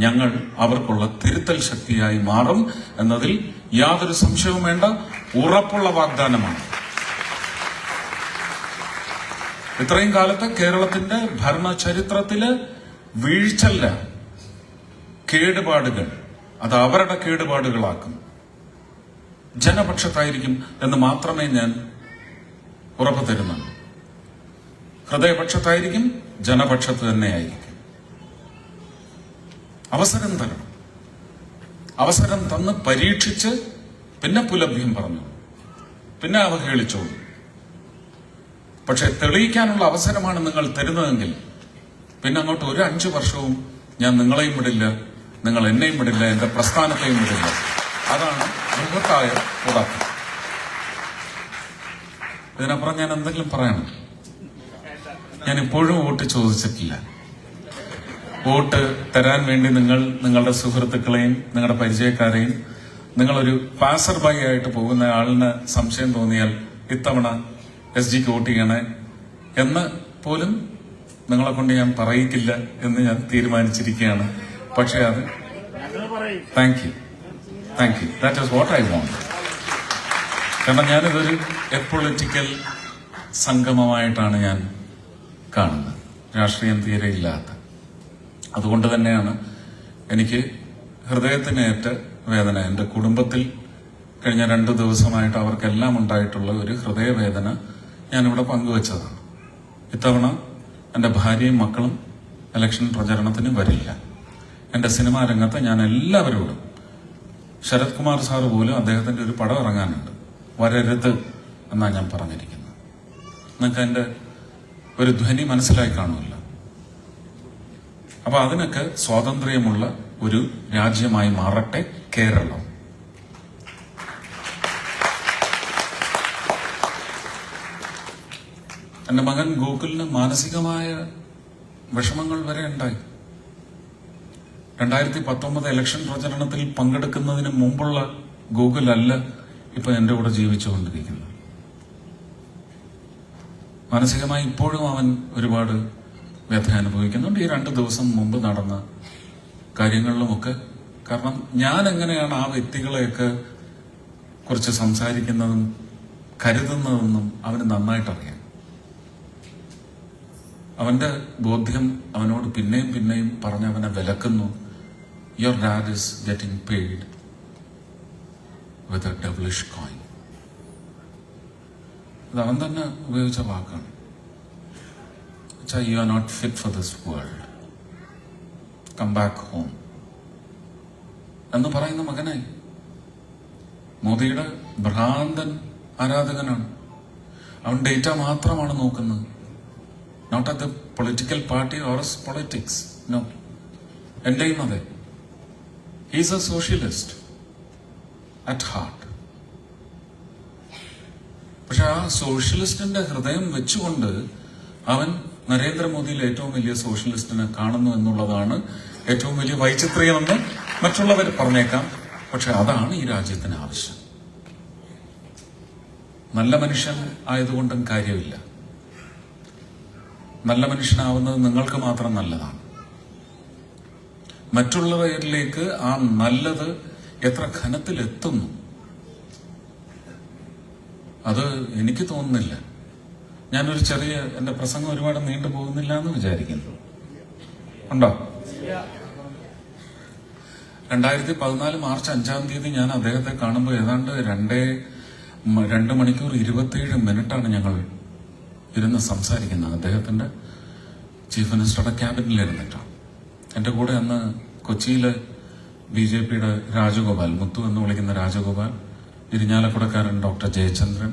ഞങ്ങൾ അവർക്കുള്ള തിരുത്തൽ ശക്തിയായി മാറും എന്നതിൽ യാതൊരു സംശയവും വേണ്ട. ഉറപ്പുള്ള വാഗ്ദാനമാണ്. ഇത്രയും കാലത്തെ കേരളത്തിന്റെ ഭരണ ചരിത്രത്തില് വീഴ്ചല്ല, കേടുപാടുകൾ, അത് അവരുടെ കേടുപാടുകളാക്കും. ജനപക്ഷത്തായിരിക്കും എന്ന് മാത്രമേ ഞാൻ ഉറപ്പു തരുന്നുള്ളൂ. ഹൃദയപക്ഷത്തായിരിക്കും, ജനപക്ഷത്ത് തന്നെയായിരിക്കും. അവസരം തരണം. അവസരം തന്ന് പരീക്ഷിച്ച് പിന്നെ പുലഭ്യം പറഞ്ഞു, പിന്നെ അവഹേളിച്ചോളൂ. പക്ഷെ തെളിയിക്കാനുള്ള അവസരമാണ് നിങ്ങൾ തരുന്നതെങ്കിൽ പിന്നെ അങ്ങോട്ട് ഒരു 5 വർഷവും ഞാൻ നിങ്ങളെയും വിടില്ല, നിങ്ങൾ എന്നെയും വിടില്ല, എന്റെ പ്രസ്ഥാനത്തെയും വിടില്ല. അതാണ് ബൃഹത്തായ ഉദാഹരണം. ഇതിനപ്പുറം ഞാൻ എന്തെങ്കിലും പറയണം? ഞാൻ ഇപ്പോഴും വോട്ട് ചോദിച്ചിട്ടില്ല. വോട്ട് തരാൻ വേണ്ടി നിങ്ങൾ നിങ്ങളുടെ സുഹൃത്തുക്കളെയും നിങ്ങളുടെ പരിചയക്കാരെയും, നിങ്ങളൊരു പാസർ ബൈ ആയിട്ട് പോകുന്ന ആളിന് സംശയം തോന്നിയാൽ ഇത്തവണ SGക്ക് വോട്ട് ചെയ്യണേ എന്ന് പോലും നിങ്ങളെ കൊണ്ട് ഞാൻ പറയിക്കില്ല എന്ന് ഞാൻ തീരുമാനിച്ചിരിക്കുകയാണ്. പക്ഷെ അത് thank you, that is what I want. കാരണം ഞാനിതൊരു എപൊളിറ്റിക്കൽ സംഗമമായിട്ടാണ് ഞാൻ കാണുന്നത്, രാഷ്ട്രീയം തീരെ ഇല്ലാത്ത. അതുകൊണ്ട് തന്നെയാണ് എനിക്ക് ഹൃദയത്തിനേറ്റ വേദന. എൻ്റെ കുടുംബത്തിൽ കഴിഞ്ഞ 2 ദിവസമായിട്ട് അവർക്കെല്ലാം ഉണ്ടായിട്ടുള്ള ഒരു ഹൃദയവേദന ഞാനിവിടെ പങ്കുവച്ചതാണ്. ഇത്തവണ എൻ്റെ ഭാര്യയും മക്കളും ഇലക്ഷൻ പ്രചരണത്തിന് വരില്ല. എൻ്റെ സിനിമാ രംഗത്ത് ഞാൻ എല്ലാവരോടും, ശരത് കുമാർ സാറ് പോലും അദ്ദേഹത്തിന്റെ ഒരു പടം ഇറങ്ങാനുണ്ട്, വരരുത് എന്നാണ് ഞാൻ പറഞ്ഞിരിക്കുന്നത്. നിങ്ങൾക്ക് എൻ്റെ ഒരു ധ്വനി മനസ്സിലായി കാണുമല്ലോ. അപ്പൊ അതിനൊക്കെ സ്വാതന്ത്ര്യമുള്ള ഒരു രാജ്യമായി മാറട്ടെ കേരളം. എന്റെ മകൻ ഗോകുലിന് മാനസികമായ വിഷമങ്ങൾ വരെ ഉണ്ടായി. 2019 ഇലക്ഷൻ പ്രചരണത്തിൽ പങ്കെടുക്കുന്നതിന് മുമ്പുള്ള ഗൂഗിൾ അല്ല ഇപ്പൊ എന്റെ കൂടെ ജീവിച്ചുകൊണ്ടിരിക്കുന്നത്. മാനസികമായി ഇപ്പോഴും അവൻ ഒരുപാട് വ്യഥ അനുഭവിക്കുന്നുണ്ട്. ഈ 2 ദിവസം മുമ്പ് നടന്ന കാര്യങ്ങളിലുമൊക്കെ. കാരണം ഞാൻ എങ്ങനെയാണ് ആ വ്യക്തികളെയൊക്കെ കുറിച്ച് സംസാരിക്കുന്നതും കരുതുന്നതെന്നും അവന് നന്നായിട്ടറിയാം. അവന്റെ ബോധ്യം അവനോട് പിന്നെയും പിന്നെയും പറഞ്ഞ് അവനെ വിലക്കുന്നു. Your dad is getting paid with a doubleish coin. അത് അവൻ തന്നെ ഉപയോഗിച്ച വാക്കാണ്. You are not fit for this world, come back home എന്ന് പറയുന്ന മകനായി. മോദിയുടെ ഭ്രാന്തൻ ആരാധകനാണ്. അവൻ ഡേറ്റ മാത്രമാണ് നോക്കുന്നത്. Not at the political party or politics. No, എന്റെയും അതെ. He's a socialist at heart. പക്ഷെ ആ സോഷ്യലിസ്റ്റിന്റെ ഹൃദയം വെച്ചുകൊണ്ട് അവൻ നരേന്ദ്രമോദിയിൽ ഏറ്റവും വലിയ സോഷ്യലിസ്റ്റിനെ കാണുന്നു എന്നുള്ളതാണ് ഏറ്റവും വലിയ വൈചിത്ര്യമെന്ന് മറ്റുള്ളവർ പറഞ്ഞേക്കാം. പക്ഷെ അതാണ് ഈ രാജ്യത്തിന് ആവശ്യം. നല്ല മനുഷ്യൻ ആയതുകൊണ്ടും കാര്യമില്ല. നല്ല മനുഷ്യനാവുന്നത് നിങ്ങൾക്ക് മാത്രം നല്ലതാണ്. മറ്റുള്ളവരിലേക്ക് ആ നല്ലത് എത്ര ഘനത്തിലെത്തുന്നു അത് എനിക്ക് തോന്നുന്നില്ല. ഞാനൊരു ചെറിയ, എന്റെ പ്രസംഗം ഒരുപാട് നീണ്ടു പോകുന്നില്ല എന്ന് വിചാരിക്കുന്നു. ഉണ്ടോ? 2014 മാർച്ച് 5 ഞാൻ അദ്ദേഹത്തെ കാണുമ്പോൾ ഏതാണ്ട് 2 മണിക്കൂർ 27 മിനിറ്റാണ് ഞങ്ങൾ ഇരുന്ന് സംസാരിക്കുന്നത്. അദ്ദേഹത്തിന്റെ ചീഫ് മിനിസ്റ്ററുടെ ക്യാബിനിൽ ഇരുന്നിട്ടാണ്. എന്റെ കൂടെ അന്ന് കൊച്ചിയിലെ BJPയുടെ രാജഗോപാൽ, മുത്തു എന്ന് വിളിക്കുന്ന രാജഗോപാൽ, ഇരിഞ്ഞാലക്കുടക്കാരൻ ഡോക്ടർ ജയചന്ദ്രൻ,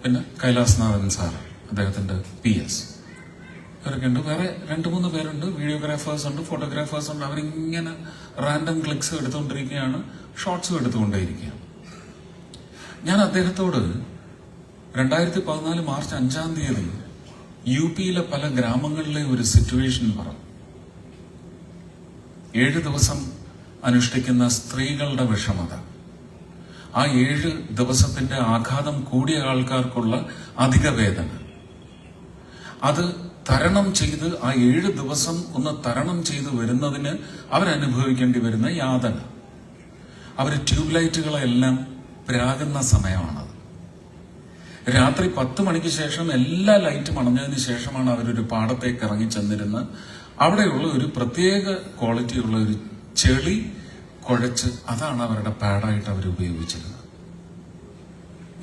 പിന്നെ കൈലാസ്നാഥൻ സാർ, അദ്ദേഹത്തിന്റെ PS, ഇവരൊക്കെ ഉണ്ട്. വേറെ 2-3 പേരുണ്ട്, വീഡിയോഗ്രാഫേഴ്സ് ഉണ്ട്, ഫോട്ടോഗ്രാഫേഴ്സ് ഉണ്ട്. അവരിങ്ങനെ റാൻഡം ക്ലിക്സ് എടുത്തുകൊണ്ടിരിക്കുകയാണ്, ഷോർട്സും എടുത്തുകൊണ്ടേയിരിക്കുകയാണ്. ഞാൻ അദ്ദേഹത്തോട് 2014 മാർച്ച് 5 UPയിലെ പല ഗ്രാമങ്ങളിലെ ഒരു സിറ്റുവേഷൻ പറഞ്ഞു. 7 ദിവസം അനുഷ്ഠിക്കുന്ന സ്ത്രീകളുടെ വിഷമത, ആ 7 ദിവസത്തിന്റെ ആഘാതം കൂടിയ ആൾക്കാർക്കുള്ള അധിക വേദന, അത് തരണം ചെയ്ത് ആ 7 ദിവസം ഒന്ന് തരണം ചെയ്ത് വരുന്നതിന് അവരനുഭവിക്കേണ്ടി വരുന്ന യാതന. അവര് ട്യൂബ് ലൈറ്റുകളെല്ലാം പ്രാകുന്ന സമയമാണത്. രാത്രി 10 മണിക്ക് ശേഷം എല്ലാ ലൈറ്റും അണഞ്ഞതിന് ശേഷമാണ് അവരൊരു പാടത്തേക്ക് ഇറങ്ങി ചെന്നിരുന്ന് അവിടെയുള്ള ഒരു പ്രത്യേക ക്വാളിറ്റിയുള്ള ഒരു ചെളി കുഴച്ച് അതാണ് അവരുടെ പാഡായിട്ട് അവർ ഉപയോഗിച്ചിരുന്നത്.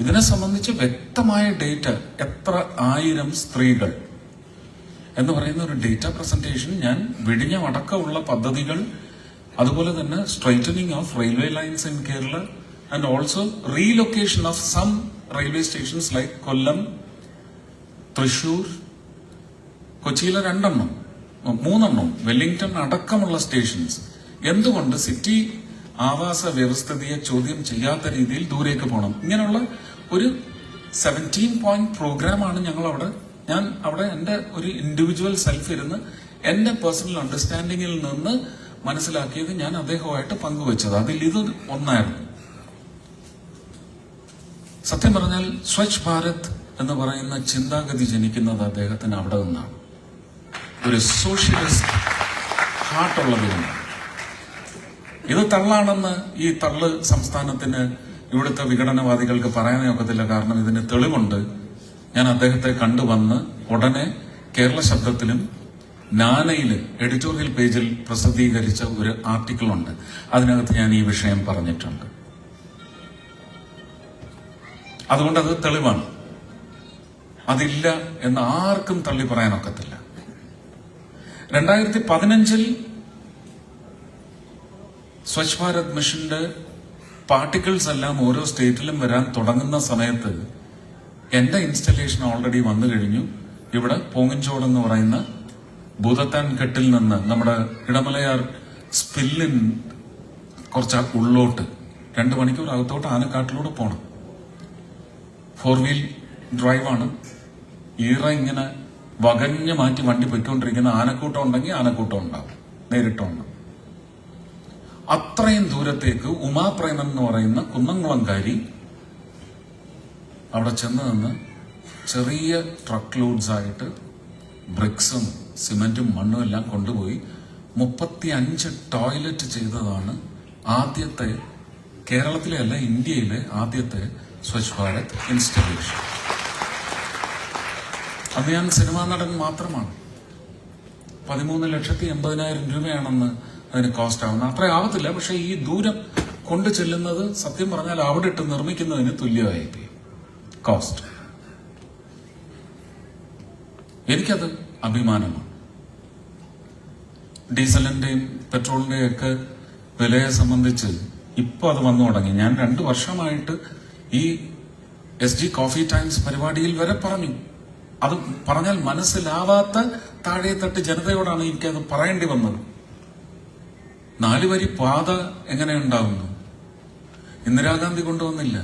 ഇതിനെ സംബന്ധിച്ച് വ്യക്തമായ ഡേറ്റ, എത്ര 1000 സ്ത്രീകൾ എന്ന് പറയുന്ന ഒരു ഡേറ്റ പ്രസന്റേഷൻ ഞാൻ വിഴിഞ്ഞം അടക്കമുള്ള പദ്ധതികൾ, അതുപോലെ തന്നെ straightening of railway lines in Kerala and also relocation of some railway stations like Kollam, Thrissur, കൊച്ചിയിലെ 2-3 വെല്ലിംഗ്ടൺ അടക്കമുള്ള സ്റ്റേഷൻസ് എന്തുകൊണ്ട് സിറ്റി ആവാസ വ്യവസ്ഥിതിയെ ചോദ്യം ചെയ്യാത്ത രീതിയിൽ ദൂരേക്ക് പോകണം, ഇങ്ങനെയുള്ള ഒരു 17 പോയിന്റ് പ്രോഗ്രാമാണ് ഞാൻ അവിടെ എന്റെ ഒരു ഇൻഡിവിജ്വൽ സെൽഫ് ഇരുന്ന് എന്റെ പേഴ്സണൽ അണ്ടർസ്റ്റാൻഡിങ്ങിൽ നിന്ന് മനസ്സിലാക്കിയത് ഞാൻ അദ്ദേഹവുമായിട്ട് പങ്കുവച്ചത്. അതിൽ ഇത് ഒന്നായിരുന്നു. സത്യം പറഞ്ഞാൽ സ്വച്ഛ് ഭാരത് എന്ന് പറയുന്ന ചിന്താഗതി ജനിക്കുന്നത് അദ്ദേഹത്തിന് അവിടെ നിന്നാണ്. ഒരു സോഷ്യലിസ്റ്റ് ഹാർട്ടുള്ളതിനാണ്. ഇത് തള്ളാണെന്ന് ഈ തള്ള് സംസ്ഥാനത്തിന്, ഇവിടുത്തെ വിഘടനവാദികൾക്ക് പറയാനേ ഒക്കത്തില്ല. കാരണം ഇതിന് തെളിവുണ്ട്. ഞാൻ അദ്ദേഹത്തെ കണ്ടുവന്ന് ഉടനെ കേരള ശബ്ദത്തിലും നാനയില് എഡിറ്റോറിയൽ പേജിൽ പ്രസിദ്ധീകരിച്ച ഒരു ആർട്ടിക്കിൾ ഉണ്ട്. അതിനകത്ത് ഞാൻ ഈ വിഷയം പറഞ്ഞിട്ടുണ്ട്. അതുകൊണ്ട് അത് തെളിവാണ്. അതില്ല എന്ന് ആർക്കും തള്ളി പറയാനൊക്കത്തില്ല. 2015 സ്വച്ഛ് ഭാരത് മിഷന്റെ പാർട്ടിക്കിൾസ് എല്ലാം ഓരോ സ്റ്റേറ്റിലും വരാൻ തുടങ്ങുന്ന സമയത്ത് എന്റെ ഇൻസ്റ്റലേഷൻ ഓൾറെഡി വന്നു കഴിഞ്ഞു. ഇവിടെ പോങ്ങിൻചോട് എന്ന് പറയുന്ന ഭൂതത്താൻ കെട്ടിൽ നിന്ന് നമ്മുടെ ഇടമലയാർ സ്പില്ലിൻ കുറച്ച് ഉള്ളോട്ട് 2 മണിക്കൂർ അകത്തോട്ട് ആനക്കാട്ടിലൂടെ പോണം. 4 വീൽ ഡ്രൈവാണ്. ഈറ ഇങ്ങനെ വകഞ്ഞ് മാറ്റി വണ്ടി പൊയ്ക്കൊണ്ടിരിക്കുന്ന ആനക്കൂട്ടം ഉണ്ടെങ്കിൽ ആനക്കൂട്ടം ഉണ്ടാവും, നേരിട്ടുണ്ട്. അത്രയും ദൂരത്തേക്ക് ഉമാപ്രേമൻ എന്ന് പറയുന്ന കുന്നംകുളംകാരി അവിടെ ചെന്ന് നിന്ന് ചെറിയ ട്രക്ക് ലോഡ്സ് ആയിട്ട് ബ്രിക്സും സിമെന്റും മണ്ണും എല്ലാം കൊണ്ടുപോയി 35 ടോയ്ലറ്റ് ചെയ്തതാണ് ആദ്യത്തെ, കേരളത്തിലെ അല്ല ഇന്ത്യയിലെ ആദ്യത്തെ സ്വച്ഛ് ഭാരത് ഇൻസ്റ്റലേഷൻ. അത് ഞാൻ സിനിമാ നടൻ മാത്രമാണ്. 13,80,000 രൂപയാണെന്ന് അതിന് കോസ്റ്റ് ആവുന്നത്. അത്ര ആവത്തില്ല, പക്ഷെ ഈ ദൂരം കൊണ്ടു ചെല്ലുന്നത് സത്യം പറഞ്ഞാൽ അവിടെ ഇട്ട് നിർമ്മിക്കുന്നതിന് തുല്യമായി കോസ്റ്റ്. എനിക്കത് അഭിമാനമാണ്. ഡീസലിന്റെയും പെട്രോളിന്റെയും ഒക്കെ വിലയെ സംബന്ധിച്ച് ഇപ്പൊ അത് വന്നു തുടങ്ങി. ഞാൻ 2 വർഷമായിട്ട് ഈ SG കോഫി ടൈംസ് പരിപാടിയിൽ വരെ പറഞ്ഞു. അത് പറഞ്ഞാൽ മനസ്സിലാവാത്ത താഴെത്തട്ട് ജനതയോടാണ് എനിക്കത് പറയേണ്ടി വന്നത്. 4 വരി പാത എങ്ങനെ ഉണ്ടാവുന്നു? ഇന്ദിരാഗാന്ധി കൊണ്ടുവന്നില്ല,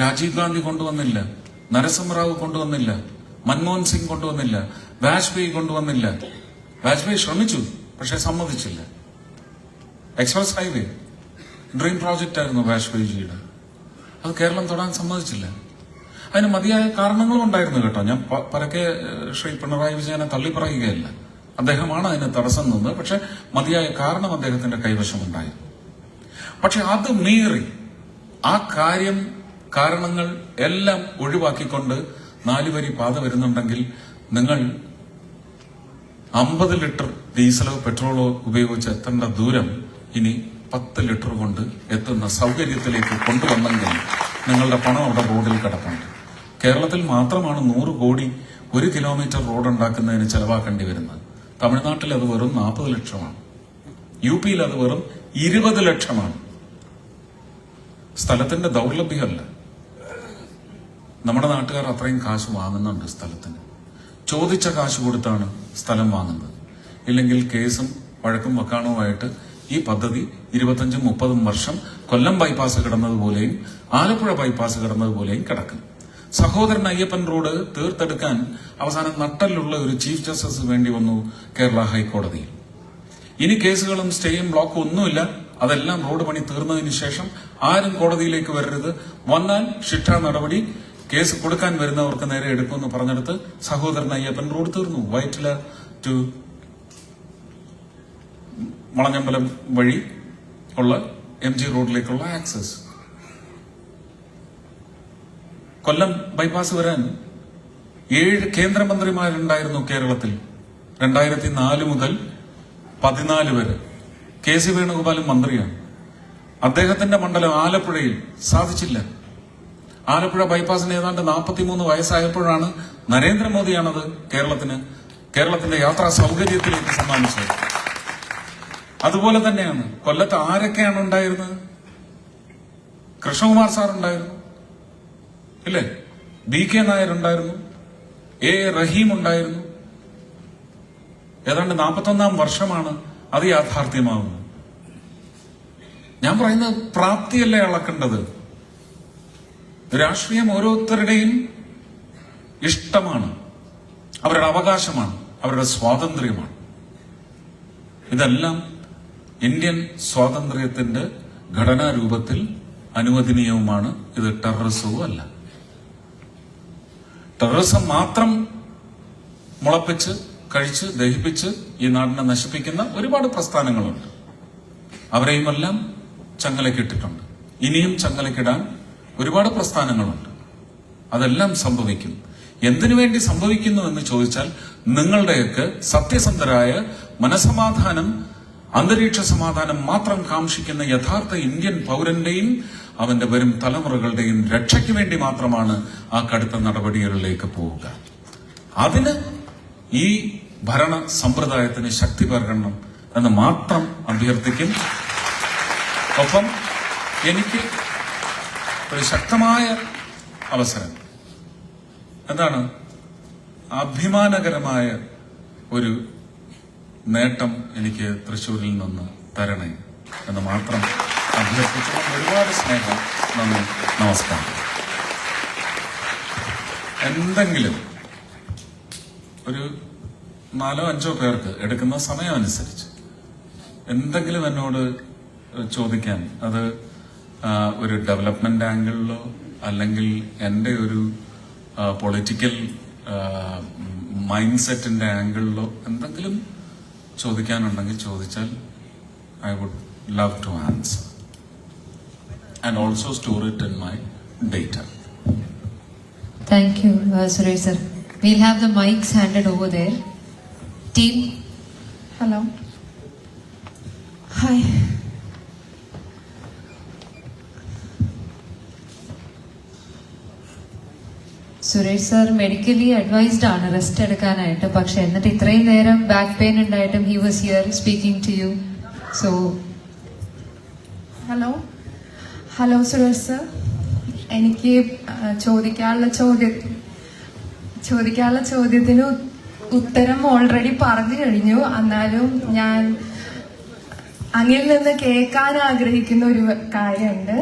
രാജീവ് ഗാന്ധി കൊണ്ടുവന്നില്ല, നരസിംഹറാവു കൊണ്ടുവന്നില്ല, മൻമോഹൻ സിംഗ് കൊണ്ടുവന്നില്ല, വാജ്പേയി കൊണ്ടുവന്നില്ല. വാജ്പേയി ശ്രമിച്ചു, പക്ഷെ സമ്മതിച്ചില്ല. എക്സ്പ്രസ് ഹൈവേ ഡ്രീം പ്രോജക്റ്റ് ആയിരുന്നു വാജ്പേയിജിയുടെ, അത് കേരളം തൊടാൻ സമ്മതിച്ചില്ല. അതിന് മതിയായ കാരണങ്ങളും ഉണ്ടായിരുന്നു കേട്ടോ. ഞാൻ പരക്കെ ശ്രീ പിണറായി വിജയനെ തള്ളി പറയുകയല്ല, അദ്ദേഹമാണ് അതിന് തടസ്സം നിന്നത്. പക്ഷെ മതിയായ കാരണം അദ്ദേഹത്തിന്റെ കൈവശമുണ്ടായിരുന്നു. പക്ഷെ അത് മീറി ആ കാരണങ്ങൾ എല്ലാം ഒഴിവാക്കിക്കൊണ്ട് 4 വരി പാത വരുന്നുണ്ടെങ്കിൽ നിങ്ങൾ 50 ലിറ്റർ ഡീസലോ പെട്രോളോ ഉപയോഗിച്ച് എത്തേണ്ട ദൂരം ഇനി 10 ലിറ്റർ കൊണ്ട് എത്തുന്ന സൗകര്യത്തിലേക്ക് കൊണ്ടുവന്നെങ്കിൽ നിങ്ങളുടെ പണം അവിടെ റോഡിൽ കിടപ്പുണ്ട്. കേരളത്തിൽ മാത്രമാണ് 100 കോടി 1 കിലോമീറ്റർ റോഡ് ഉണ്ടാക്കുന്നതിന് ചെലവാക്കേണ്ടി വരുന്നത്. തമിഴ്നാട്ടിൽ അത് വെറും 40 ലക്ഷമാണ്. UP അത് വെറും 20 ലക്ഷമാണ്. സ്ഥലത്തിന്റെ ദൗർലഭ്യമല്ല, നമ്മുടെ നാട്ടുകാർ അത്രയും കാശ് വാങ്ങുന്നുണ്ട് സ്ഥലത്തിന്. ചോദിച്ച കാശ് കൊടുത്താണ് സ്ഥലം വാങ്ങുന്നത്. ഇല്ലെങ്കിൽ കേസും വഴക്കും വക്കാണവുമായിട്ട് ഈ പദ്ധതി 25-30 വർഷം കൊല്ലം ബൈപ്പാസ് കിടന്നതുപോലെയും ആലപ്പുഴ ബൈപ്പാസ് കിടന്നതുപോലെയും കിടക്കും. സഹോദരൻ അയ്യപ്പൻ റോഡ് തീർത്തെടുക്കാൻ അവസാനം നട്ടലുള്ള ഒരു ചീഫ് ജസ്റ്റിസ് വേണ്ടി വന്നു കേരള ഹൈക്കോടതിയിൽ. ഇനി കേസുകളും സ്റ്റേയും ബ്ലോക്കും ഒന്നുമില്ല. അതെല്ലാം റോഡ് പണി തീർന്നതിന് ശേഷം ആരും കോടതിയിലേക്ക് വരരുത്, വന്നാൽ ശിക്ഷാ നടപടി കേസ് കൊടുക്കാൻ വരുന്നവർക്ക് നേരെ എടുക്കുമെന്ന് പറഞ്ഞെടുത്ത് സഹോദരൻ അയ്യപ്പൻ റോഡ് തീർന്നു. വൈറ്റില ടു വളഞ്ഞമ്പലം വഴി ഉള്ള MG റോഡിലേക്കുള്ള ആക്സസ്. കൊല്ലം ബൈപ്പാസ് വരാൻ 7 കേന്ദ്രമന്ത്രിമാരുണ്ടായിരുന്നു കേരളത്തിൽ 2004 മുതൽ 14 വരെ. KC വേണുഗോപാലും മന്ത്രിയാണ്. അദ്ദേഹത്തിന്റെ മണ്ഡലം ആലപ്പുഴയിൽ സാധിച്ചില്ല. ആലപ്പുഴ ബൈപ്പാസിന് ഏതാണ്ട് 43 വയസ്സായപ്പോഴാണ് നരേന്ദ്രമോദിയാണത് കേരളത്തിന്റെ യാത്രാ സൗകര്യത്തിലേക്ക് സമ്മാനിച്ചത്. അതുപോലെ തന്നെയാണ് കൊല്ലത്ത് ആരൊക്കെയാണ് ഉണ്ടായിരുന്നത്? കൃഷ്ണകുമാർ സാർ ഉണ്ടായിരുന്നു, ഇല്ലേ? BK നായർ ഉണ്ടായിരുന്നു, A റഹീം ഉണ്ടായിരുന്നു. ഏതാണ്ട് 41-ാം വർഷമാണ് അത് യാഥാർത്ഥ്യമാകുന്നത്. ഞാൻ പറയുന്നത് പ്രാപ്തിയല്ലേ അളക്കേണ്ടത്. രാഷ്ട്രീയം ഓരോരുത്തരുടെയും ഇഷ്ടമാണ്, അവരുടെ അവകാശമാണ്, അവരുടെ സ്വാതന്ത്ര്യമാണ്. ഇതെല്ലാം ഇന്ത്യൻ സ്വാതന്ത്ര്യത്തിന്റെ ഘടനാരൂപത്തിൽ അനുവദനീയവുമാണ്. ഇത് ടെററിസവും അല്ല. ടെററിസം മാത്രം മുളപ്പിച്ച് കഴിച്ച് ദഹിപ്പിച്ച് ഈ നാടിനെ നശിപ്പിക്കുന്ന ഒരുപാട് പ്രസ്ഥാനങ്ങളുണ്ട്. അവരെയുമെല്ലാം ചങ്ങലക്കിട്ടിട്ടുണ്ട്. ഇനിയും ചങ്ങലക്കിടാൻ ഒരുപാട് പ്രസ്ഥാനങ്ങളുണ്ട്. അതെല്ലാം സംഭവിക്കും. എന്തിനു വേണ്ടി സംഭവിക്കുന്നു എന്ന് ചോദിച്ചാൽ നിങ്ങളുടെയൊക്കെ സത്യസന്ധരായ മനസമാധാനം, അന്തരീക്ഷ സമാധാനം മാത്രം കാംക്ഷിക്കുന്ന യഥാർത്ഥ ഇന്ത്യൻ പൗരന്റെയും അവന്റെ വരും തലമുറകളുടെയും രക്ഷയ്ക്ക് വേണ്ടി മാത്രമാണ് ആ കടുത്ത നടപടികളിലേക്ക് പോവുക. അതിന് ഈ ഭരണ സമ്പ്രദായത്തിന് ശക്തി പകരണം എന്ന് മാത്രം അഭ്യർത്ഥിക്കും. ഒപ്പം എനിക്ക് ഒരു ശക്തമായ അവസരം, എന്താണ്, അഭിമാനകരമായ ഒരു നേട്ടം എനിക്ക് തൃശ്ശൂരിൽ നിന്ന് തരണേ എന്ന് മാത്രം അഭ്യർത്ഥിച്ചുകൊണ്ട് ഒരുപാട് സ്നേഹം, നന്ദി, നമസ്കാരം. എന്തെങ്കിലും ഒരു 4-5 പേർക്ക് എടുക്കുന്ന സമയം അനുസരിച്ച് എന്തെങ്കിലും എന്നോട് ചോദിക്കാൻ, അത് ഒരു ഡെവലപ്മെന്റ് ആംഗിളിലോ അല്ലെങ്കിൽ എൻ്റെ ഒരു പൊളിറ്റിക്കൽ മൈൻഡ് സെറ്റിന്റെ ആംഗിളിലോ എന്തെങ്കിലും ചോദിക്കാനുണ്ടെങ്കിൽ ചോദിച്ചാൽ I would love to answer and also store it in my data. Thank you, Suresh sir. We'll have the mics handed over there. Team. Hello. Hi. Suresh sir medically advised ആണ് റെസ്റ്റ് എടുക്കാനായിട്ട്. പക്ഷെ എന്നിട്ട് ഇത്രയും നേരം ബാക്ക് പെയിൻ ഉണ്ടായിട്ടും he was here speaking to you. So hello Suresh sir, എനിക്ക് ചോദിക്കാനുള്ള ചോദ്യത്തിന് ഉത്തരം ഓൾറെഡി പറഞ്ഞു കഴിഞ്ഞു. എന്നാലും ഞാൻ അങ്ങിൽ നിന്ന് കേൾക്കാൻ ആഗ്രഹിക്കുന്ന ഒരു കാര്യമുണ്ട്.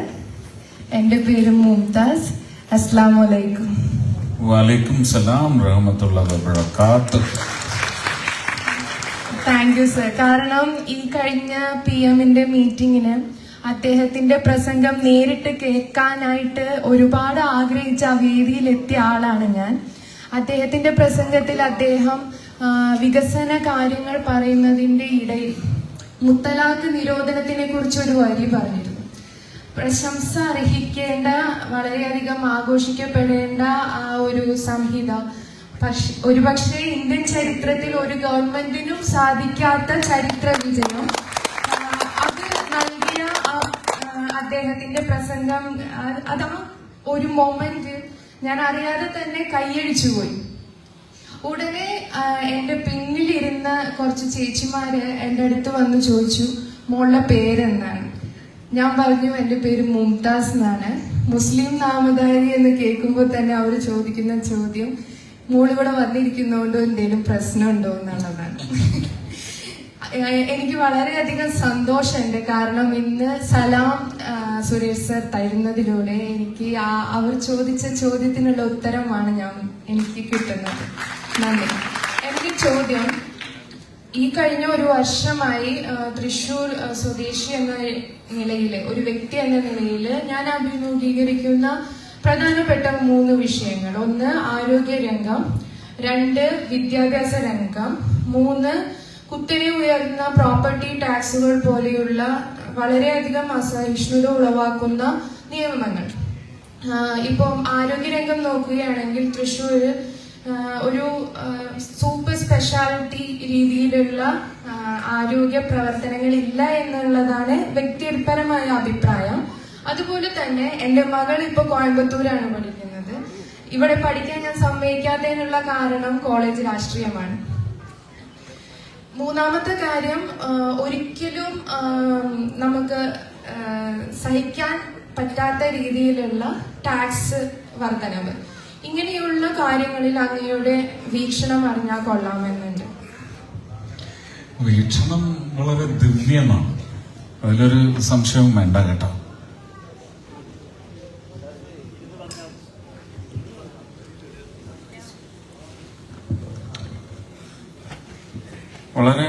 എൻ്റെ പേര് മുംതാസ്. അസ്സലാമു അലൈക്കും. വലൈക്കും സലാം റഹ്മത്തുള്ളാഹി വബറകാത്ത്. Thank you sir. കാരണം ഈ കഴിഞ്ഞ PM-ന്റെ മീറ്റിങ്ങിന് അദ്ദേഹത്തിന്റെ പ്രസംഗം നേരിട്ട് കേൾക്കാനായിട്ട് ഒരുപാട് ആഗ്രഹിച്ച ആ വേദിയിലെത്തിയ ആളാണ് ഞാൻ. അദ്ദേഹത്തിന്റെ പ്രസംഗത്തിൽ അദ്ദേഹം വികസന കാര്യങ്ങൾ പറയുന്നതിന്റെ ഇടയിൽ മുത്തലാഖ് നിരോധനത്തിനെ കുറിച്ച് ഒരു വരി പറഞ്ഞിരുന്നു. പ്രശംസ അർഹിക്കേണ്ട, വളരെയധികം ആഘോഷിക്കപ്പെടേണ്ട ആ ഒരു സംഹിത ഒരുപക്ഷെ ഇന്ത്യൻ ചരിത്രത്തിൽ ഒരു ഗവൺമെന്റിനും സാധിക്കാത്ത ചരിത്ര വിജയം. അത് നൽകിയ അദ്ദേഹത്തിന്റെ പ്രസംഗം, അതാ ഒരു മൊമെന്റ് ഞാൻ അറിയാതെ തന്നെ കൈയടിച്ചുപോയി. ഉടനെ എന്റെ പിന്നിലിരുന്ന കുറച്ച് ചേച്ചിമാര് എന്റെ അടുത്ത് വന്ന് ചോദിച്ചു, മോളുടെ പേരെന്താണ്? ഞാൻ പറഞ്ഞു എൻ്റെ പേര് മുംതാസ് എന്നാണ്. മുസ്ലിം നാമധാരി എന്ന് കേൾക്കുമ്പോൾ തന്നെ അവർ ചോദിക്കുന്ന ചോദ്യം, മോളിവിടെ വന്നിരിക്കുന്നതുകൊണ്ട് എന്തെങ്കിലും പ്രശ്നമുണ്ടോ എന്നുള്ളതാണ്. എനിക്ക് വളരെയധികം സന്തോഷമുണ്ട്. കാരണം ഇന്ന് സലാം സുരേഷ് സർ തരുന്നതിലൂടെ എനിക്ക് അവർ ചോദിച്ച ചോദ്യത്തിനുള്ള ഉത്തരമാണ് എനിക്ക് കിട്ടുന്നത്. നന്ദി. എനിക്ക് ചോദ്യം, ഈ കഴിഞ്ഞ ഒരു വർഷമായി തൃശൂർ സ്വദേശി എന്ന നിലയില്, ഒരു വ്യക്തി എന്ന നിലയില് ഞാൻ അഭിമുഖീകരിക്കുന്ന പ്രധാനപ്പെട്ട 3 വിഷയങ്ങൾ: 1 ആരോഗ്യ രംഗം, 2 വിദ്യാഭ്യാസ രംഗം, 3 കുത്തനെ ഉയർന്ന പ്രോപ്പർട്ടി ടാക്സുകൾ പോലെയുള്ള വളരെയധികം അസഹിഷ്ണുത ഉളവാക്കുന്ന നിയമങ്ങൾ. ഇപ്പം ആരോഗ്യരംഗം നോക്കുകയാണെങ്കിൽ തൃശ്ശൂര് ഒരു സൂപ്പർ സ്പെഷ്യാലിറ്റി രീതിയിലുള്ള ആരോഗ്യ പ്രവർത്തനങ്ങൾ ഇല്ല എന്നുള്ളതാണ് വ്യക്തിപരമായ അഭിപ്രായം. അതുപോലെ തന്നെ എൻ്റെ മകൾ ഇപ്പൊ കോയമ്പത്തൂരാണ് പഠിക്കുന്നത്. ഇവിടെ പഠിക്കാൻ ഞാൻ സമ്മതിക്കാത്തതിനുള്ള കാരണം കോളേജ് രാഷ്ട്രീയമാണ്. 3ാമത്തെ കാര്യം, ഒരിക്കലും നമുക്ക് സഹിക്കാൻ പറ്റാത്ത രീതിയിലുള്ള ടാക്സ് വർധനവ്. ഇങ്ങനെയുള്ള കാര്യങ്ങളിൽ അങ്ങയുടെ വീക്ഷണം അറിഞ്ഞാൽ കൊള്ളാമെന്നുണ്ട്. വീക്ഷണം വളരെ ദിവ്യമാണ്, അതിലൊരു സംശയവും വേണ്ട കേട്ടോ. വളരെ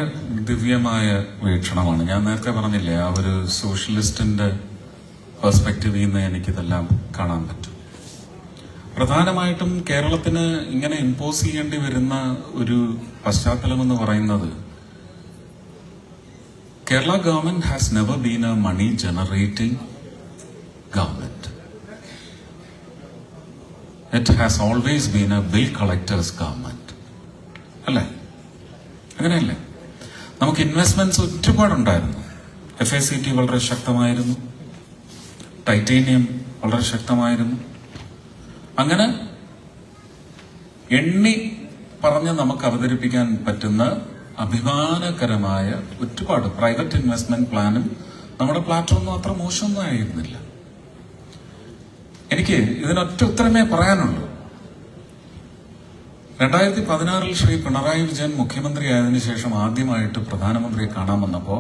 ദിവ്യമായ വീക്ഷണമാണ്. ഞാൻ നേരത്തെ പറഞ്ഞില്ലേ, ആ ഒരു സോഷ്യലിസ്റ്റിന്റെ പെർസ്പെക്റ്റീവിൽ നിന്ന് എനിക്കിതെല്ലാം കാണാൻ പറ്റും. പ്രധാനമായിട്ടും കേരളത്തിന് ഇങ്ങനെ ഇമ്പോസ് ചെയ്യേണ്ടി വരുന്ന ഒരു പശ്ചാത്തലം എന്ന് പറയുന്നത്, Kerala government has never been a money generating government. It has always been a bill collectors government. അല്ലേ? അങ്ങനെയല്ലേ? നമുക്ക് ഇൻവെസ്റ്റ്മെന്റ്സ് ഒരുപാടുണ്ടായിരുന്നു. FACT വളരെ ശക്തമായിരുന്നു, ടൈറ്റേനിയം വളരെ ശക്തമായിരുന്നു. അങ്ങനെ എണ്ണി പറഞ്ഞ് നമുക്ക് അവതരിപ്പിക്കാൻ പറ്റുന്ന അഭിമാനകരമായ ഒരുപാട് പ്രൈവറ്റ് ഇൻവെസ്റ്റ്മെന്റ് പ്ലാനും നമ്മുടെ പ്ലാറ്റ്ഫോമൊന്നും അത്ര മോശമൊന്നും ആയിരുന്നില്ല. എനിക്ക് ഇതിനൊറ്റ ഉത്തരമേ പറയാനുള്ളൂ. 2016 ശ്രീ പിണറായി വിജയൻ മുഖ്യമന്ത്രിയായതിനു ശേഷം ആദ്യമായിട്ട് പ്രധാനമന്ത്രിയെ കാണാൻ വന്നപ്പോ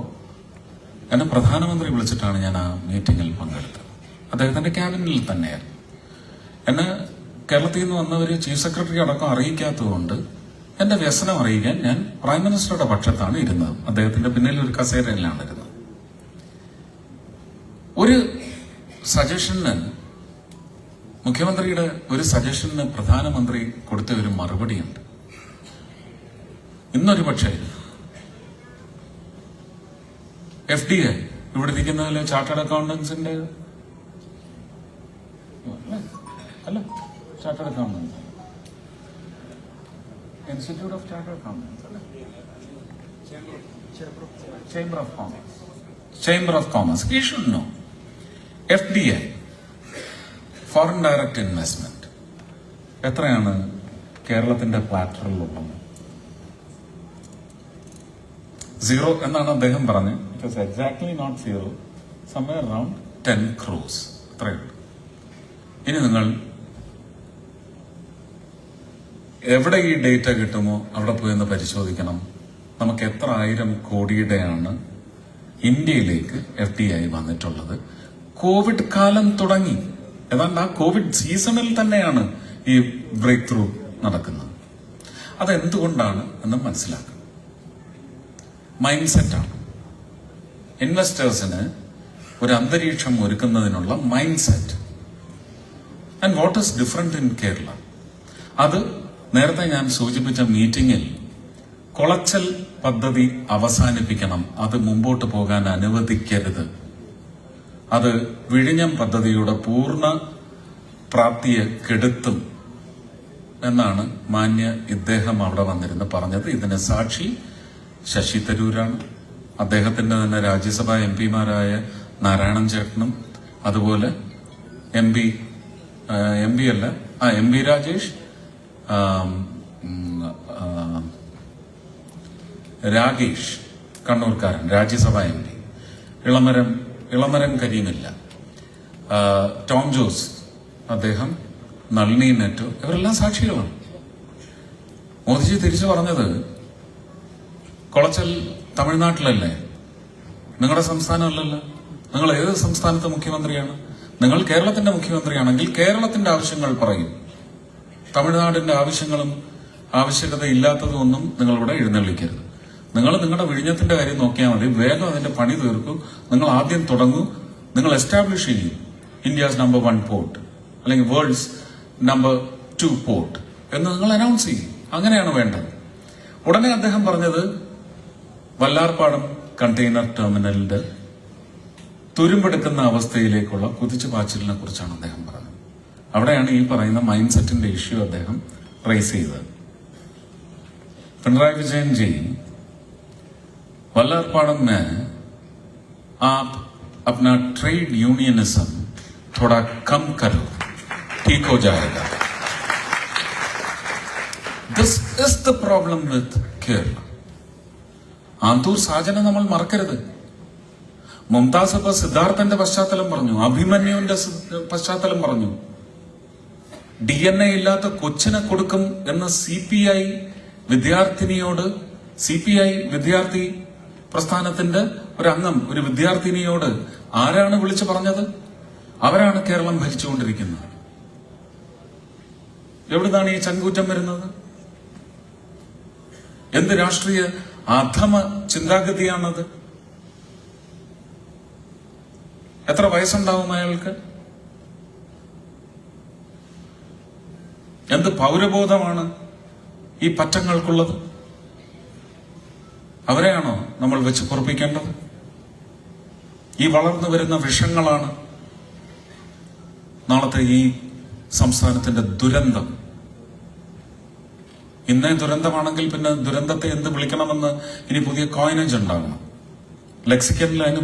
എന്നെ പ്രധാനമന്ത്രി വിളിച്ചിട്ടാണ് ഞാൻ ആ മീറ്റിംഗിൽ പങ്കെടുത്തത്. അദ്ദേഹത്തിന്റെ ക്യാബിനിൽ തന്നെയായിരുന്നു. എന്നെ കേരളത്തിൽ നിന്ന് വന്നവര് ചീഫ് സെക്രട്ടറി അടക്കം അറിയിക്കാത്തതുകൊണ്ട് എന്റെ വ്യസനം അറിയിക്കാൻ ഞാൻ പ്രൈം മിനിസ്റ്ററുടെ പക്ഷത്താണ് ഇരുന്നത്. അദ്ദേഹത്തിന്റെ പിന്നിൽ ഒരു കസേരയിലാണ് ഇരുന്നത്. ഒരു സജഷന്, മുഖ്യമന്ത്രിയുടെ ഒരു സജഷന് പ്രധാനമന്ത്രി കൊടുത്ത ഒരു മറുപടിയുണ്ട്. ഇന്നൊരു പക്ഷേ FDI ഇവിടെ ഇരിക്കുന്നതിലെ ചാർട്ടേഡ് അക്കൗണ്ടൻസിന്റെ അല്ല, chartered accountants, institute of chartered accountants അല്ല, chamber of commerce. He should know. FDI, foreign direct investment, എത്രയാണ് കേരളത്തിന്റെ പ്ലാറ്ററിലുള്ളത്? 0 എന്നാണ് അദ്ദേഹം പറഞ്ഞത്. It was exactly not 0, somewhere around 10 crores. അത്രയുള്ളൂ. ഇനി നിങ്ങൾ എവിടെ ഈ ഡേറ്റ കിട്ടുമോ അവിടെ പോയി ഒന്ന് പരിശോധിക്കണം. നമുക്ക് എത്ര 1000 കോടിയുടെയാണ് ഇന്ത്യയിലേക്ക് FDI വന്നിട്ടുള്ളത്. കോവിഡ് കാലം തുടങ്ങി, ഏതാണ്ട് ആ കോവിഡ് സീസണിൽ തന്നെയാണ് ഈ ബ്രേക്ക് ത്രൂ നടക്കുന്നത്. അതെന്തുകൊണ്ടാണ് എന്ന് മനസ്സിലാക്കുക. മൈൻഡ് സെറ്റാണ്. ഇൻവെസ്റ്റേഴ്സിന് ഒരു അന്തരീക്ഷം ഒരുക്കുന്നതിനുള്ള mind set. And what is different in Kerala? അത് നേരത്തെ ഞാൻ സൂചിപ്പിച്ച മീറ്റിംഗിൽ കൊളച്ചൽ പദ്ധതി അവസാനിപ്പിക്കണം, അത് മുമ്പോട്ട് പോകാൻ അനുവദിക്കരുത്, അത് വിഴിഞ്ഞം പദ്ധതിയുടെ പൂർണ്ണ പ്രാപ്തിയെ കെടുത്തും എന്നാണ് മാന്യ ഇദ്ദേഹം അവിടെ വന്നിരുന്ന് പറഞ്ഞത്. ഇതിന് സാക്ഷി ശശി തരൂരാണ്. അദ്ദേഹത്തിന്റെ തന്നെ രാജ്യസഭാ MP-മാരായ നാരായണൻ ചേട്ടനും അതുപോലെ MP രാജേഷ്, രാഗേഷ് കണ്ണൂർക്കാരൻ രാജ്യസഭാ MP, ഇളമരം കരീമില്ല, ടോം ജോസ് അദ്ദേഹം, നളിനി നെറ്റോ, ഇവരെല്ലാം സാക്ഷികളാണ്. മോദിജി തിരിച്ചു പറഞ്ഞത് കൊളച്ചൽ തമിഴ്നാട്ടിലല്ലേ, നിങ്ങളുടെ സംസ്ഥാനമല്ലല്ലോ. നിങ്ങൾ ഏത് സംസ്ഥാനത്തെ മുഖ്യമന്ത്രിയാണ്? നിങ്ങൾ കേരളത്തിന്റെ മുഖ്യമന്ത്രിയാണെങ്കിൽ കേരളത്തിന്റെ ആവശ്യങ്ങൾ പറയും. തമിഴ്നാടിന്റെ ആവശ്യങ്ങളും ആവശ്യകതയില്ലാത്തതും ഒന്നും നിങ്ങളിവിടെ എഴുന്നള്ളിക്കരുത്. നിങ്ങൾ നിങ്ങളുടെ വിഴിഞ്ഞത്തിന്റെ കാര്യം നോക്കിയാൽ മതി. വേഗം അതിന്റെ പണി തീർക്കൂ. നിങ്ങൾ ആദ്യം തുടങ്ങൂ. നിങ്ങൾ എസ്റ്റാബ്ലിഷ് ചെയ്യൂ ഇന്ത്യസ് നമ്പർ 1 പോർട്ട് അല്ലെങ്കിൽ വേൾഡ്സ് നമ്പർ 2 പോർട്ട് എന്ന് നിങ്ങൾ അനൗൺസ് ചെയ്യും. അങ്ങനെയാണ് വേണ്ടത്. ഉടനെ അദ്ദേഹം പറഞ്ഞത് വല്ലാർപാടം കണ്ടെയ്നർ ടെർമിനലിന്റെ തുരുമ്പെടുക്കുന്ന അവസ്ഥയിലേക്കുള്ള കുതിച്ചുപാച്ചിലിനെ കുറിച്ചാണ് അദ്ദേഹം പറഞ്ഞത്. അവിടെയാണ് ഈ പറയുന്ന മൈൻഡ് സെറ്റിന്റെ ഇഷ്യൂ അദ്ദേഹം റേസ് ചെയ്തത്. पिनराई विजयन जी, वल्लरपाड़म में आप अपना ट्रेड यूनियनिज्म थोड़ा कम करो, ठीक हो जाएगा. This is the problem with Kerala. Anthoor സാജനെ നമ്മൾ മറക്കരുത്. മുംതാസ് ഇപ്പൊ സിദ്ധാർത്ഥന്റെ പശ്ചാത്തലം പറഞ്ഞു, അഭിമന്യുവിന്റെ പശ്ചാത്തലം പറഞ്ഞു. DNA ഇല്ലാത്ത കൊച്ചിനെ കൊടുക്കും എന്ന CPI വിദ്യാർത്ഥിനിയോട്, CPI വിദ്യാർത്ഥി പ്രസ്ഥാനത്തിന്റെ ഒരു അംഗം ഒരു വിദ്യാർത്ഥിനിയോട് ആരാണ് വിളിച്ചു പറഞ്ഞത്? അവരാണ് കേരളം ഭരിച്ചുകൊണ്ടിരിക്കുന്നത്. എവിടുന്നാണ് ഈ ചങ്കൂറ്റം വരുന്നത്? എന്ത് രാഷ്ട്രീയ അധമ ചിന്താഗതിയാണത്? എത്ര വയസ്സുണ്ടാവും അയാൾക്ക്? എന്ത് പൗരബോധമാണ് ഈ പറ്റങ്ങൾക്കുള്ളത്? അവരെയാണോ നമ്മൾ വെച്ച് പൊറുപ്പിക്കേണ്ടത്? ഈ വളർന്നു വരുന്ന വിഷങ്ങളാണ് നാളത്തെ ഈ സംസ്ഥാനത്തിന്റെ ദുരന്തം. ഇന്നേ ദുരന്തമാണെങ്കിൽ പിന്നെ ദുരന്തത്തെ എന്ത് വിളിക്കണമെന്ന് ഇനി പുതിയ കോയിനേജ് ഉണ്ടാകണം. ലെക്സിക്കനിൽ അതിന്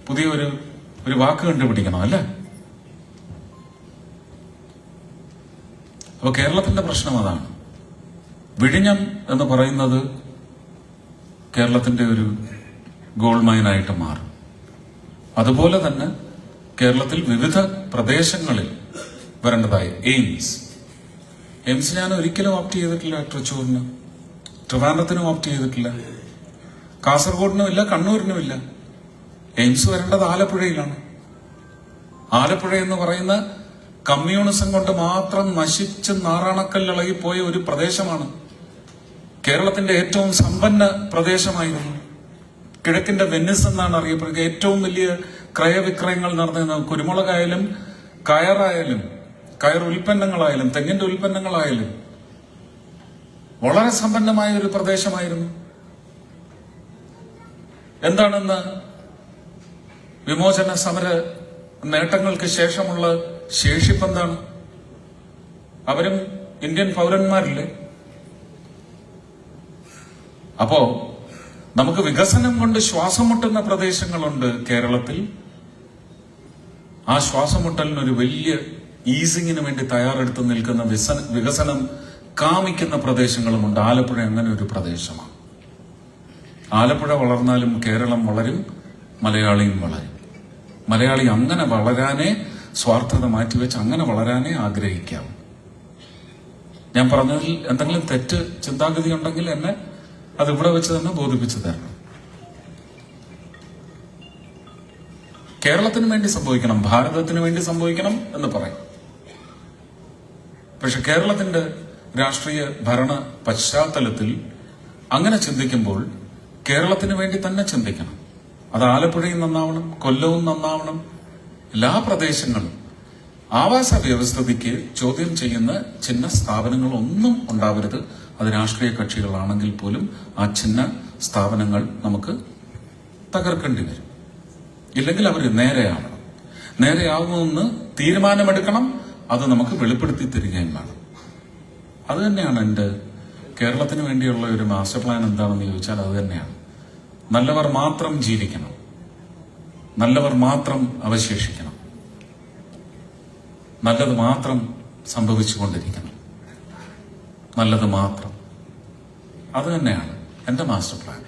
പുതിയ ഒരു വാക്ക് കണ്ടുപിടിക്കണം, അല്ലേ? അപ്പൊ കേരളത്തിന്റെ പ്രശ്നം അതാണ്. വിഴിഞ്ഞം എന്ന് പറയുന്നത് കേരളത്തിന്റെ ഒരു ഗോൾഡ് മൈനായിട്ട് മാറും. അതുപോലെ തന്നെ കേരളത്തിൽ വിവിധ പ്രദേശങ്ങളിൽ വരേണ്ടതായി എയിംസ് ഞാൻ ഒരിക്കലും ഓപ്റ്റ് ചെയ്തിട്ടില്ല. തൃശ്ശൂരിന്, ട്രിവാൻഡ്രത്തിനും ഓപ്റ്റ് ചെയ്തിട്ടില്ല, കാസർഗോഡിനും ഇല്ല, കണ്ണൂരിനും ഇല്ല. എയിംസ് വരേണ്ടത് ആലപ്പുഴയിലാണ്. ആലപ്പുഴ എന്ന് പറയുന്ന കമ്മ്യൂണിസം കൊണ്ട് മാത്രം നശിച്ച് നാറാണക്കല്ലിളകിപ്പോയ ഒരു പ്രദേശമാണ്. കേരളത്തിന്റെ ഏറ്റവും സമ്പന്ന പ്രദേശമായിരുന്നു. കിഴക്കിന്റെ വെന്നിസ് എന്നാണ് അറിയപ്പെടുക. ഏറ്റവും വലിയ ക്രയവിക്രയങ്ങൾ നടന്നിരുന്നത് കുരുമുളകായാലും കയറായാലും കയർ ഉൽപ്പന്നങ്ങളായാലും തെങ്ങിന്റെ ഉൽപ്പന്നങ്ങളായാലും വളരെ സമ്പന്നമായ ഒരു പ്രദേശമായിരുന്നു. എന്താണെന്ന് വിമോചന സമര നേട്ടങ്ങൾക്ക് ശേഷമുള്ള ശേഷിപ്പ് എന്താണ്? അവരും ഇന്ത്യൻ പൗരന്മാരില്ലേ? അപ്പോ നമുക്ക് വികസനം കൊണ്ട് ശ്വാസം മുട്ടുന്ന പ്രദേശങ്ങളുണ്ട് കേരളത്തിൽ. ആ ശ്വാസം മുട്ടലിനൊരു വലിയ ഈസിങ്ങിന് വേണ്ടി തയ്യാറെടുത്ത് നിൽക്കുന്ന വികസനം കാമിക്കുന്ന പ്രദേശങ്ങളുമുണ്ട്. ആലപ്പുഴ അങ്ങനെ ഒരു പ്രദേശമാണ്. ആലപ്പുഴ വളർന്നാലും കേരളം വളരും, മലയാളിയും വളരും. മലയാളി അങ്ങനെ വളരാനേ, സ്വാർത്ഥത മാറ്റിവെച്ച് അങ്ങനെ വളരാനേ ആഗ്രഹിക്കാം. ഞാൻ പറഞ്ഞതിൽ എന്തെങ്കിലും തെറ്റ് ചിന്താഗതി ഉണ്ടെങ്കിൽ എന്നെ അത് ഇവിടെ വെച്ച് തന്നെ ബോധിപ്പിച്ചു തരണം. കേരളത്തിന് വേണ്ടി സംഭവിക്കണം, ഭാരതത്തിന് വേണ്ടി സംഭവിക്കണം എന്ന് പറയും. പക്ഷെ കേരളത്തിന്റെ രാഷ്ട്രീയ ഭരണ പശ്ചാത്തലത്തിൽ അങ്ങനെ ചിന്തിക്കുമ്പോൾ കേരളത്തിന് വേണ്ടി തന്നെ ചിന്തിക്കണം. അത് ആലപ്പുഴയും നന്നാവണം, കൊല്ലവും നന്നാവണം. എല്ലാ പ്രദേശങ്ങളും ആവാസ വ്യവസ്ഥിതിക്ക് ചോദ്യം ചെയ്യുന്ന ചിഹ്ന സ്ഥാപനങ്ങളൊന്നും ഉണ്ടാവരുത്. അത് രാഷ്ട്രീയ കക്ഷികളാണെങ്കിൽ പോലും ആ ചിഹ്ന സ്ഥാപനങ്ങൾ നമുക്ക് തകർക്കേണ്ടി വരും. ഇല്ലെങ്കിൽ അവർ നേരെയാവണം. നേരെയാവുമെന്ന് തീരുമാനമെടുക്കണം. അത് നമുക്ക് വെളിപ്പെടുത്തി തരികയും വേണം. അത് തന്നെയാണ് എൻ്റെ കേരളത്തിന് വേണ്ടിയുള്ള ഒരു മാസ്റ്റർ പ്ലാൻ. എന്താണെന്ന് ചോദിച്ചാൽ അത് തന്നെയാണ്. നല്ലവർ മാത്രം ജീവിക്കണം, നല്ലവർ മാത്രം അവശേഷിക്കണം, നല്ലത് മാത്രം സംഭവിച്ചുകൊണ്ടിരിക്കണം, നല്ലത് മാത്രം. അത് തന്നെയാണ് എൻ്റെ മാസ്റ്റർ പ്ലാൻ.